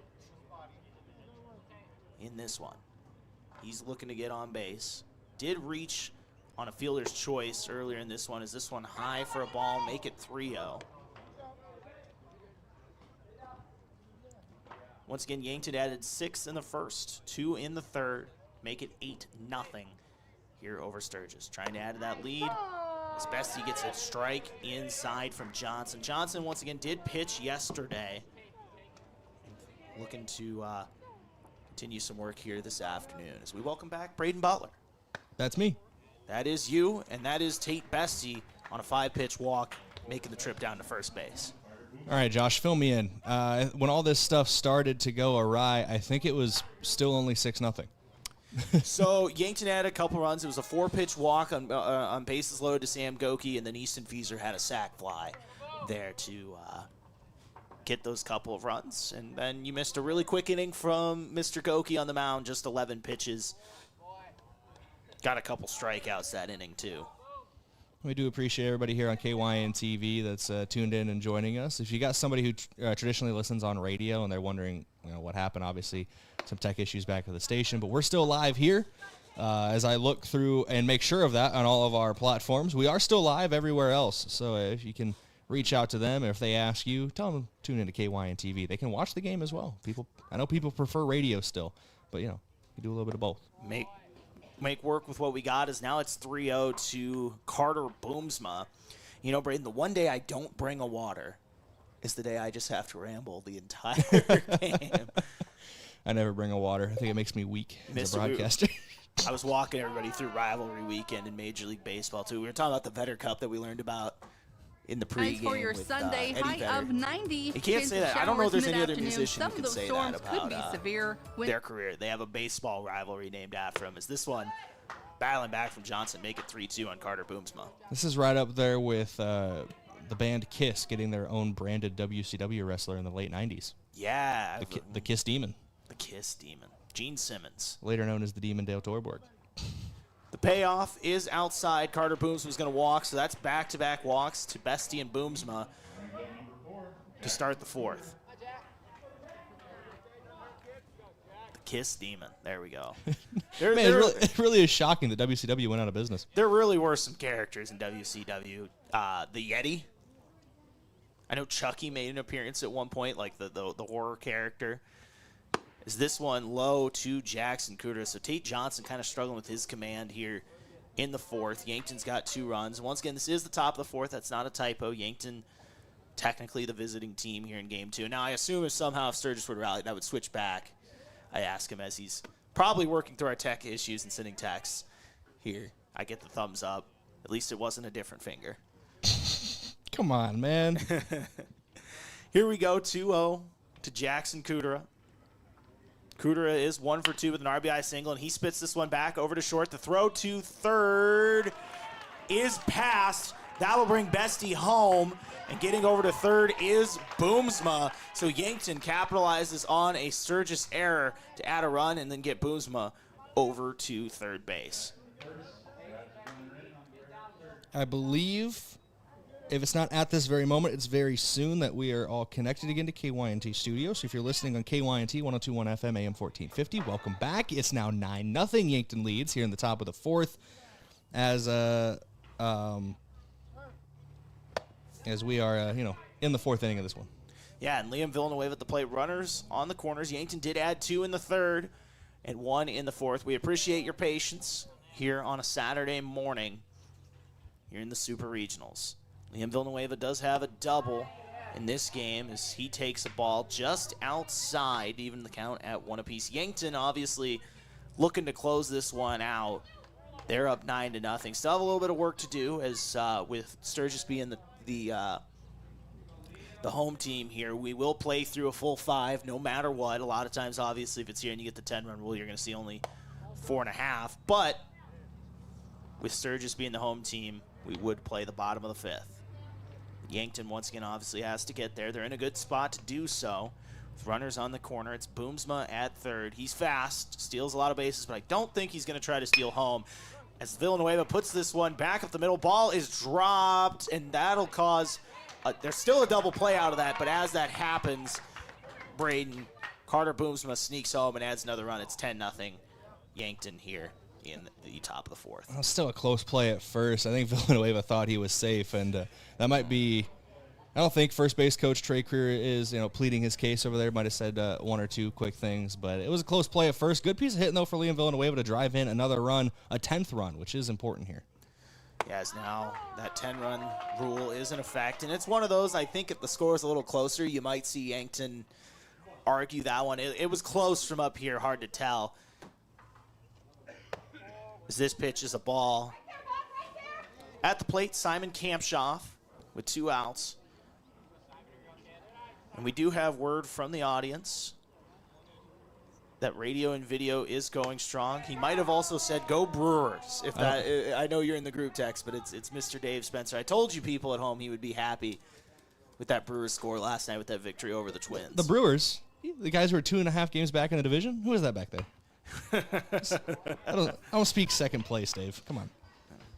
in this one. He's looking to get on base. Did reach on a fielder's choice earlier in this one. Is this one high for a ball? Make it 3-0. Once again, Yankton added 6 in the first, 2 in the third. Make it 8-0 here over Sturgis. Trying to add to that lead. As Bestie gets a strike inside from Johnson. Johnson, once again, did pitch yesterday. Looking to continue some work here this afternoon as we welcome back Brayden Butler. That's me. That is you, and that is Tate Bestie on a 5-pitch walk, making the trip down to first base. All right, Josh, fill me in. When all this stuff started to go awry, I think it was still only 6-0. So Yankton had a couple runs. It was a 4-pitch walk on bases loaded to Sam Goki, and then Easton Fieser had a sac fly there to get those couple of runs. And then you missed a really quick inning from Mr. Goki on the mound, just 11 pitches. Got a couple strikeouts that inning, too. We do appreciate everybody here on KYN TV that's tuned in and joining us. If you got somebody who traditionally listens on radio and they're wondering what happened, obviously some tech issues back at the station, but we're still live here. As I look through and make sure of that on all of our platforms, we are still live everywhere else. So if you can reach out to them, or if they ask you, tell them to tune into KYN TV. They can watch the game as well. I know people prefer radio still, but you do a little bit of both. Make work with what we got is now it's 3-0 to Carter Boomsma. Brayden, the one day I don't bring a water is the day I just have to ramble the entire game. I never bring a water. I think it makes me weak as a broadcaster. I was walking everybody through rivalry weekend in Major League Baseball, too. We were talking about the Vedder Cup that we learned about in the pregame. For your Sunday Eddie high Vedder. of 90. You can't say that. I don't know if there's any other musician who can say that about could be severe their career. They have a baseball rivalry named after him. Is this one battling back from Johnson, make it 3-2 on Carter Boomsma? This is right up there with the band Kiss getting their own branded WCW wrestler in the late 90s. Yeah. The Kiss Demon. The Kiss Demon. Gene Simmons. Later known as the Demon Dale Torborg. The payoff is outside. Carter Boomsma's going to walk, so that's back-to-back walks to Bestie and Boomsma to start the fourth. Kiss Demon. There we go. Man, it really is shocking that WCW went out of business. There really were some characters in WCW. The Yeti. I know Chucky made an appearance at one point, like the horror character. Is this one low to Jackson Cooter? So Tate Johnson kind of struggling with his command here in the fourth. Yankton's got 2 runs. Once again, this is the top of the fourth. That's not a typo. Yankton technically the visiting team here in game 2. Now, I assume if somehow Sturgis would rally, that would switch back. I ask him as he's probably working through our tech issues and sending texts here. I get the thumbs up. At least it wasn't a different finger. Come on, man. Here we go, 2-0 to Jackson Kudera. Kudera is 1 for 2 with an RBI single, and he spits this one back over to short. The throw to third is passed. That will bring Bestie home, and getting over to third is Boomsma. So Yankton capitalizes on a Sturgis error to add a run and then get Boomsma over to third base. I believe, if it's not at this very moment, it's very soon that we are all connected again to KYNT Studio. So if you're listening on KYNT 102.1 FM AM 1450, welcome back. It's now 9-0. Yankton leads here in the top of the fourth as we are, in the fourth inning of this one. Yeah, and Liam Villanueva at the plate. Runners on the corners. Yankton did add 2 in the third and 1 in the fourth. We appreciate your patience here on a Saturday morning here in the Super Regionals. Liam Villanueva does have a double in this game as he takes a ball just outside, even the count at 1 apiece. Yankton obviously looking to close this one out. They're up 9-0. Still have a little bit of work to do as with Sturgis being the home team here. We will play through a full 5 no matter what. A lot of times, obviously, if it's here and you get the 10-run rule, you're going to see only 4.5. But with Sturgis being the home team, we would play the bottom of the 5th. Yankton, once again, obviously has to get there. They're in a good spot to do so. With runners on the corner, it's Boomsma at third. He's fast, steals a lot of bases, but I don't think he's going to try to steal home. As Villanueva puts this one back up the middle, ball is dropped, and that'll cause there's still a double play out of that, but as that happens, Brayden, Carter Boomsma sneaks home and adds another run. It's 10-0 Yankton here in the top of the fourth. Well, still a close play at first. I think Villanueva thought he was safe, and that might be – I don't think first base coach Trey Creer is, pleading his case over there. Might have said 1 or 2 quick things, but it was a close play at first. Good piece of hitting, though, for Liam Villanueva to drive in another run, a 10th run, which is important here. Yes, now that 10-run rule is in effect, and it's one of those, I think if the score is a little closer, you might see Yankton argue that one. It was close from up here, hard to tell. As this pitch is a ball. At the plate, Simon Kampshoff with 2 outs. And we do have word from the audience that radio and video is going strong. He might have also said, "Go Brewers." If that, I know you're in the group text, but it's Mr. Dave Spencer. I told you people at home he would be happy with that Brewers score last night with that victory over the Twins. The Brewers, the guys who are 2.5 games back in the division. Who is that back there? I don't speak second place, Dave. Come on,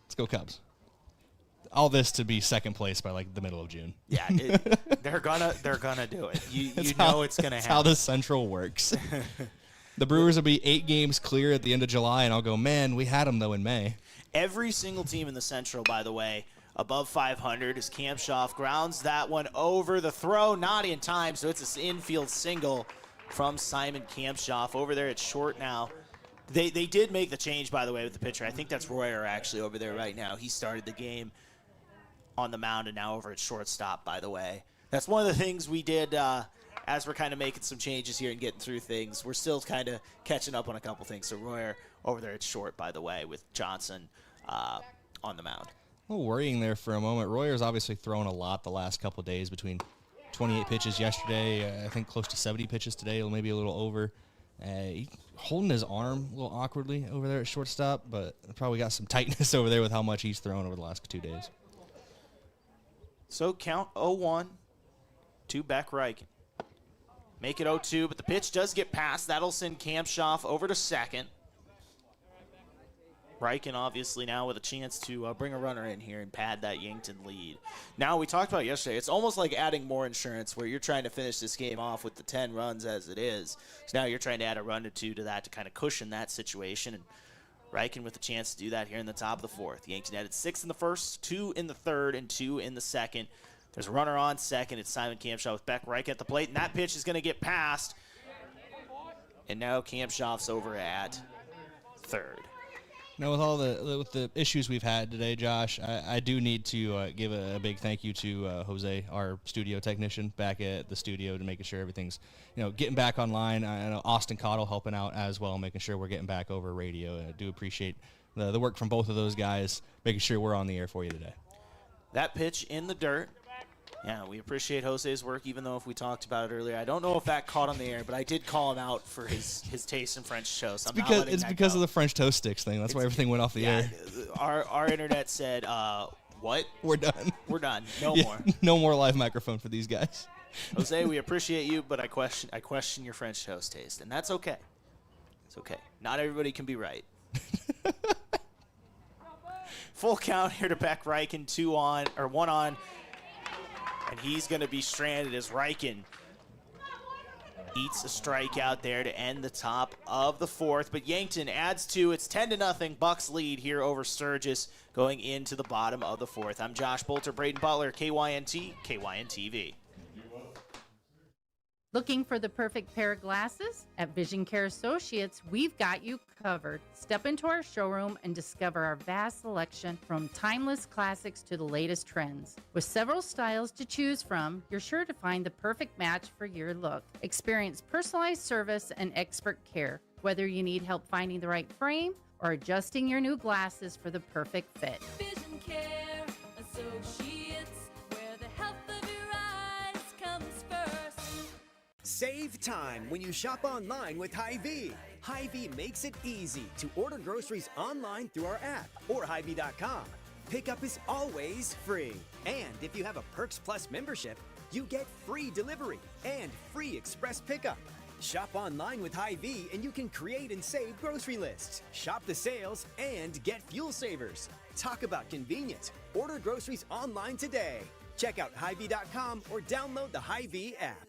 let's go Cubs. All this to be second place by like the middle of June. Yeah, they're gonna do it. You know it's gonna happen. That's how the Central works. The Brewers will be 8 games clear at the end of July, and I'll go, man, we had them though in May. Every single team in the Central, by the way, above 500 as Kampshoff grounds that one over the throw, not in time, so it's an infield single from Simon Kampshoff over there at short now. They did make the change, by the way, with the pitcher. I think that's Royer actually over there right now. He started the game on the mound and now over at shortstop, by the way. That's one of the things we did as we're kind of making some changes here and getting through things. We're still kind of catching up on a couple things. So Royer over there at short, by the way, with Johnson on the mound. A little worrying there for a moment. Royer's obviously thrown a lot the last couple of days, between 28 pitches yesterday, I think close to 70 pitches today, maybe a little over. Holding his arm a little awkwardly over there at shortstop, but probably got some tightness over there with how much he's thrown over the last 2 days. So count 0-1 to Beck Reichen. Make it 0-2, but the pitch does get passed. That'll send Kampshoff over to second. Riken obviously now with a chance to bring a runner in here and pad that Yankton lead. Now, we talked about yesterday, it's almost like adding more insurance where you're trying to finish this game off with the 10 runs as it is. So now you're trying to add a run or two to that to kind of cushion that situation. And Riken with a chance to do that here in the top of the fourth. Yankton added 6 in the first, 2 in the third, and 2 in the second. There's a runner on second. It's Simon Kampshoff with Beck Riken at the plate, and that pitch is going to get past. And now Kampshoff's over at third. Now, with all the issues we've had today, Josh, I do need to give a big thank you to Jose, our studio technician, back at the studio, to making sure everything's, getting back online. I know Austin Cottle helping out as well, making sure we're getting back over radio. I do appreciate the work from both of those guys, making sure we're on the air for you today. That pitch in the dirt. Yeah, we appreciate Jose's work, even though if we talked about it earlier. I don't know if that caught on the air, but I did call him out for his taste in French toast. It's because of the French toast sticks thing. That's why everything went off the air. Our internet said, what? We're done. We're done. No more. No more live microphone for these guys. Jose, we appreciate you, but I question your French toast taste, and that's okay. It's okay. Not everybody can be right. Full count here to Beck Riken, 1 on. And he's going to be stranded as Riken eats a strikeout there to end the top of the fourth. But Yankton adds 2. It's 10-0. Bucks lead here over Sturgis going into the bottom of the fourth. I'm Josh Boelter, Brayden Butler, KYNT, KYN-TV. Looking for the perfect pair of glasses? At Vision Care Associates, we've got you covered. Step into our showroom and discover our vast selection from timeless classics to the latest trends. With several styles to choose from, you're sure to find the perfect match for your look. Experience personalized service and expert care, whether you need help finding the right frame or adjusting your new glasses for the perfect fit. Vision Care Associates, where the health of your eyes comes first. Save time when you shop online with Hy-Vee. Hy-Vee makes it easy to order groceries online through our app or Hy-Vee.com. Pickup is always free. And if you have a Perks Plus membership, you get free delivery and free express pickup. Shop online with Hy-Vee and you can create and save grocery lists. Shop the sales and get fuel savers. Talk about convenience. Order groceries online today. Check out Hy-Vee.com or download the Hy-Vee app.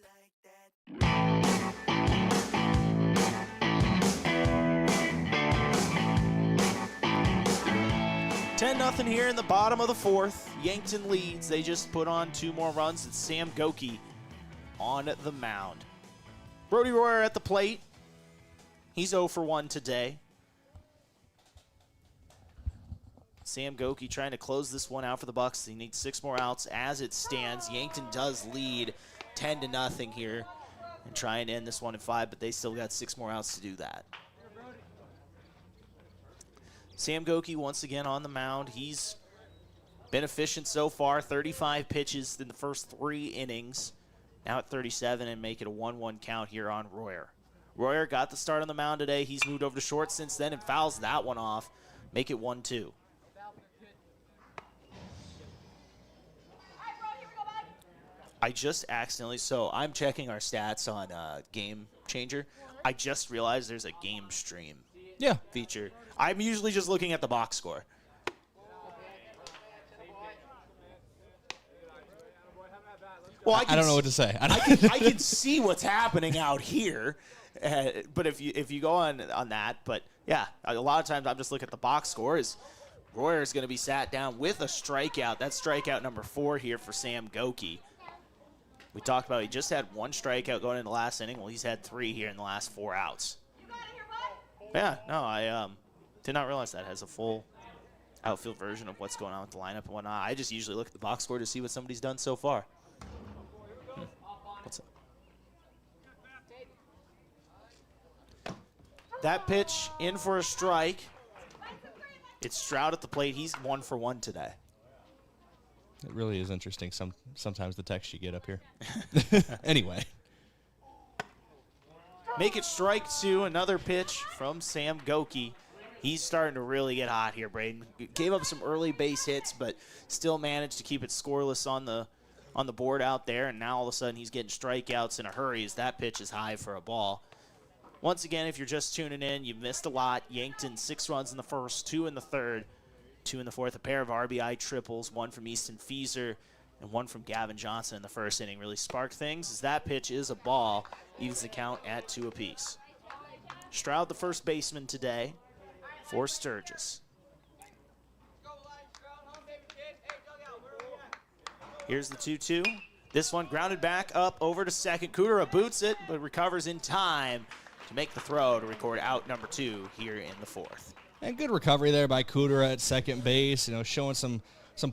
10-0 here in the bottom of the fourth. Yankton leads. They just put on 2 more runs. It's Sam Goki on the mound. Brody Royer at the plate. He's 0 for 1 today. Sam Goki trying to close this one out for the Bucks. He needs 6 more outs as it stands. Yankton does lead 10-0 here and try and end this one in 5, but they still got 6 more outs to do that. Sam Goki once again on the mound. He's been efficient so far, 35 pitches in the first 3 innings. Now at 37 and make it a 1-1 count here on Royer. Royer got the start on the mound today. He's moved over to short since then and fouls that one off. Make it 1-2. I just accidentally, so I'm checking our stats on Game Changer. I just realized there's a game stream feature. I'm usually just looking at the box score. Well, I don't know what to say. I can see what's happening out here, but if you go on that, but yeah, a lot of times I'm just looking at the box score. Is Royer is going to be sat down with a strikeout. That's strikeout number 4 here for Sam Goki. We talked about he just had 1 strikeout going in the last inning. Well, he's had 3 here in the last 4 outs. Yeah, no, I did not realize that has a full outfield version of what's going on with the lineup and whatnot. I just usually look at the box score to see what somebody's done so far. What's up? That pitch in for a strike. It's Stroud at the plate. He's 1 for 1 today. It really is interesting sometimes the text you get up here. Anyway. Make it strike 2. Another pitch from Sam Goki. He's starting to really get hot here, Brayden. Gave up some early base hits, but still managed to keep it scoreless on the board out there, and now all of a sudden he's getting strikeouts in a hurry as that pitch is high for a ball. Once again, if you're just tuning in, you've missed a lot. Yankton, 6 runs in the first, 2 in the third, 2 in the fourth. A pair of RBI triples, 1 from Easton Fieser and 1 from Gavin Johnson in the first inning. Really sparked things as that pitch is a ball. Evens the count at 2 apiece. Stroud, the first baseman today for Sturgis. Here's the 2-2. This one grounded back up over to second. Kudera boots it, but recovers in time to make the throw to record out number 2 here in the fourth. And good recovery there by Kudera at second base, showing some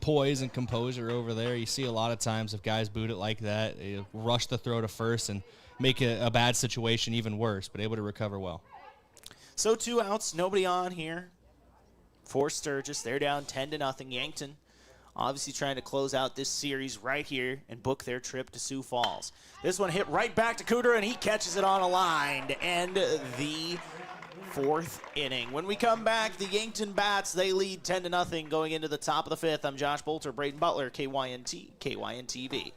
poise and composure over there. You see a lot of times if guys boot it like that, they rush the throw to first and make a bad situation even worse, but able to recover well. So 2 outs, nobody on here for Sturgis. They're down 10-0. Yankton obviously trying to close out this series right here and book their trip to Sioux Falls. This one hit right back to Cooter, and he catches it on a line to end the fourth inning. When we come back, the Yankton Bats, they lead 10-0 going into the top of the fifth. I'm Josh Boelter, Brayden Butler, KYN-TV.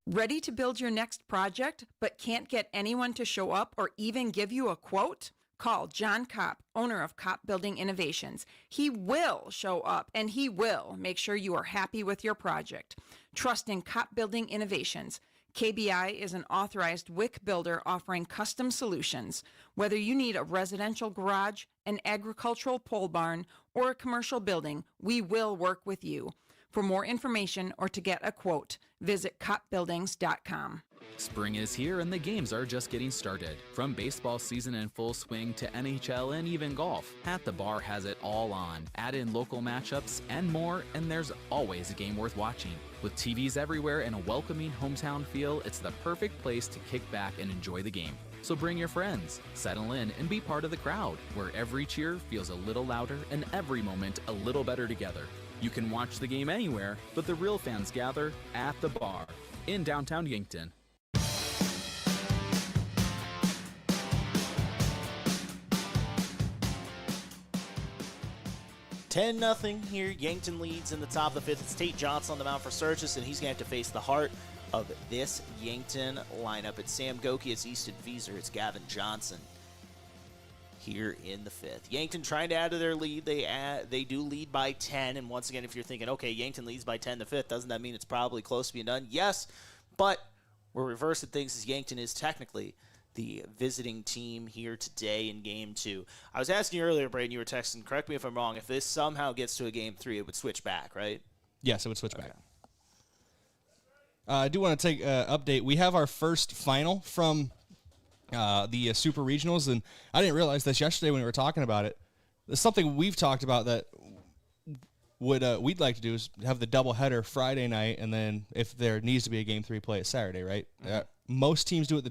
Ready to build your next project, but can't get anyone to show up or even give you a quote? Call John Kopp, owner of Kopp Building Innovations. He will show up, and he will make sure you are happy with your project. Trust in Kopp Building Innovations. KBI is an authorized WIC builder offering custom solutions. Whether you need a residential garage, an agricultural pole barn, or a commercial building, we will work with you. For more information or to get a quote, visit koppbuildings.com. Spring is here and the games are just getting started. From baseball season in full swing to NHL and even golf, At the Bar has it all on. Add in local matchups and more, and there's always a game worth watching. With TVs everywhere and a welcoming hometown feel, it's the perfect place to kick back and enjoy the game. So bring your friends, settle in, and be part of the crowd, where every cheer feels a little louder and every moment a little better together. You can watch the game anywhere, but the real fans gather at the bar in downtown Yankton. 10-0 here. Yankton leads in the top of the fifth. It's Tate Johnson on the mound for Sturgis, and he's going to have to face the heart of this Yankton lineup. It's Sam Goki, it's Easton Fieser, it's Gavin Johnson here in the fifth. Yankton trying to add to their lead. They do lead by 10, and once again, if you're thinking, okay, Yankton leads by 10 the fifth, doesn't that mean it's probably close to being done? Yes, but we're reversing things as Yankton is technically the visiting team here today in Game 2. I was asking you earlier, Brayden, you were texting, correct me if I'm wrong, if this somehow gets to a Game 3, it would switch back, right? Yes, it would switch back. I do want to take an update. We have our first final from the Super Regionals, and I didn't realize this yesterday when we were talking about it. There's something we've talked about that we'd like to do is have the doubleheader Friday night, and then if there needs to be a Game 3, play it Saturday, right? Mm-hmm. Most teams do it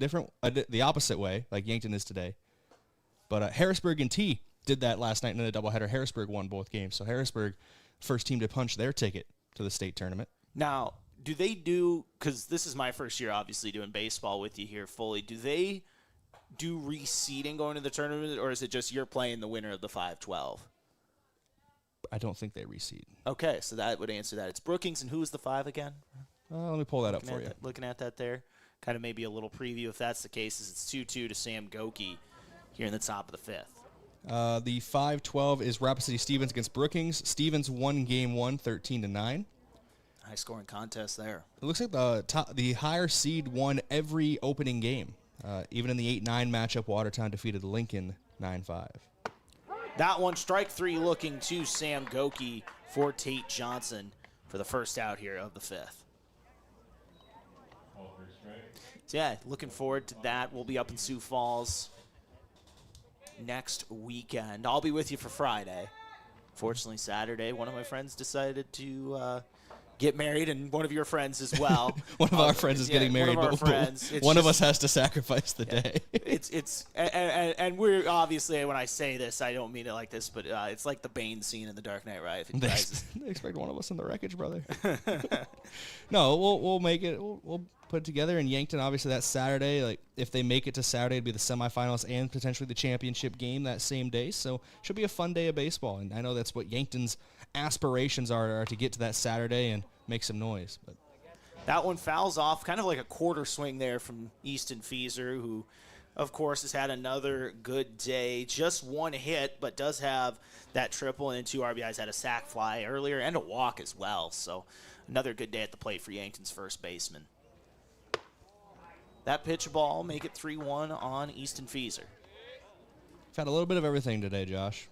the opposite way, like Yankton is today. But Harrisburg and T did that last night in a doubleheader. Harrisburg won both games, so Harrisburg, first team to punch their ticket to the state tournament. Now, do they do, because this is my first year obviously doing baseball with you here fully, do they do reseeding going to the tournament, or is it just you're playing the winner of the 5-12? I don't think they reseed. Okay, so that would answer that. It's Brookings, and who is the 5 again? Let me pull that up for you. Looking at that there. Kind of maybe a little preview if that's the case, is it's 2-2 to Sam Goki here in the top of the fifth. The 5-12 is Rapid City Stevens against Brookings. Stevens won Game 1, 13-9. High-scoring contest there. It looks like the higher seed won every opening game. Even in the 8-9 matchup, Watertown defeated Lincoln 9-5. That one, strike 3 looking to Sam Goki for Tate Johnson for the first out here of the fifth. So yeah, looking forward to that. We'll be up in Sioux Falls next weekend. I'll be with you for Friday. Fortunately, Saturday, one of my friends decided to get married, and one of your friends as well. One of our friends is getting married, but one of us has to sacrifice the day. And we're obviously, when I say this, I don't mean it like this, but it's like the Bane scene in The Dark Knight Rises. They expect one of us in the wreckage, brother. No, we'll make it. We'll put it together in Yankton. Obviously, that Saturday. Like if they make it to Saturday, it'd be the semifinals and potentially the championship game that same day. So should be a fun day of baseball. And I know that's what Yankton's aspirations are to get to that Saturday and make some noise. But that one fouls off, kind of like a quarter swing there from Easton Fieser, who of course, has had another good day. Just one hit, but does have that triple and 2 RBIs. Had a sac fly earlier and a walk as well. So another good day at the plate for Yankton's first baseman. That pitch ball make it 3-1 on Easton Feaser. We've had a little bit of everything today, Josh.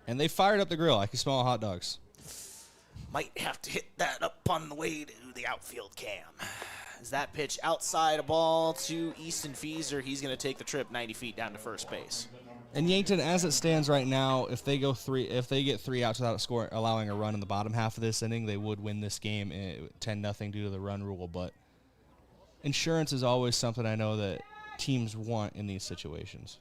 And they fired up the grill. I can smell hot dogs. Might have to hit that up on the way to the outfield cam. As that pitch outside a ball to Easton Feaser, he's going to take the trip 90 feet down to first base. And Yankton, as it stands right now, if they get 3 outs without allowing a run in the bottom half of this inning, they would win this game 10-0 due to the run rule. But insurance is always something I know that teams want in these situations.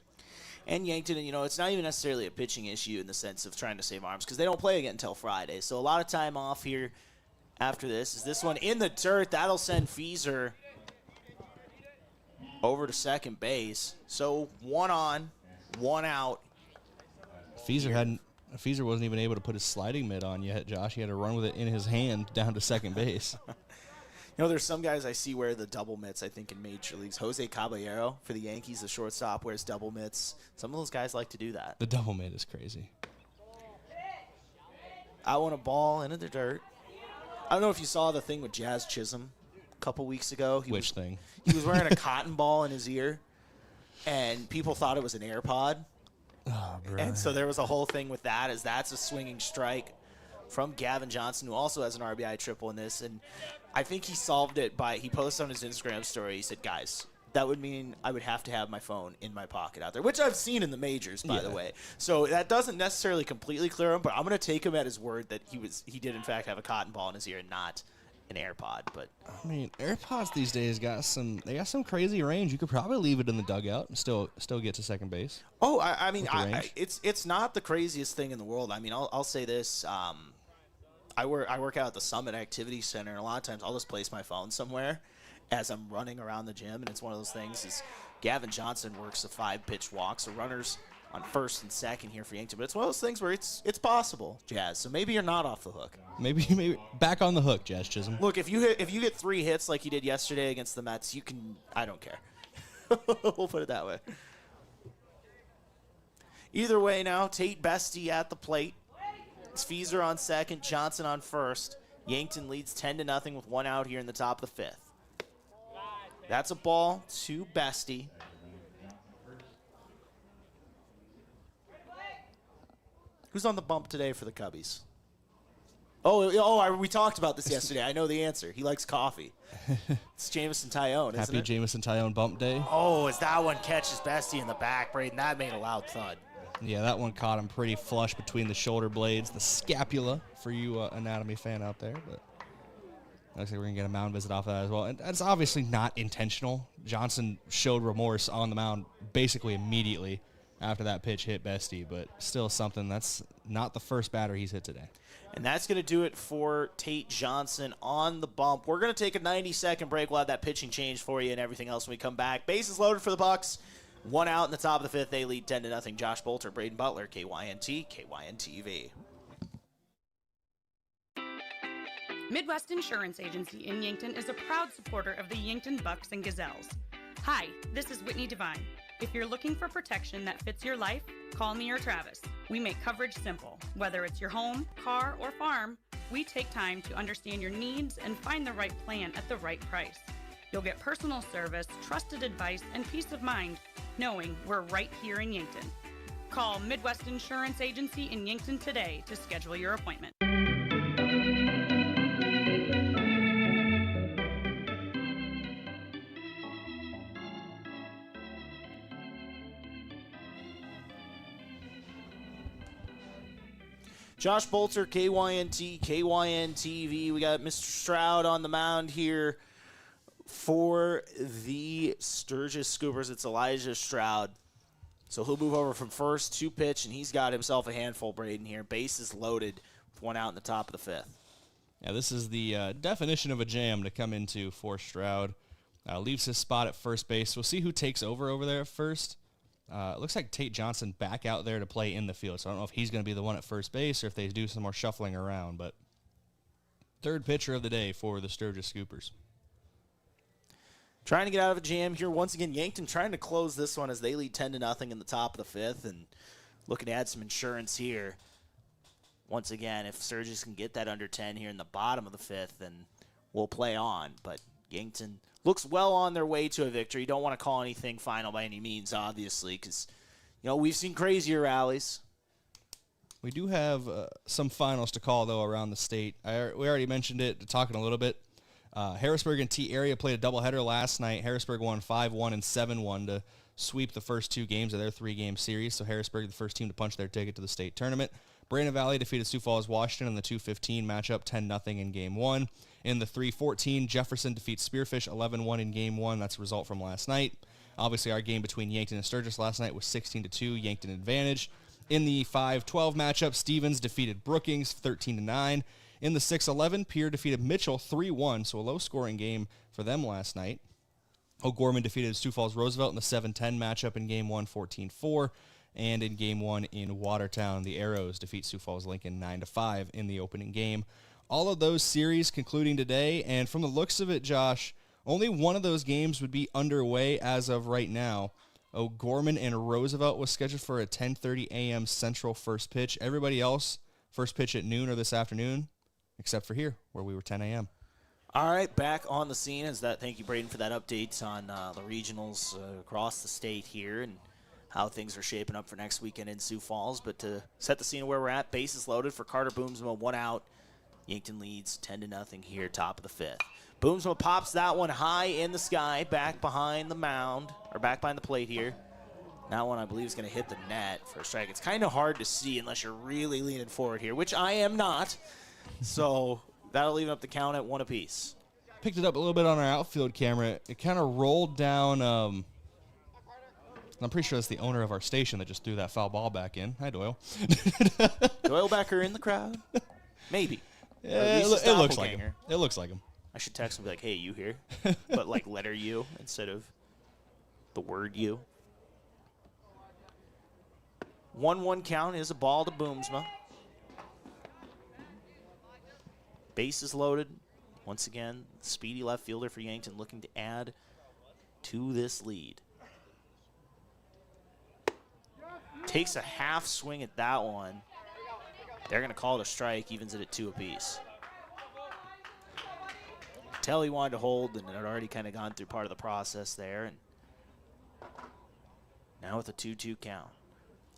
And Yankton, it's not even necessarily a pitching issue in the sense of trying to save arms because they don't play again until Friday. So a lot of time off here after this. Is this one in the dirt? That'll send Feaser over to second base. So 1 on, 1 out. Feaser wasn't even able to put his sliding mitt on yet, Josh. He had to run with it in his hand down to second base. There's some guys I see wear the double mitts, I think, in major leagues. Jose Caballero for the Yankees, the shortstop, wears double mitts. Some of those guys like to do that. The double mitt is crazy. I want a ball into the dirt. I don't know if you saw the thing with Jazz Chisholm a couple weeks ago. Which thing? He was wearing a cotton ball in his ear, and people thought it was an AirPod. Oh, bro. And so there was a whole thing with that, as that's a swinging strike from Gavin Johnson, who also has an RBI triple in this. And I think he solved it he posted on his Instagram story. He said, guys, that would mean I would have to have my phone in my pocket out there, which I've seen in the majors, by the way. So that doesn't necessarily completely clear him, but I'm going to take him at his word that he did, in fact, have a cotton ball in his ear and not an AirPod. But I mean, AirPods these days got some crazy range. You could probably leave it in the dugout and still get to second base. Oh, I mean, it's not the craziest thing in the world. I mean, I'll say this. I work out at the Summit Activity Center, and a lot of times I'll just place my phone somewhere as I'm running around the gym, and it's one of those things is Gavin Johnson works a 5-pitch walk, so runners on first and second here for Yankton. But it's one of those things where it's possible, Jazz. So maybe you're not off the hook. Maybe back on the hook, Jazz Chisholm. Look, if you get 3 hits like you did yesterday against the Mets, you can. I don't care. We'll put it that way. Either way, now Tate Bestie at the plate. It's Feaser on second, Johnson on first. Yankton leads 10-0 with 1 out here in the top of the 5th. That's a ball to Bestie. Who's on the bump today for the Cubbies? We talked about this yesterday. I know the answer. He likes coffee. It's Jamison Tyone, isn't it? Happy Jamison Tyone bump day. Oh, as that one catches Bestie in the back, Brayden, that made a loud thud. Yeah, that one caught him pretty flush between the shoulder blades, the scapula, for you anatomy fan out there. But looks like we're going to get a mound visit off of that as well. And that's obviously not intentional. Johnson showed remorse on the mound basically immediately after that pitch hit Bestie, but still something. That's not the first batter he's hit today. And that's going to do it for Tate Johnson on the bump. We're going to take a 90-second break. We'll have that pitching change for you and everything else when we come back. Bases loaded for the Bucks. 1 out in the top of the 5th. They lead 10-0. Josh Boelter, Brayden Butler, KYNT, KYNTV. Midwest Insurance Agency in Yankton is a proud supporter of the Yankton Bucks and Gazelles. Hi, this is Whitney Devine. If you're looking for protection that fits your life, call me or Travis. We make coverage simple. Whether it's your home, car, or farm, we take time to understand your needs and find the right plan at the right price. You'll get personal service, trusted advice, and peace of mind knowing we're right here in Yankton. Call Midwest Insurance Agency in Yankton today to schedule your appointment. Josh Boelter, KYNT, KYNTV. We got Mr. Stroud on the mound here for the Sturgis Scoopers. It's Elijah Stroud. So he'll move over from first to pitch, and he's got himself a handful, Brayden, here. Bases loaded with 1 out in the top of the 5th. Yeah, this is the definition of a jam to come into for Stroud. Leaves his spot at first base. We'll see who takes over there at first. It looks like Tate Johnson back out there to play in the field, so I don't know if he's going to be the one at first base or if they do some more shuffling around, but third pitcher of the day for the Sturgis Scoopers. Trying to get out of a jam here. Once again, Yankton trying to close this one as they lead 10-0 in the top of the fifth and looking to add some insurance here. Once again, if Sturgis can get that under 10 here in the bottom of the fifth, then we'll play on. But Yankton looks well on their way to a victory. Don't want to call anything final by any means, obviously, because, we've seen crazier rallies. We do have some finals to call, though, around the state. We already mentioned it, talking a little bit. Harrisburg and T area played a doubleheader last night. Harrisburg won 5-1 and 7-1 to sweep the first 2 games of their 3-game series. So Harrisburg, the first team to punch their ticket to the state tournament. Brayden Valley defeated Sioux Falls, Washington in the 2-15 matchup, 10-0 in Game 1. In the 3-14, Jefferson defeats Spearfish 11-1 in Game 1. That's a result from last night. Obviously, our game between Yankton and Sturgis last night was 16-2, Yankton advantage. In the 5-12 matchup, Stevens defeated Brookings 13-9. In the 6-11, Pierre defeated Mitchell 3-1, so a low-scoring game for them last night. O'Gorman defeated Sioux Falls Roosevelt in the 7-10 matchup in Game 1, 14-4. And in Game 1 in Watertown, the Arrows defeat Sioux Falls Lincoln 9-5 in the opening game. All of those series concluding today, and from the looks of it, Josh, only one of those games would be underway as of right now. O'Gorman and Roosevelt was scheduled for a 10:30 a.m. Central first pitch. Everybody else, first pitch at noon or this afternoon, except for here, where we were 10 a.m. All right, back on the scene. Thank you, Brayden, for that update on the regionals across the state here and how things are shaping up for next weekend in Sioux Falls. But to set the scene of where we're at, bases loaded for Carter Boomsma, 1 out. Yankton leads 10-0 here, top of the fifth. Boomsma pops that one high in the sky, back behind the mound, or back behind the plate here. That one, I believe, is going to hit the net for a strike. It's kind of hard to see unless you're really leaning forward here, which I am not. So that'll even up the count at 1 apiece. Picked it up a little bit on our outfield camera. It kind of rolled down. I'm pretty sure that's the owner of our station that just threw that foul ball back in. Hi, Doyle. Doyle Becker in the crowd? Maybe. Yeah, it looks like him. It looks like him. I should text him and be like, hey, you here? But like letter U instead of the word U. 1-1 count is a ball to Boomsma. Bases loaded. Once again, speedy left fielder for Yankton looking to add to this lead. Takes a half swing at that one. They're going to call it a strike, evens it at 2 apiece. Tell he wanted to hold and had already kind of gone through part of the process there. And now with a 2-2 count.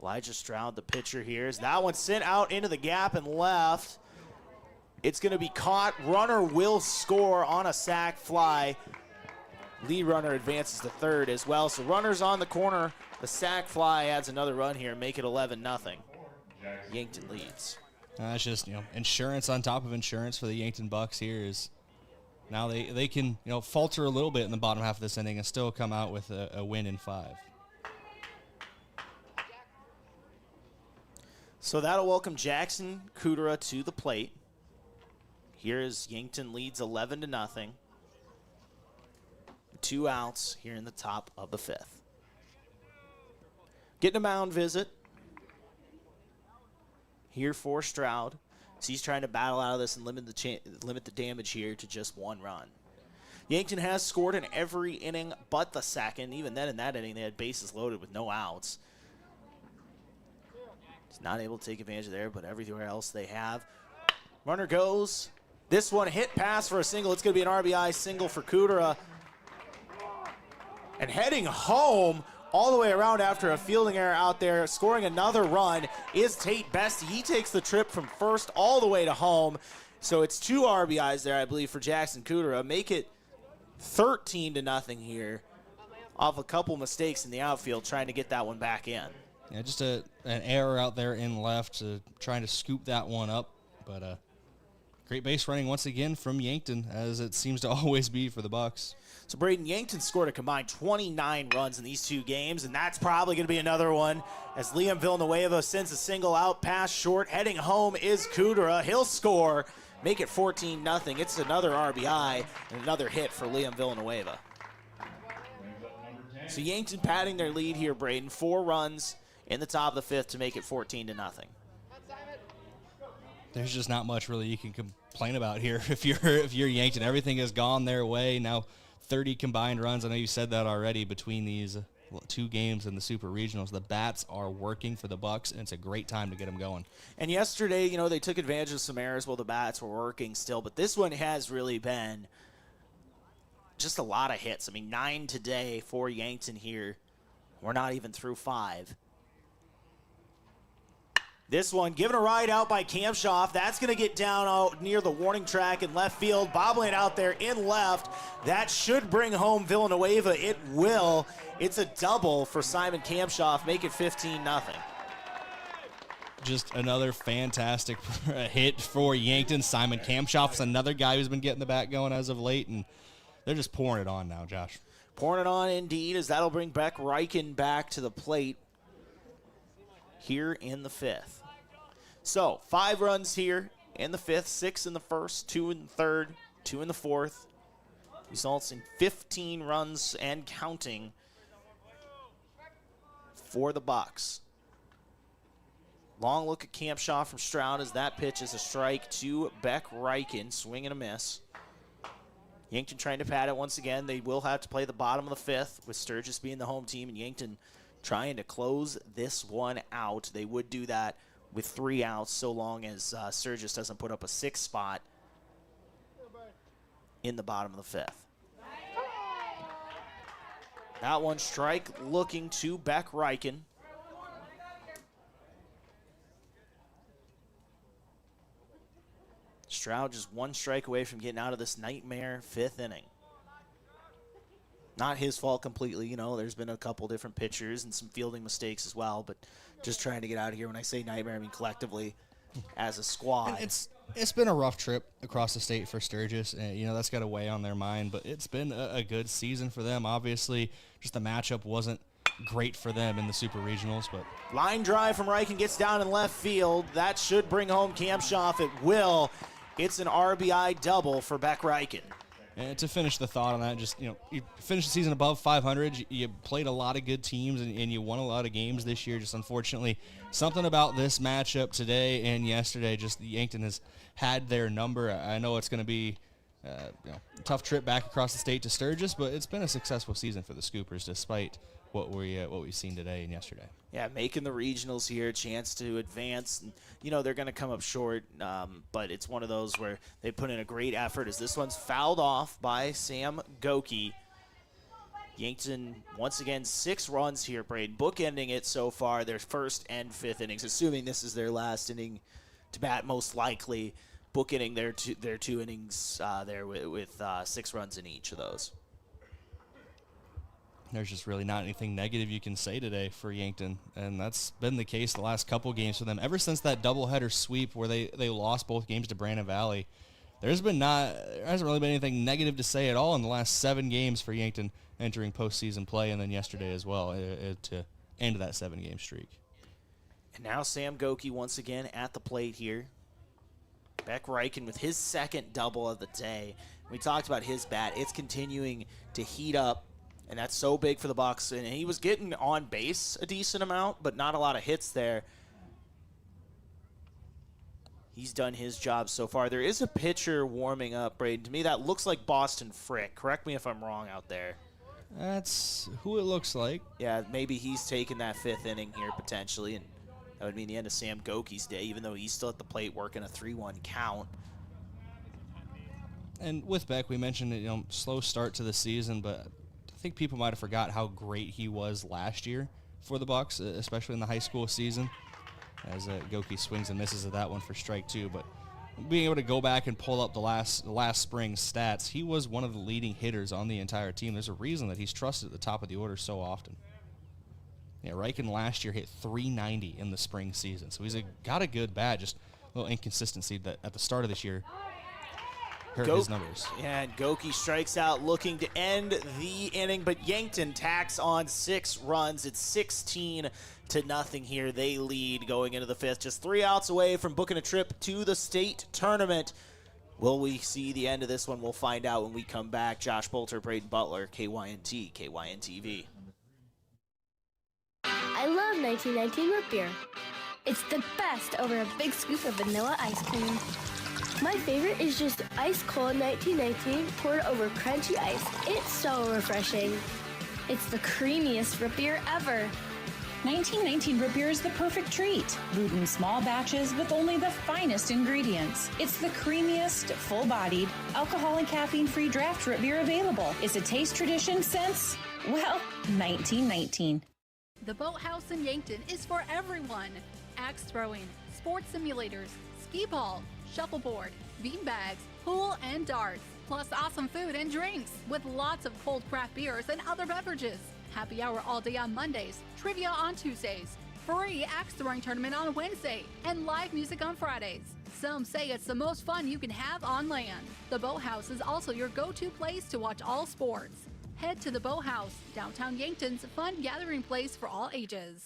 Elijah Stroud, the pitcher here, is that one sent out into the gap and left. It's going to be caught. Runner will score on a sac fly. Lead runner advances to third as well. So runners on the corner. The sac fly adds another run here, make it 11-0. Yankton leads. That's just, insurance on top of insurance for the Yankton Bucks here is now they can, falter a little bit in the bottom half of this inning and still come out with a win in 5. So that'll welcome Jackson Kudera to the plate. Here is Yankton leads 11-0. 2 outs here in the top of the fifth. Getting a mound visit here for Stroud. So he's trying to battle out of this and limit the damage here to just 1 run. Yankton has scored in every inning but the second. Even then in that inning they had bases loaded with no outs. He's not able to take advantage of there, but everywhere else they have. Runner goes. This one hit pass for a single. It's going to be an RBI single for Kudera. And heading home all the way around after a fielding error out there, scoring another run is Tate Bestie. He takes the trip from first all the way to home. So it's 2 RBIs there, I believe, for Jackson Kudera. Make it 13-0 here off a couple mistakes in the outfield trying to get that one back in. Yeah, just an error out there in left, trying to scoop that one up. But great base running once again from Yankton, as it seems to always be for the Bucks. So Brayden, Yankton scored a combined 29 runs in these 2 games, and that's probably going to be another one as Liam Villanueva sends a single out, pass short. Heading home is Kudera. He'll score, make it 14-0. It's another RBI and another hit for Liam Villanueva. So Yankton padding their lead here, Brayden. 4 runs in the top of the fifth to make it 14-0. There's just not much really you can complain about here if you're Yankton. Everything has gone their way. Now 30 combined runs. I know you said that already between these 2 games in the Super Regionals. The bats are working for the Bucks, and it's a great time to get them going. And yesterday, they took advantage of some errors while the bats were working still, but this one has really been just a lot of hits. I mean, 9 today for Yankton here. We're not even through 5. This one given a ride out by Kamshoff. That's going to get down out near the warning track in left field. Bobbling out there in left. That should bring home Villanueva. It will. It's a double for Simon Kamshoff. Make it 15-0. Just another fantastic hit for Yankton. Simon Kamshoff's another guy who's been getting the bat going as of late, and they're just pouring it on now, Josh. Pouring it on indeed, as that'll bring Beck Reichen back to the plate here in the 5th. So 5 runs here in the 5th, 6 in the 1st, 2 in the 3rd, 2 in the 4th. Results in 15 runs and counting for the Bucks. Long look at Kamshoff from Stroud as that pitch is a strike to Beck Reichen. Swing and a miss. Yankton trying to pad it once again. They will have to play the bottom of the 5th with Sturgis being the home team and Yankton trying to close this one out. They would do that with 3 outs so long as Sturgis doesn't put up a 6 spot in the bottom of the 5th. That one strike looking to Beck Reichen. Stroud just 1 strike away from getting out of this nightmare 5th inning. Not his fault completely, there's been a couple different pitchers and some fielding mistakes as well, but just trying to get out of here. When I say nightmare, I mean collectively as a squad. And it's been a rough trip across the state for Sturgis, and that's got to weigh on their mind, but it's been a good season for them. Obviously, just the matchup wasn't great for them in the Super Regionals, but line drive from Reichen gets down in left field. That should bring home Kamshoff. It will. It's an RBI double for Beck Reichen. And to finish the thought on that, just, you finished the season above 500. You played a lot of good teams, and you won a lot of games this year. Just unfortunately, something about this matchup today and yesterday, just Yankton has had their number. I know it's going to be a tough trip back across the state to Sturgis, but it's been a successful season for the Scoopers despite what we've seen today and yesterday. Yeah, making the regionals here, a chance to advance. And, they're going to come up short, but it's one of those where they put in a great effort as this one's fouled off by Sam Goki. Yankton, once again, 6 runs here, Brayden. Bookending it so far, their 1st and 5th innings, assuming this is their last inning to bat, most likely. Bookending their 2 innings there with 6 runs in each of those. There's just really not anything negative you can say today for Yankton, and that's been the case the last couple games for them. Ever since that doubleheader sweep where they lost both games to Brandon Valley, there hasn't really been anything negative to say at all in the last 7 games for Yankton entering postseason play, and then yesterday as well to end that 7-game streak. And now Sam Goki once again at the plate here. Beck Reichen with his 2nd double of the day. We talked about his bat. It's continuing to heat up. And that's so big for the Bucks. And he was getting on base a decent amount, but not a lot of hits there. He's done his job so far. There is a pitcher warming up, Brayden. To me, that looks like Boston Frick. Correct me if I'm wrong out there. That's who it looks like. Yeah, maybe he's taking that 5th inning here potentially. And that would mean the end of Sam Goki's day, even though he's still at the plate working a 3-1 count. And with Beck, we mentioned slow start to the season, but I think people might have forgot how great he was last year for the Bucks, especially in the high school season, as Goki swings and misses at that one for strike 2. But being able to go back and pull up the last spring's stats, he was one of the leading hitters on the entire team. There's a reason that he's trusted at the top of the order so often. Yeah, Reichen last year hit .390 in the spring season, so he's got a good bat, just a little inconsistency that at the start of this year hurt his numbers. Yeah, and Goki strikes out looking to end the inning, but Yankton tacks on 6 runs. It's 16-0 here. They lead going into the 5th. Just 3 outs away from booking a trip to the state tournament. Will we see the end of this one? We'll find out when we come back. Josh Boelter, Brayden Butler, KYNT, KYNTV. I love 1919 root beer. It's the best over a big scoop of vanilla ice cream. My favorite is just ice cold 1919 poured over crunchy ice. It's so refreshing. It's the creamiest root beer ever. 1919 root beer is the perfect treat. Brewed in small batches with only the finest ingredients. It's the creamiest, full-bodied, alcohol and caffeine-free draft root beer available. It's a taste tradition since, well, 1919. The Boathouse in Yankton is for everyone. Axe throwing, sports simulators, skee ball, shuffleboard, beanbags, pool, and darts. Plus awesome food and drinks with lots of cold craft beers and other beverages. Happy hour all day on Mondays, trivia on Tuesdays, free axe throwing tournament on Wednesday, and live music on Fridays. Some say it's the most fun you can have on land. The Boathouse is also your go-to place to watch all sports. Head to the Boathouse, downtown Yankton's fun gathering place for all ages.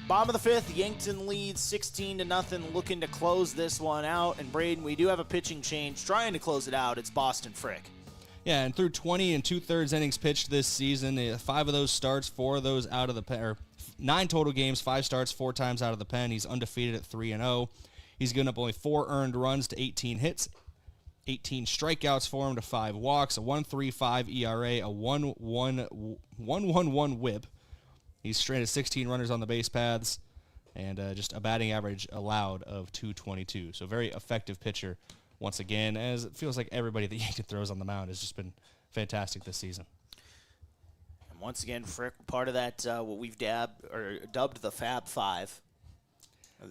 Bottom of the fifth, Yankton leads 16-0, looking to close this one out. And Brayden, we do have a pitching change trying to close it out. It's Boston Frick. Yeah, and through 20 2/3 innings pitched this season, 5 of those starts, 4 of those out of the pen, or 9 total games, 5 starts, 4 times out of the pen. He's undefeated at 3-0. He's given up only 4 earned runs to 18 hits, 18 strikeouts for him to 5 walks, a 1.35 ERA, a 1.11 WHIP. He's stranded 16 runners on the base paths, and just a batting average allowed of .222. So very effective pitcher once again, as it feels like everybody that Yankton throws on the mound has just been fantastic this season. And once again, Frick, part of that, what we've dubbed the Fab Five.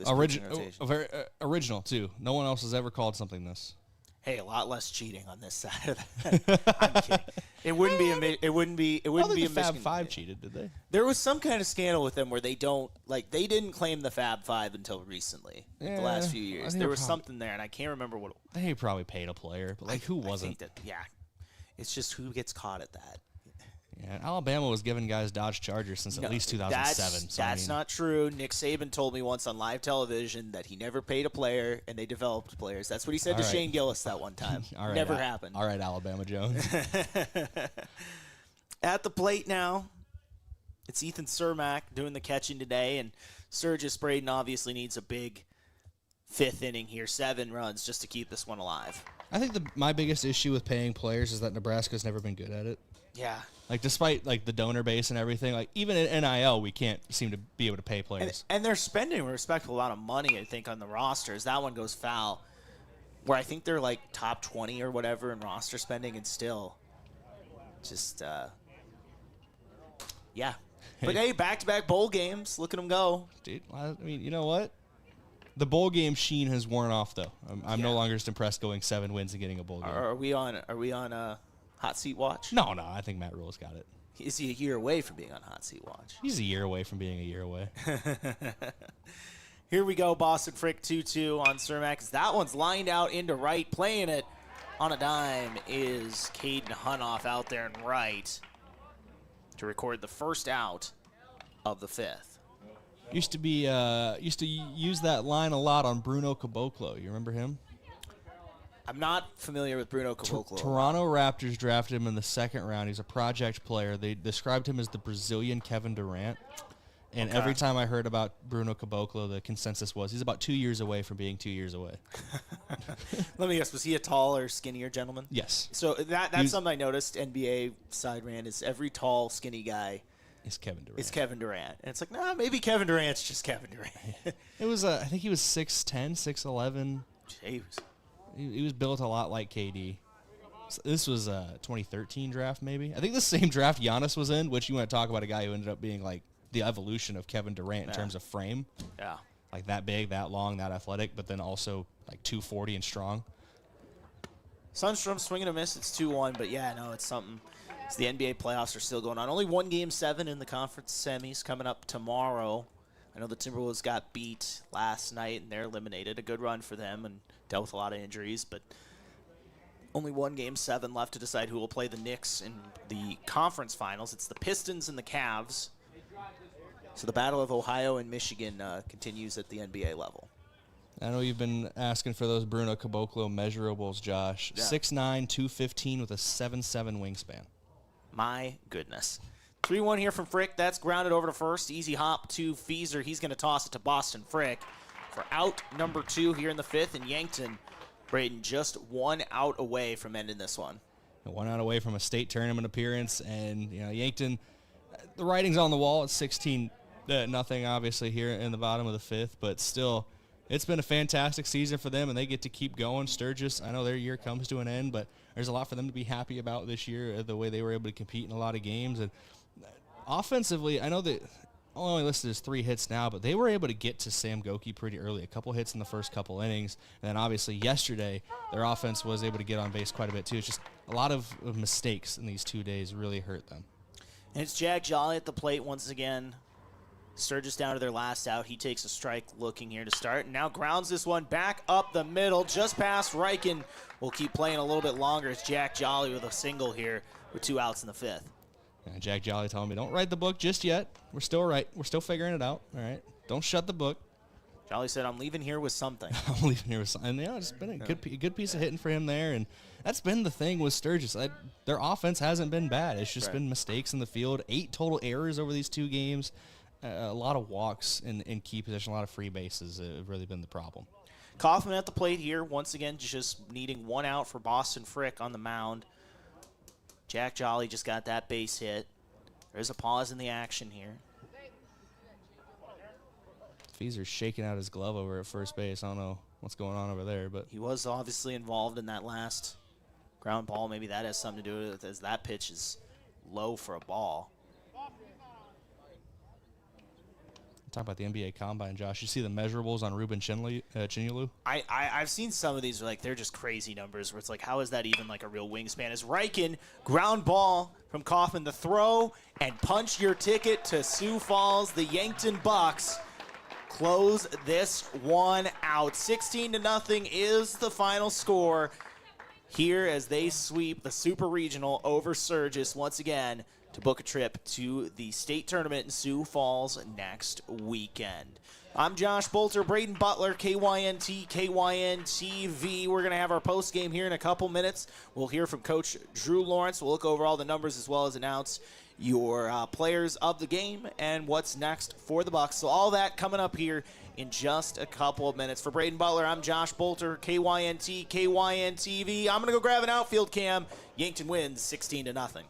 Original, too. No one else has ever called something this. Hey, a lot less cheating on this side of that. I'm kidding. It wouldn't be a Fab Five cheated, did they? There was some kind of scandal with them where they didn't claim the Fab Five until recently, the last few years. There was something there, and I can't remember what. They probably paid a player, but who wasn't? It's just who gets caught at that. Yeah, Alabama was giving guys Dodge Chargers since at least 2007. That's not true. Nick Saban told me once on live television that he never paid a player and they developed players. That's what he said to Shane Gillis that one time. Never happened. All right, Alabama Jones. At the plate now, it's Ethan Cermak doing the catching today, and Sturgis Brayden obviously needs a big 5th inning here, 7 runs just to keep this one alive. I think my biggest issue with paying players is that Nebraska's never been good at it. Yeah. Despite the donor base and everything, even at NIL, we can't seem to be able to pay players. And they're spending a respectable amount of money, I think, on the rosters. That one goes foul, where I think they're top 20 or whatever in roster spending, and still just, yeah. But hey, back-to-back bowl games. Look at them go. Dude, I mean, you know what? The bowl game sheen has worn off, though. I'm no longer just impressed going 7 wins and getting a bowl game. Are we on hot seat watch? No, I think Matt Rule's got it. Is he a year away from being on hot seat watch? He's a year away from being a year away. Here we go, Boston Frick 2-2 on Cermak. That one's lined out into right. Playing it on a dime is Caden Hunoff out there in right to record the first out of the 5th. Used to use that line a lot on Bruno Caboclo. You remember him? I'm not familiar with Bruno Caboclo. Toronto Raptors drafted him in the 2nd round. He's a project player. They described him as the Brazilian Kevin Durant. And every time I heard about Bruno Caboclo, the consensus was he's about 2 years away from being 2 years away. Let me guess, was he a taller, skinnier gentleman? Yes. So that's something I noticed NBA side ran is every tall, skinny guy is Kevin Durant. And it's like, maybe Kevin Durant's just Kevin Durant. It was, I think he was 6'10", 6'11". Jeez. He was built a lot like KD. So this was a 2013 draft, maybe. I think the same draft Giannis was in, which you want to talk about a guy who ended up being the evolution of Kevin Durant in terms of frame. Yeah. That big, that long, that athletic, but then also 240 and strong. Sundstrom swinging a miss. It's 2-1, but it's something. So the NBA playoffs are still going on. Only 1 Game 7 in the conference semis coming up tomorrow. I know the Timberwolves got beat last night, and they're eliminated. A good run for them and dealt with a lot of injuries, but only 1 Game 7 left to decide who will play the Knicks in the conference finals. It's the Pistons and the Cavs. So the Battle of Ohio and Michigan continues at the NBA level. I know you've been asking for those Bruno Caboclo measurables, Josh. Yeah. 6'9", 215 with a 7'7" wingspan. My goodness. 3-1 here from Frick. That's grounded over to first. Easy hop to Feeser. He's going to toss it to Boston Frick for out number 2 here in the 5th. And Yankton, Brayden, just 1 out away from ending this one. 1 out away from a state tournament appearance. And, Yankton, the writing's on the wall. It's 16-0, obviously, here in the bottom of the 5th. But still, it's been a fantastic season for them, and they get to keep going. Sturgis, I know their year comes to an end, but there's a lot for them to be happy about this year, the way they were able to compete in a lot of games. And offensively, I know that only listed as 3 hits now, but they were able to get to Sam Goki pretty early. A couple hits in the first couple innings. And then obviously yesterday, their offense was able to get on base quite a bit too. It's just a lot of mistakes in these 2 days really hurt them. And it's Jack Jolly at the plate once again. Sturgis down to their last out. He takes a strike looking here to start. And now grounds this one back up the middle, just past Riken. Will keep playing a little bit longer. It's Jack Jolly with a single here with 2 outs in the 5th. Yeah, Jack Jolly telling me, don't write the book just yet. We're still figuring it out. All right. Don't shut the book. Jolly said, I'm leaving here with something. I'm leaving here with something. And, it's been a good piece of hitting for him there. And that's been the thing with Sturgis. Their offense hasn't been bad. It's just been mistakes in the field. 8 total errors over these 2 games. A lot of walks in key position, a lot of free bases have really been the problem. Kaufman at the plate here. Once again, just needing 1 out for Boston Frick on the mound. Jack Jolly just got that base hit. There's a pause in the action here. Feeser's shaking out his glove over at first base. I don't know what's going on over there, but he was obviously involved in that last ground ball. Maybe that has something to do with it, as that pitch is low for a ball. Talk about the NBA Combine, Josh. You see the measurables on Ruben Chinyelu? I've seen some of these, they're just crazy numbers where it's like, how is that even like a real wingspan? As Riken, ground ball from Kaufman, the throw, and punch your ticket to Sioux Falls. The Yankton Bucks close this one out. 16-0 is the final score here as they sweep the Super Regional over Sturgis once again to book a trip to the state tournament in Sioux Falls next weekend. I'm Josh Boelter, Brayden Butler, KYNT, KYN-TV. We're going to have our post game here in a couple minutes. We'll hear from Coach Drew Lawrence. We'll look over all the numbers as well as announce your players of the game and what's next for the Bucks. So all that coming up here in just a couple of minutes. For Brayden Butler, I'm Josh Boelter, KYNT, KYN-TV. I'm going to go grab an outfield cam. Yankton wins 16-0.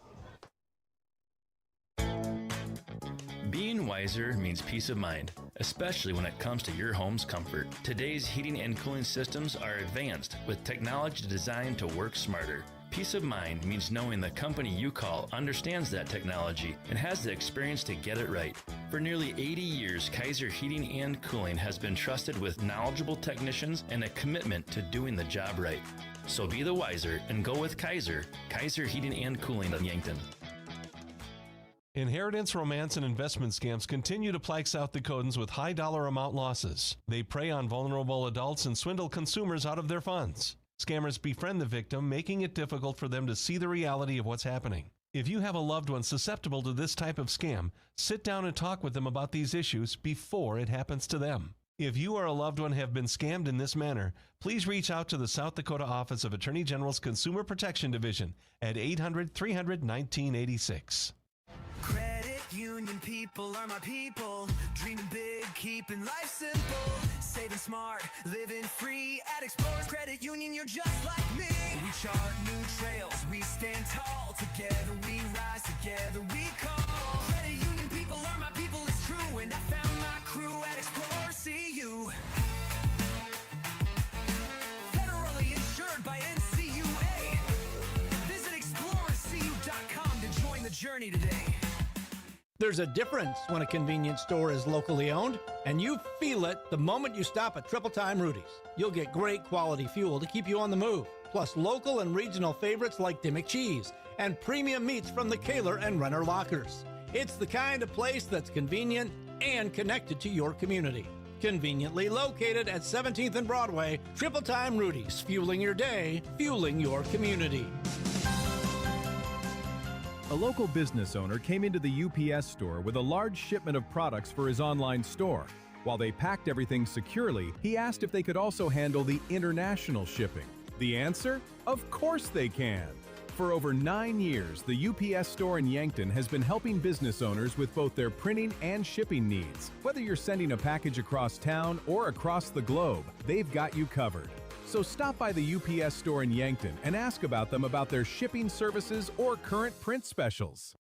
Being wiser means peace of mind, especially when it comes to your home's comfort. Today's heating and cooling systems are advanced with technology designed to work smarter. Peace of mind means knowing the company you call understands that technology and has the experience to get it right. For nearly 80 years, Kaiser Heating and Cooling has been trusted with knowledgeable technicians and a commitment to doing the job right. So be the wiser and go with Kaiser Heating and Cooling in Yankton. Inheritance, romance, and investment scams continue to plague South Dakotans with high dollar amount losses. They prey on vulnerable adults and swindle consumers out of their funds. Scammers befriend the victim, making it difficult for them to see the reality of what's happening. If you have a loved one susceptible to this type of scam, sit down and talk with them about these issues before it happens to them. If you or a loved one have been scammed in this manner, please reach out to the South Dakota Office of Attorney General's Consumer Protection Division at 800-300-1986. Credit union people are my people. Dreaming big, keeping life simple. Saving smart, living free at Explorers Credit Union. You're just like me. We chart new trails, we stand tall. Together we rise, together we call. Credit union people are my people, it's true. And I found my crew at Explorers CU. Federally insured by NCUA. Visit ExplorerCU.com to join the journey today. There's a difference when a convenience store is locally owned, and you feel it the moment you stop at Triple Time Rudy's. You'll get great quality fuel to keep you on the move, plus local and regional favorites like Dimmick Cheese and premium meats from the Kaler and Renner Lockers. It's the kind of place that's convenient and connected to your community. Conveniently located at 17th and Broadway, Triple Time Rudy's, fueling your day, fueling your community. A local business owner came into the UPS store with a large shipment of products for his online store. While they packed everything securely, he asked if they could also handle the international shipping. The answer? Of course they can. For over 9 years, the UPS store in Yankton has been helping business owners with both their printing and shipping needs. Whether you're sending a package across town or across the globe, they've got you covered. So stop by the UPS store in Yankton and ask about them about their shipping services or current print specials.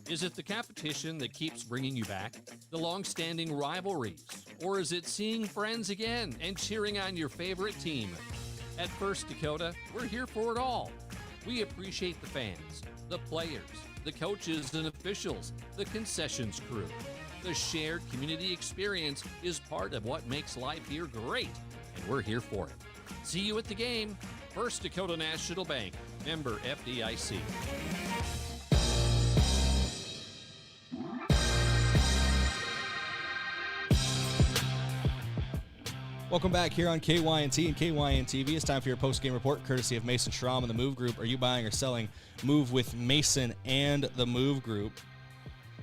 Is it the competition that keeps bringing you back? The long-standing rivalries? Or is it seeing friends again and cheering on your favorite team? At First Dakota, we're here for it all. We appreciate the fans, the players, the coaches and officials, the concessions crew. The shared community experience is part of what makes life here great, and we're here for it. See you at the game. First Dakota National Bank, member FDIC. Welcome back here on KYNT and KYN-TV. It's time for your post-game report, courtesy of Mason Schramm and the Move Group. Are you buying or selling? Move with Mason and the Move Group.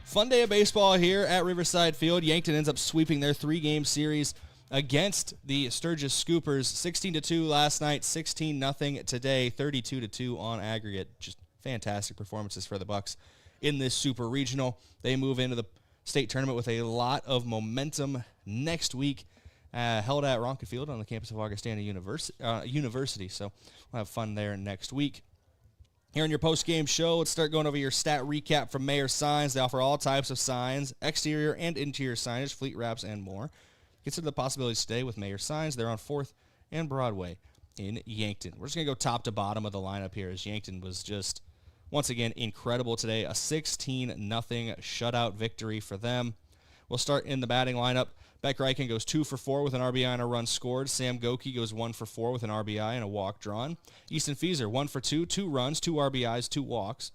Fun day of baseball here at Riverside Field. Yankton ends up sweeping their 3-game series against the Sturgis Scoopers. 16-2 last night, 16-0 today, 32-2 on aggregate. Just fantastic performances for the Bucks in this super regional. They move into the state tournament with a lot of momentum next week. Held at Ronkin Field on the campus of Augustana University. So we'll have fun there next week. Here on your post-game show, let's start going over your stat recap from Mayor Signs. They offer all types of signs, exterior and interior signage, fleet wraps, and more. Consider the possibilities today with Mayor Signs. They're on 4th and Broadway in Yankton. We're just going to go top to bottom of the lineup here, as Yankton was just, once again, incredible today. A 16-0 shutout victory for them. We'll start in the batting lineup. Beck Reichen goes 2 for 4 with an RBI and a run scored. Sam Goki goes 1 for 4 with an RBI and a walk drawn. Easton Fieser 1 for 2, 2 runs, 2 RBIs, 2 walks.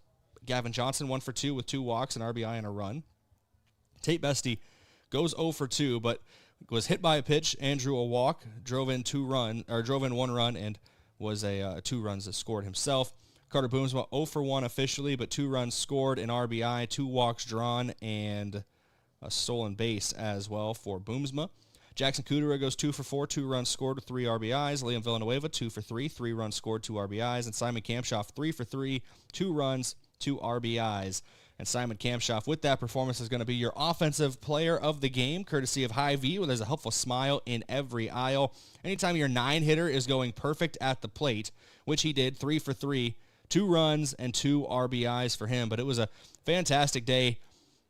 Gavin Johnson 1 for 2 with 2 walks, an RBI and a run. Tate Bestie goes 0 for 2, but was hit by a pitch and drew a walk. Drove in 1 run and was 2 runs that scored himself. Carter Boomsma 0 for 1 officially, but 2 runs scored, an RBI, 2 walks drawn, and a stolen base as well for Boomsma. Jackson Kudera goes 2 for 4, 2 runs scored with 3 RBIs. Liam Villanueva 2 for 3, 3 runs scored, 2 RBIs. And Simon Kamshoff 3 for 3, 2 runs, 2 RBIs. And Simon Kamshoff, with that performance, is going to be your offensive player of the game, courtesy of Hy-Vee, where there's a helpful smile in every aisle. Anytime your 9-hitter is going perfect at the plate, which he did, 3 for 3, 2 runs and 2 RBIs for him. But it was a fantastic day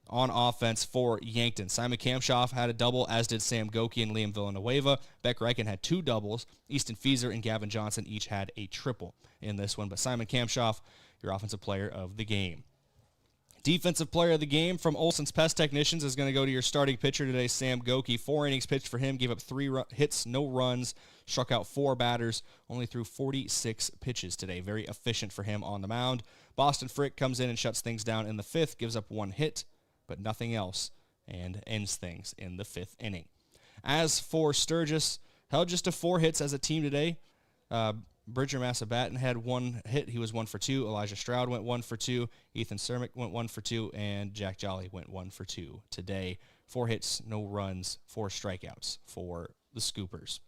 on offense for Yankton. Simon Kamshoff had a double, as did Sam Goki and Liam Villanueva. Beck Reichen had 2 doubles. Easton Fieser and Gavin Johnson each had a triple in this one. But Simon Kamshoff, your offensive player of the game. Defensive player of the game from Olson's Pest Technicians is going to go to your starting pitcher today, Sam Goki. 4 innings pitched for him, gave up 3 hits, no runs, struck out 4 batters, only threw 46 pitches today. Very efficient for him on the mound. Boston Frick comes in and shuts things down in the 5th, gives up 1 hit, but nothing else, and ends things in the 5th inning. As for Sturgis, held just to 4 hits as a team today. Bridger Massabatten had 1 hit. He was 1 for 2. Elijah Stroud went 1 for 2. Ethan Cermick went 1 for 2. And Jack Jolly went 1 for 2 today. 4 hits, no runs, 4 strikeouts for the Scoopers.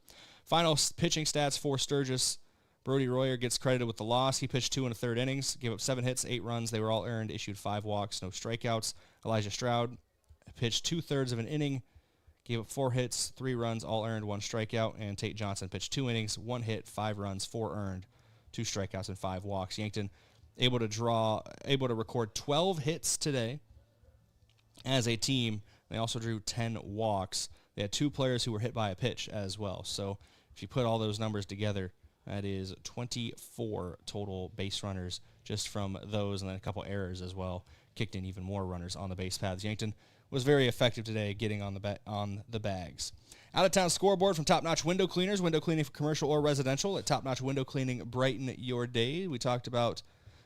Final pitching stats for Sturgis. Brody Royer gets credited with the loss. He pitched 2 1/3 innings, gave up 7 hits, 8 runs. They were all earned, issued 5 walks, no strikeouts. Elijah Stroud pitched 2/3 of an inning, gave up 4 hits, 3 runs, all earned, 1 strikeout. And Tate Johnson pitched 2 innings, 1 hit, 5 runs, 4 earned, 2 strikeouts, and 5 walks. Yankton able to record 12 hits today as a team. They also drew 10 walks. They had 2 players who were hit by a pitch as well. So if you put all those numbers together, that is 24 total base runners just from those, and then a couple errors as well. Kicked in even more runners on the base paths. Yankton was very effective today getting on the bags. Out-of-town scoreboard from Top Notch Window Cleaners. Window cleaning for commercial or residential at Top Notch Window Cleaning. Brighten your day. We talked about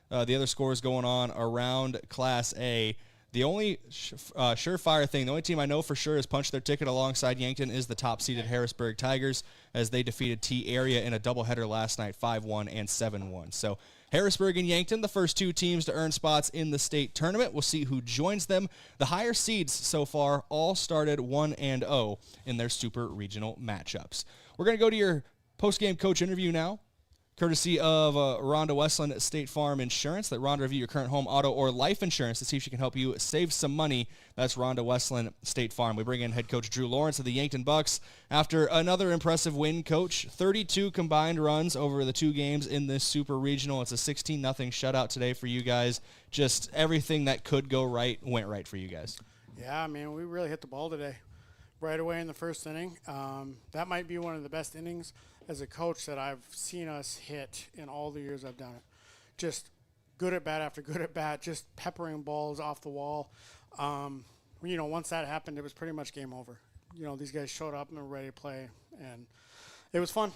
the other scores going on around Class A. The only surefire thing, the only team I know for sure has punched their ticket alongside Yankton is the top-seeded Harrisburg Tigers, as they defeated T-Area in a doubleheader last night, 5-1 and 7-1. So Harrisburg and Yankton, the first 2 teams to earn spots in the state tournament. We'll see who joins them. The higher seeds so far all started 1-0 in their super regional matchups. We're going to go to your post-game coach interview now. courtesy of Rhonda Westland at State Farm Insurance. Let Rhonda review your current home, auto, or life insurance to see if she can help you save some money. That's Rhonda Westland, State Farm. We bring in head coach Drew Lawrence of the Yankton Bucks after another impressive win, coach. 32 combined runs over the 2 games in this super regional. It's a 16-0 shutout today for you guys. Just everything that could go right went right for you guys. Yeah, man, we really hit the ball today right away in the first inning. That might be one of the best innings as a coach that I've seen us hit in all the years I've done it. Just good at bat after good at bat, just peppering balls off the wall. Once that happened, it was pretty much game over. These guys showed up and were ready to play, and it was fun.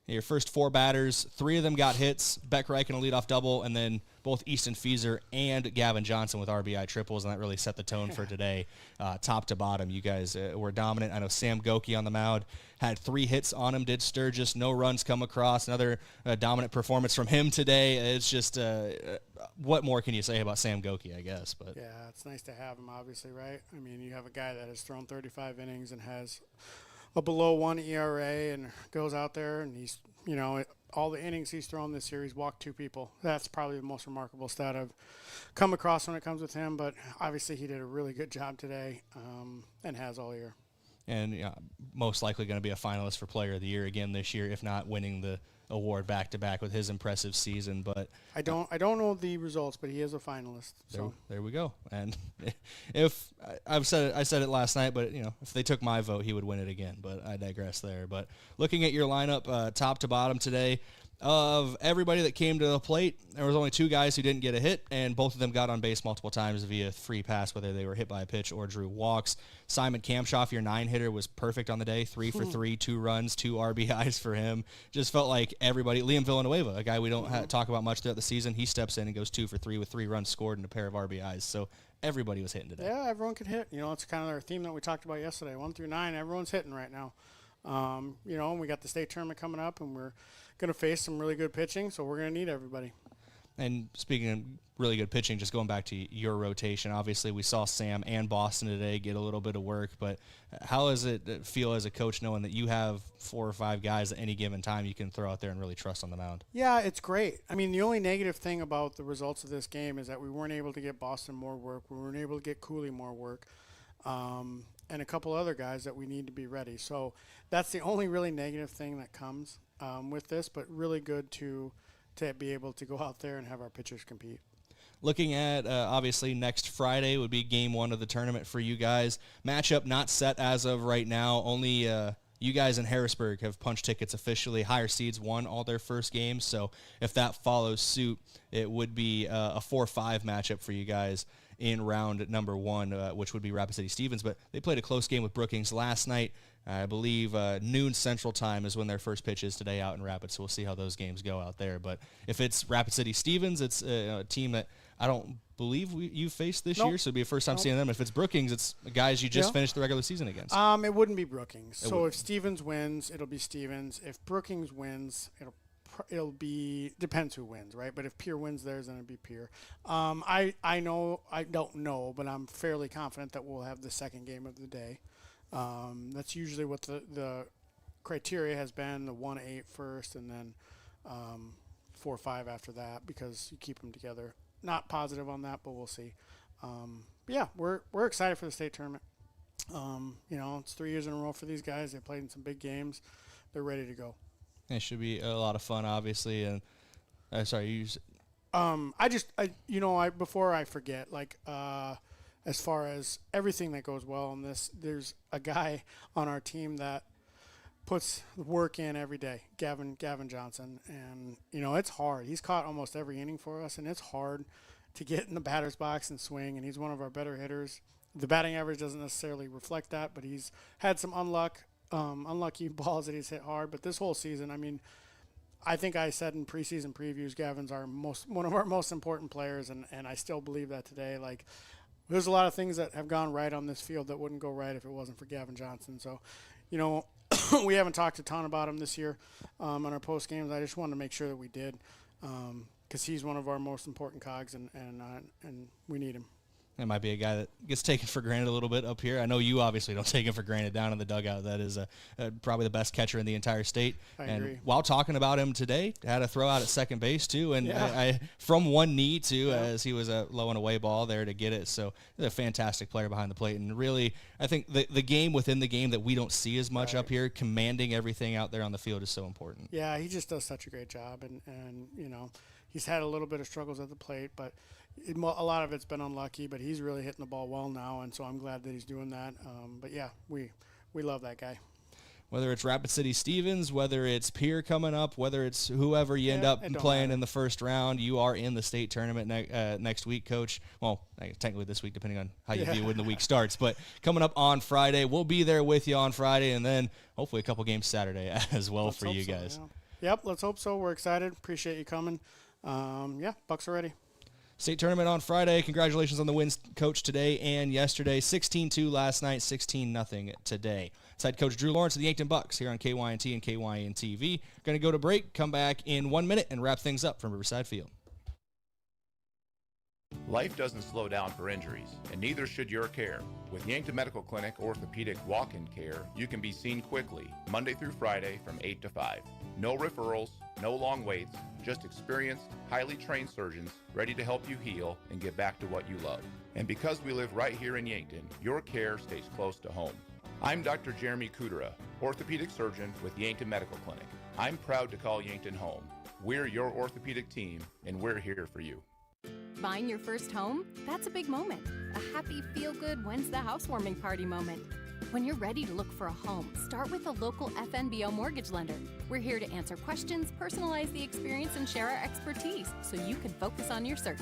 Your first 4 batters, 3 of them got hits. Beck Reich in a leadoff double, and then both Easton Fieser and Gavin Johnson with RBI triples, and that really set the tone for today, top to bottom. You guys were dominant. I know Sam Goki on the mound had 3 hits on him, did Sturgis, no runs come across. Another dominant performance from him today. It's just, what more can you say about Sam Goki, I guess? But yeah, it's nice to have him, obviously, right? I mean, you have a guy that has thrown 35 innings and has a below 1 ERA and goes out there and he's, all the innings he's thrown this year, he's walked 2 people. That's probably the most remarkable stat I've come across when it comes with him, but obviously he did a really good job today and has all year. And most likely going to be a finalist for Player of the Year again this year, if not winning the award back-to-back with his impressive season. But I don't know the results, but he is a finalist. So there we go. And if I said it last night, but if they took my vote, he would win it again. But I digress there. But looking at your lineup, top to bottom today, of everybody that came to the plate, there was only 2 guys who didn't get a hit, and both of them got on base multiple times via free pass, whether they were hit by a pitch or drew walks. Simon Kamshoff, your 9-hitter, was perfect on the day, 3 for 3, 2 runs, 2 RBIs for him. Just felt like everybody. Liam Villanueva, a guy we don't talk about much throughout the season, he steps in and goes 2 for 3 with 3 runs scored and a pair of RBIs. So everybody was hitting today. Yeah, everyone could hit. It's kind of our theme that we talked about yesterday. 1 through 9, everyone's hitting right now. We got the state tournament coming up, and we're going to face some really good pitching, so we're going to need everybody. And speaking of really good pitching, just going back to your rotation, obviously we saw Sam and Boston today get a little bit of work, but how does it feel as a coach knowing that you have 4 or 5 guys at any given time you can throw out there and really trust on the mound? Yeah, it's great. I mean, the only negative thing about the results of this game is that we weren't able to get Boston more work. We weren't able to get Cooley more work. And a couple other guys that we need to be ready. So that's the only really negative thing that comes with this, but really good to be able to go out there and have our pitchers compete. Looking at, obviously, next Friday would be game 1 of the tournament for you guys. Matchup not set as of right now. Only you guys in Harrisburg have punch tickets officially. Higher seeds won all their first games, so if that follows suit, it would be a 4-5 matchup for you guys in round number 1, which would be Rapid City Stevens. But they played a close game with Brookings last night. I believe noon Central Time is when their first pitch is today out in Rapid, so we'll see how those games go out there. But if it's Rapid City Stevens, it's a team that I don't believe you've faced this year, so it'd be a first time seeing them. If it's Brookings, it's guys you just finished the regular season against. It wouldn't be Brookings. If Stevens wins, it'll be Stevens. If Brookings wins, it'll be, depends who wins, right? But if Pierre wins theirs, then it'd be Pierre. I don't know, but I'm fairly confident that we'll have the second game of the day. That's usually what the criteria has been, the 1-8 first, and then 4-5 after that, because you keep them together. Not positive on that, but we'll see. We're excited for the state tournament. It's 3 years in a row for these guys. They played in some big games. They're ready to go. It should be a lot of fun, obviously. And before I forget, as far as everything that goes well in this, there's a guy on our team that puts work in every day, Gavin Johnson. And, it's hard. He's caught almost every inning for us, and it's hard to get in the batter's box and swing, and he's one of our better hitters. The batting average doesn't necessarily reflect that, but he's had some unlucky balls that he's hit hard. But this whole season, I think I said in preseason previews, Gavin's one of our most important players, and I still believe that today. There's a lot of things that have gone right on this field that wouldn't go right if it wasn't for Gavin Johnson. So, we haven't talked a ton about him this year on our post games. I just wanted to make sure that we did, because he's one of our most important cogs, and we need him. That might be a guy that gets taken for granted a little bit up here. I know you obviously don't take him for granted down in the dugout. That is probably the best catcher in the entire state. I and agree. while talking about him today, had a throw out at second base too, and I from one knee too, as he was a low and away ball there to get it. So he's a fantastic player behind the plate, and really, I think the game within the game that we don't see as much up here, commanding everything out there on the field is so important. Yeah, he just does such a great job, and you know, he's had a little bit of struggles at the plate, but a lot of it's been unlucky. But he's really hitting the ball well now, and so I'm glad that he's doing that. But yeah, we love that guy. Whether it's Rapid City Stevens, whether it's Pierre coming up, whether it's whoever you end up playing in the first round, you are in the state tournament next week, Coach. Well, technically this week, depending on how you view when the week starts. But coming up on Friday, we'll be there with you on Friday, and then hopefully a couple games Saturday as well for you guys. So, yeah. Yep, let's hope so. We're excited. Appreciate you coming. Bucks are ready. State tournament on Friday. Congratulations on the wins, Coach, today and yesterday. 16-2 last night, 16-0 today. It's head coach Drew Lawrence of the Yankton Bucks here on KYNT and KYN TV. Going to go to break, come back in 1 minute, and wrap things up from Riverside Field. Life doesn't slow down for injuries, and neither should your care. With Yankton Medical Clinic Orthopedic Walk-In Care, you can be seen quickly, Monday through Friday from 8 to 5. No referrals, no long waits, just experienced, highly trained surgeons ready to help you heal and get back to what you love. And because we live right here in Yankton, your care stays close to home. I'm Dr. Jeremy Kudera, orthopedic surgeon with Yankton Medical Clinic. I'm proud to call Yankton home. We're your orthopedic team, and we're here for you. Buying your first home? That's a big moment. A happy, feel-good Wednesday housewarming party moment. When you're ready to look for a home, start with a local FNBO mortgage lender. We're here to answer questions, personalize the experience, and share our expertise so you can focus on your search.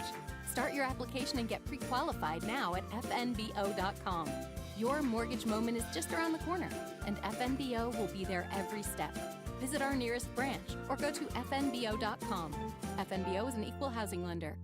Start your application and get pre-qualified now at fnbo.com. Your mortgage moment is just around the corner, and FNBO will be there every step. Visit our nearest branch or go to fnbo.com. FNBO is an equal housing lender.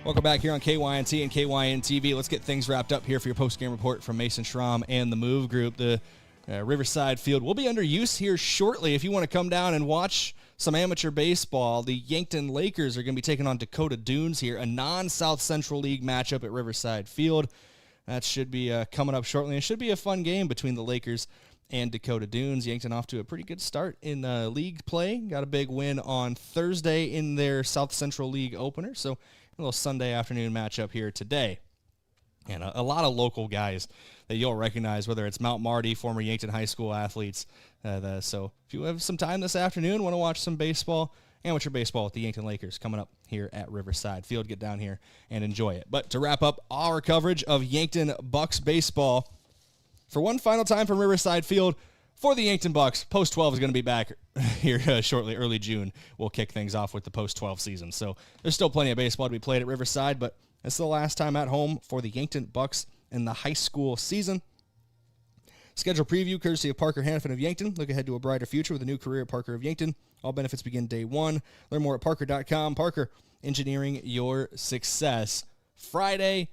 Welcome back here on KYNT and KYN TV. Let's get things wrapped up here for your post-game report from Mason Schramm and the Move Group. The Riverside Field will be under use here shortly. If you want to come down and watch some amateur baseball, the Yankton Lakers are going to be taking on Dakota Dunes here, a non-South Central League matchup at Riverside Field. That should be coming up shortly. It should be a fun game between the Lakers and Dakota Dunes. Yankton off to a pretty good start in league play. Got a big win on Thursday in their South Central League opener. So a little Sunday afternoon matchup here today. And a lot of local guys that you'll recognize, whether it's Mount Marty, former Yankton High School athletes. So if you have some time this afternoon, want to watch some baseball, amateur baseball with the Yankton Lakers coming up here at Riverside Field, get down here and enjoy it. But to wrap up our coverage of Yankton Bucks baseball, for one final time from Riverside Field, for the Yankton Bucks, Post 12 is going to be back here shortly. Early June, we'll kick things off with the Post 12 season. So there's still plenty of baseball to be played at Riverside, but it's the last time at home for the Yankton Bucks in the high school season. Schedule preview courtesy of Parker Hanifin of Yankton. Look ahead to a brighter future with a new career at Parker of Yankton. All benefits begin day one. Learn more at parker.com. Parker, engineering your success. Friday,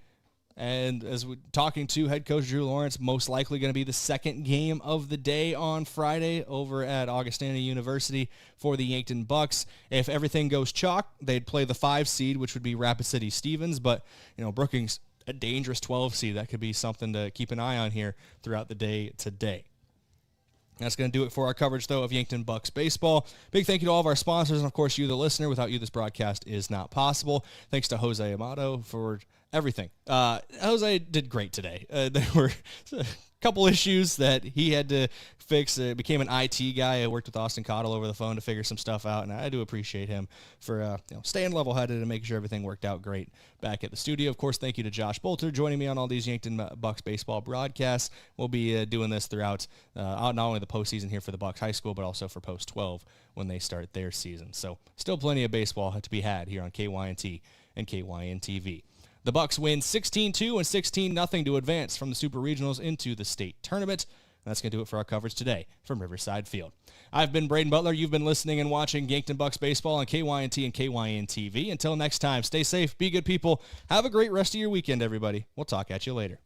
and as we're talking to head coach Drew Lawrence, most likely going to be the second game of the day on Friday over at Augustana University for the Yankton Bucks. If everything goes chalk, they'd play the 5 seed, which would be Rapid City Stevens, but Brookings, a dangerous 12 seed. That could be something to keep an eye on here throughout the day today. That's going to do it for our coverage, though, of Yankton Bucks baseball. Big thank you to all of our sponsors, and, of course, you, the listener. Without you, this broadcast is not possible. Thanks to Jose Amato for everything. Jose did great today. There were a couple issues that he had to fix. Became an IT guy. I worked with Austin Cottle over the phone to figure some stuff out, and I do appreciate him for staying level-headed and making sure everything worked out great back at the studio. Of course, thank you to Josh Boelter joining me on all these Yankton Bucks baseball broadcasts. We'll be doing this throughout not only the postseason here for the Bucks High School, but also for Post 12 when they start their season. So still plenty of baseball to be had here on KYNT and KYN TV. The Bucks win 16-2 and 16-0 to advance from the Super Regionals into the state tournament. And that's going to do it for our coverage today from Riverside Field. I've been Brayden Butler. You've been listening and watching Yankton Bucks baseball on KYNT and KYN TV. Until next time, stay safe, be good people. Have a great rest of your weekend, everybody. We'll talk at you later.